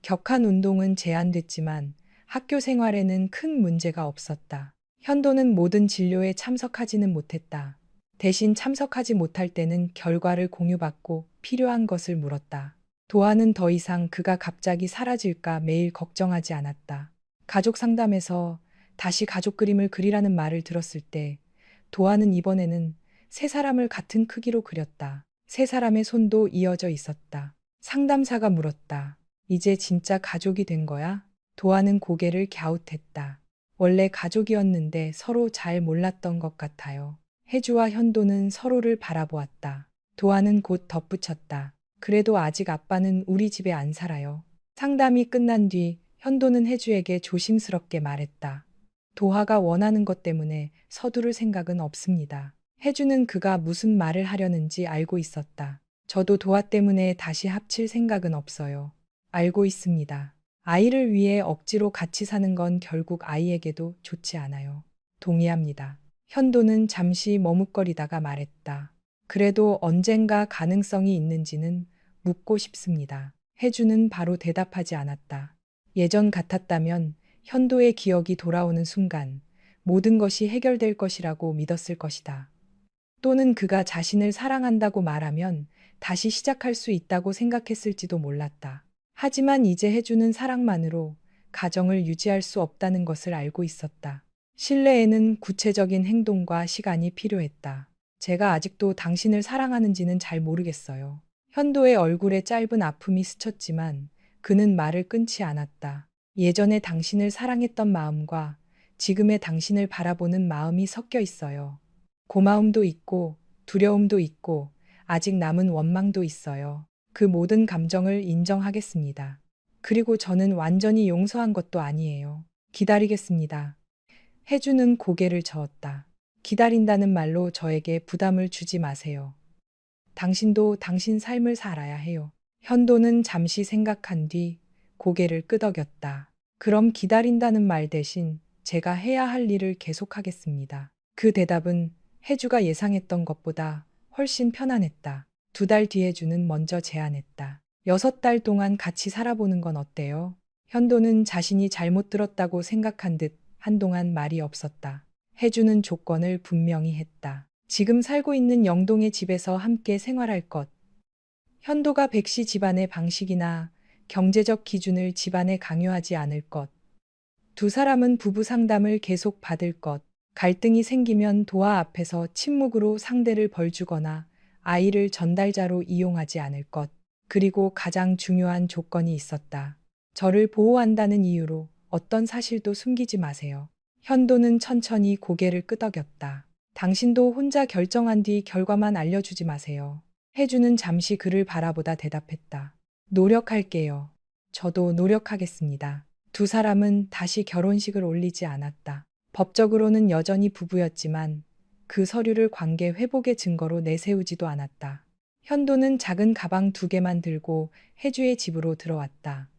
격한 운동은 제한됐지만 학교 생활에는 큰 문제가 없었다. 현도는 모든 진료에 참석하지는 못했다. 대신 참석하지 못할 때는 결과를 공유받고 필요한 것을 물었다. 도하는 더 이상 그가 갑자기 사라질까 매일 걱정하지 않았다. 가족 상담에서 다시 가족 그림을 그리라는 말을 들었을 때 도하는 이번에는 세 사람을 같은 크기로 그렸다. 세 사람의 손도 이어져 있었다. 상담사가 물었다. 이제 진짜 가족이 된 거야? 도하는 고개를 갸웃했다. 원래 가족이었는데 서로 잘 몰랐던 것 같아요. 해주와 현도는 서로를 바라보았다. 도하는 곧 덧붙였다. 그래도 아직 아빠는 우리 집에 안 살아요. 상담이 끝난 뒤 현도는 해주에게 조심스럽게 말했다. 도하가 원하는 것 때문에 서두를 생각은 없습니다. 혜주는 그가 무슨 말을 하려는지 알고 있었다. 저도 도하 때문에 다시 합칠 생각은 없어요. 알고 있습니다. 아이를 위해 억지로 같이 사는 건 결국 아이에게도 좋지 않아요. 동의합니다. 현도는 잠시 머뭇거리다가 말했다. 그래도 언젠가 가능성이 있는지는 묻고 싶습니다. 혜주는 바로 대답하지 않았다. 예전 같았다면 현도의 기억이 돌아오는 순간 모든 것이 해결될 것이라고 믿었을 것이다. 또는 그가 자신을 사랑한다고 말하면 다시 시작할 수 있다고 생각했을지도 몰랐다. 하지만 이제 해주는 사랑만으로 가정을 유지할 수 없다는 것을 알고 있었다. 신뢰에는 구체적인 행동과 시간이 필요했다. 제가 아직도 당신을 사랑하는지는 잘 모르겠어요. 현도의 얼굴에 짧은 아픔이 스쳤지만 그는 말을 끊지 않았다. 예전에 당신을 사랑했던 마음과 지금의 당신을 바라보는 마음이 섞여 있어요. 고마움도 있고 두려움도 있고 아직 남은 원망도 있어요. 그 모든 감정을 인정하겠습니다. 그리고 저는 완전히 용서한 것도 아니에요. 기다리겠습니다. 해주는 고개를 저었다. 기다린다는 말로 저에게 부담을 주지 마세요. 당신도 당신 삶을 살아야 해요. 현도는 잠시 생각한 뒤 고개를 끄덕였다. 그럼 기다린다는 말 대신 제가 해야 할 일을 계속하겠습니다. 그 대답은 혜주가 예상했던 것보다 훨씬 편안했다. 2달 뒤에 혜주는 먼저 제안했다. 6달 동안 같이 살아보는 건 어때요? 현도는 자신이 잘못 들었다고 생각한 듯 한동안 말이 없었다. 혜주는 조건을 분명히 했다. 지금 살고 있는 영동의 집에서 함께 생활할 것. 현도가 백씨 집안의 방식이나 경제적 기준을 집안에 강요하지 않을 것. 두 사람은 부부 상담을 계속 받을 것. 갈등이 생기면 도화 앞에서 침묵으로 상대를 벌주거나 아이를 전달자로 이용하지 않을 것. 그리고 가장 중요한 조건이 있었다. 저를 보호한다는 이유로 어떤 사실도 숨기지 마세요. 현도는 천천히 고개를 끄덕였다. 당신도 혼자 결정한 뒤 결과만 알려주지 마세요. 혜주는 잠시 그를 바라보다 대답했다. 노력할게요. 저도 노력하겠습니다. 두 사람은 다시 결혼식을 올리지 않았다. 법적으로는 여전히 부부였지만 그 서류를 관계 회복의 증거로 내세우지도 않았다. 현도는 작은 가방 2개만 들고 혜주의 집으로 들어왔다.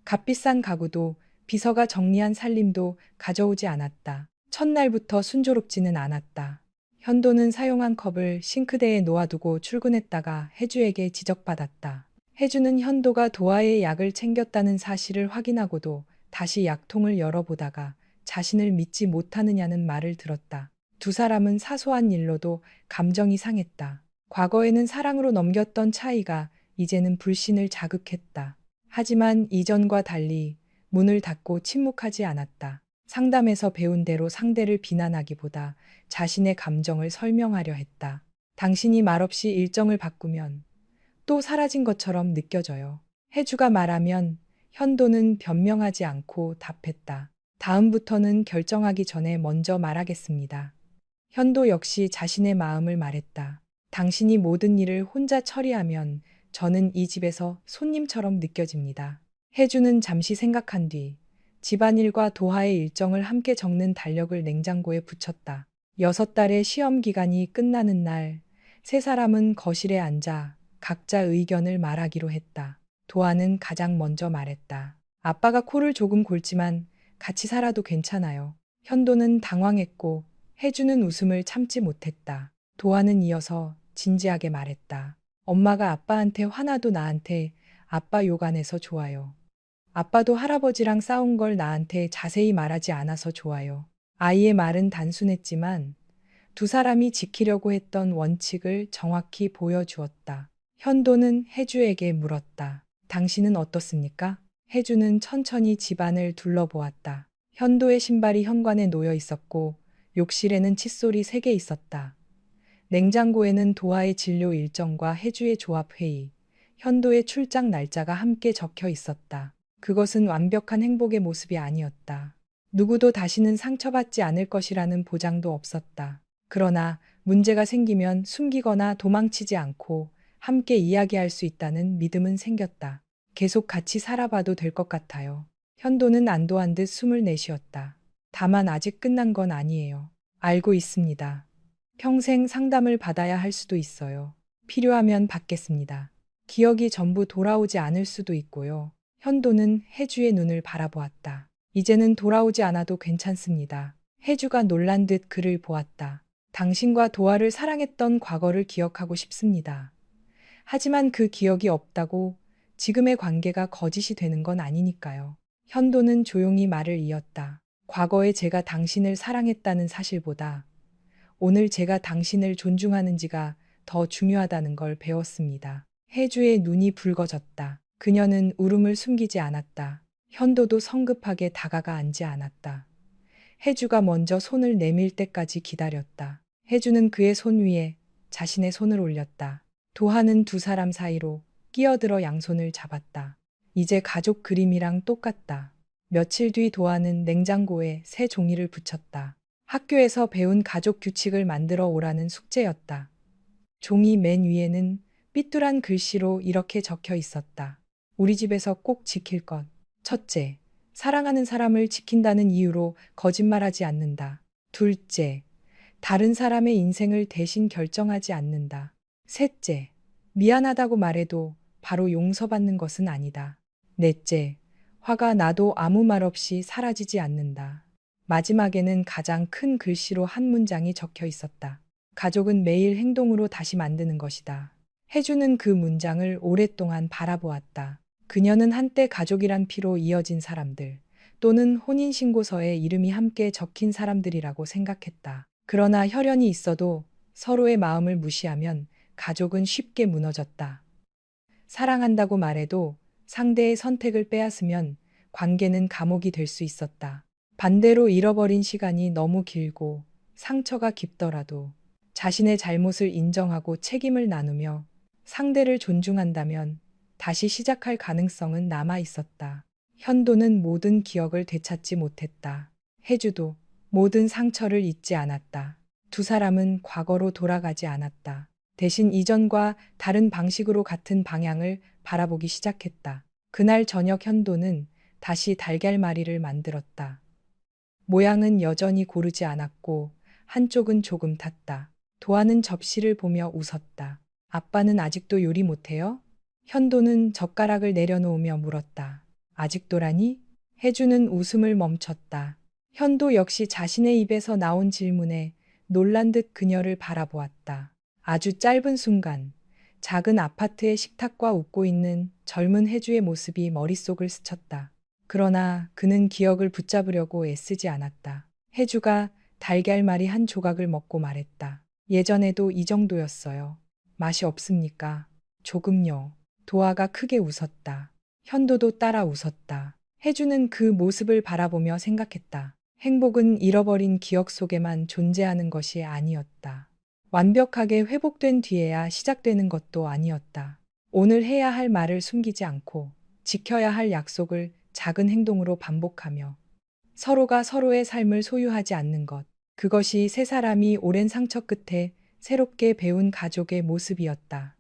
값비싼 가구도 비서가 정리한 살림도 가져오지 않았다. 첫날부터 순조롭지는 않았다. 현도는 사용한 컵을 싱크대에 놓아두고 출근했다가 혜주에게 지적받았다. 혜주는 현도가 도하의 약을 챙겼다는 사실을 확인하고도 다시 약통을 열어보다가 자신을 믿지 못하느냐는 말을 들었다. 두 사람은 사소한 일로도 감정이 상했다. 과거에는 사랑으로 넘겼던 차이가 이제는 불신을 자극했다. 하지만 이전과 달리 문을 닫고 침묵하지 않았다. 상담에서 배운 대로 상대를 비난하기보다 자신의 감정을 설명하려 했다. 당신이 말없이 일정을 바꾸면 또 사라진 것처럼 느껴져요. 혜주가 말하면 현도는 변명하지 않고 답했다. 다음부터는 결정하기 전에 먼저 말하겠습니다. 현도 역시 자신의 마음을 말했다. 당신이 모든 일을 혼자 처리하면 저는 이 집에서 손님처럼 느껴집니다. 혜주는 잠시 생각한 뒤 집안일과 도하의 일정을 함께 적는 달력을 냉장고에 붙였다. 6달의 시험 기간이 끝나는 날, 세 사람은 거실에 앉아 각자 의견을 말하기로 했다. 도하는 가장 먼저 말했다. 아빠가 코를 조금 골지만 같이 살아도 괜찮아요. 현도는 당황했고 혜주는 웃음을 참지 못했다. 도하는 이어서 진지하게 말했다. 엄마가 아빠한테 화나도 나한테 아빠 욕 안 해서 좋아요. 아빠도 할아버지랑 싸운 걸 나한테 자세히 말하지 않아서 좋아요. 아이의 말은 단순했지만 두 사람이 지키려고 했던 원칙을 정확히 보여주었다. 현도는 혜주에게 물었다. 당신은 어떻습니까? 혜주는 천천히 집안을 둘러보았다. 현도의 신발이 현관에 놓여 있었고 욕실에는 칫솔이 3개 있었다. 냉장고에는 도하의 진료 일정과 혜주의 조합 회의, 현도의 출장 날짜가 함께 적혀 있었다. 그것은 완벽한 행복의 모습이 아니었다. 누구도 다시는 상처받지 않을 것이라는 보장도 없었다. 그러나 문제가 생기면 숨기거나 도망치지 않고 함께 이야기할 수 있다는 믿음은 생겼다. 계속 같이 살아봐도 될 것 같아요. 현도는 안도한 듯 숨을 내쉬었다. 다만 아직 끝난 건 아니에요. 알고 있습니다. 평생 상담을 받아야 할 수도 있어요. 필요하면 받겠습니다. 기억이 전부 돌아오지 않을 수도 있고요. 현도는 혜주의 눈을 바라보았다. 이제는 돌아오지 않아도 괜찮습니다. 혜주가 놀란 듯 그를 보았다. 당신과 도아를 사랑했던 과거를 기억하고 싶습니다. 하지만 그 기억이 없다고 지금의 관계가 거짓이 되는 건 아니니까요. 현도는 조용히 말을 이었다. 과거에 제가 당신을 사랑했다는 사실보다 오늘 제가 당신을 존중하는지가 더 중요하다는 걸 배웠습니다. 혜주의 눈이 붉어졌다. 그녀는 울음을 숨기지 않았다. 현도도 성급하게 다가가 앉지 않았다. 혜주가 먼저 손을 내밀 때까지 기다렸다. 혜주는 그의 손 위에 자신의 손을 올렸다. 도하는 두 사람 사이로 끼어들어 양손을 잡았다. 이제 가족 그림이랑 똑같다. 며칠 뒤 도하는 냉장고에 새 종이를 붙였다. 학교에서 배운 가족 규칙을 만들어 오라는 숙제였다. 종이 맨 위에는 삐뚤한 글씨로 이렇게 적혀 있었다. 우리 집에서 꼭 지킬 것. 첫째, 사랑하는 사람을 지킨다는 이유로 거짓말하지 않는다. 둘째, 다른 사람의 인생을 대신 결정하지 않는다. 셋째, 미안하다고 말해도 바로 용서받는 것은 아니다. 넷째, 화가 나도 아무 말 없이 사라지지 않는다. 마지막에는 가장 큰 글씨로 한 문장이 적혀 있었다. 가족은 매일 행동으로 다시 만드는 것이다. 혜주는 그 문장을 오랫동안 바라보았다. 그녀는 한때 가족이란 피로 이어진 사람들 또는 혼인신고서에 이름이 함께 적힌 사람들이라고 생각했다. 그러나 혈연이 있어도 서로의 마음을 무시하면 가족은 쉽게 무너졌다. 사랑한다고 말해도 상대의 선택을 빼앗으면 관계는 감옥이 될 수 있었다. 반대로 잃어버린 시간이 너무 길고 상처가 깊더라도 자신의 잘못을 인정하고 책임을 나누며 상대를 존중한다면 다시 시작할 가능성은 남아 있었다. 현도는 모든 기억을 되찾지 못했다. 혜주도 모든 상처를 잊지 않았다. 두 사람은 과거로 돌아가지 않았다. 대신 이전과 다른 방식으로 같은 방향을 바라보기 시작했다. 그날 저녁 현도는 다시 달걀말이를 만들었다. 모양은 여전히 고르지 않았고 한쪽은 조금 탔다. 도하는 접시를 보며 웃었다. 아빠는 아직도 요리 못해요? 현도는 젓가락을 내려놓으며 물었다. 아직도라니? 혜주는 웃음을 멈췄다. 현도 역시 자신의 입에서 나온 질문에 놀란 듯 그녀를 바라보았다. 아주 짧은 순간 작은 아파트의 식탁과 웃고 있는 젊은 혜주의 모습이 머릿속을 스쳤다. 그러나 그는 기억을 붙잡으려고 애쓰지 않았다. 혜주가 달걀말이 한 조각을 먹고 말했다. 예전에도 이 정도였어요. 맛이 없습니까? 조금요. 도아가 크게 웃었다. 현도도 따라 웃었다. 혜주는 그 모습을 바라보며 생각했다. 행복은 잃어버린 기억 속에만 존재하는 것이 아니었다. 완벽하게 회복된 뒤에야 시작되는 것도 아니었다. 오늘 해야 할 말을 숨기지 않고 지켜야 할 약속을 작은 행동으로 반복하며 서로가 서로의 삶을 소유하지 않는 것. 그것이 세 사람이 오랜 상처 끝에 새롭게 배운 가족의 모습이었다.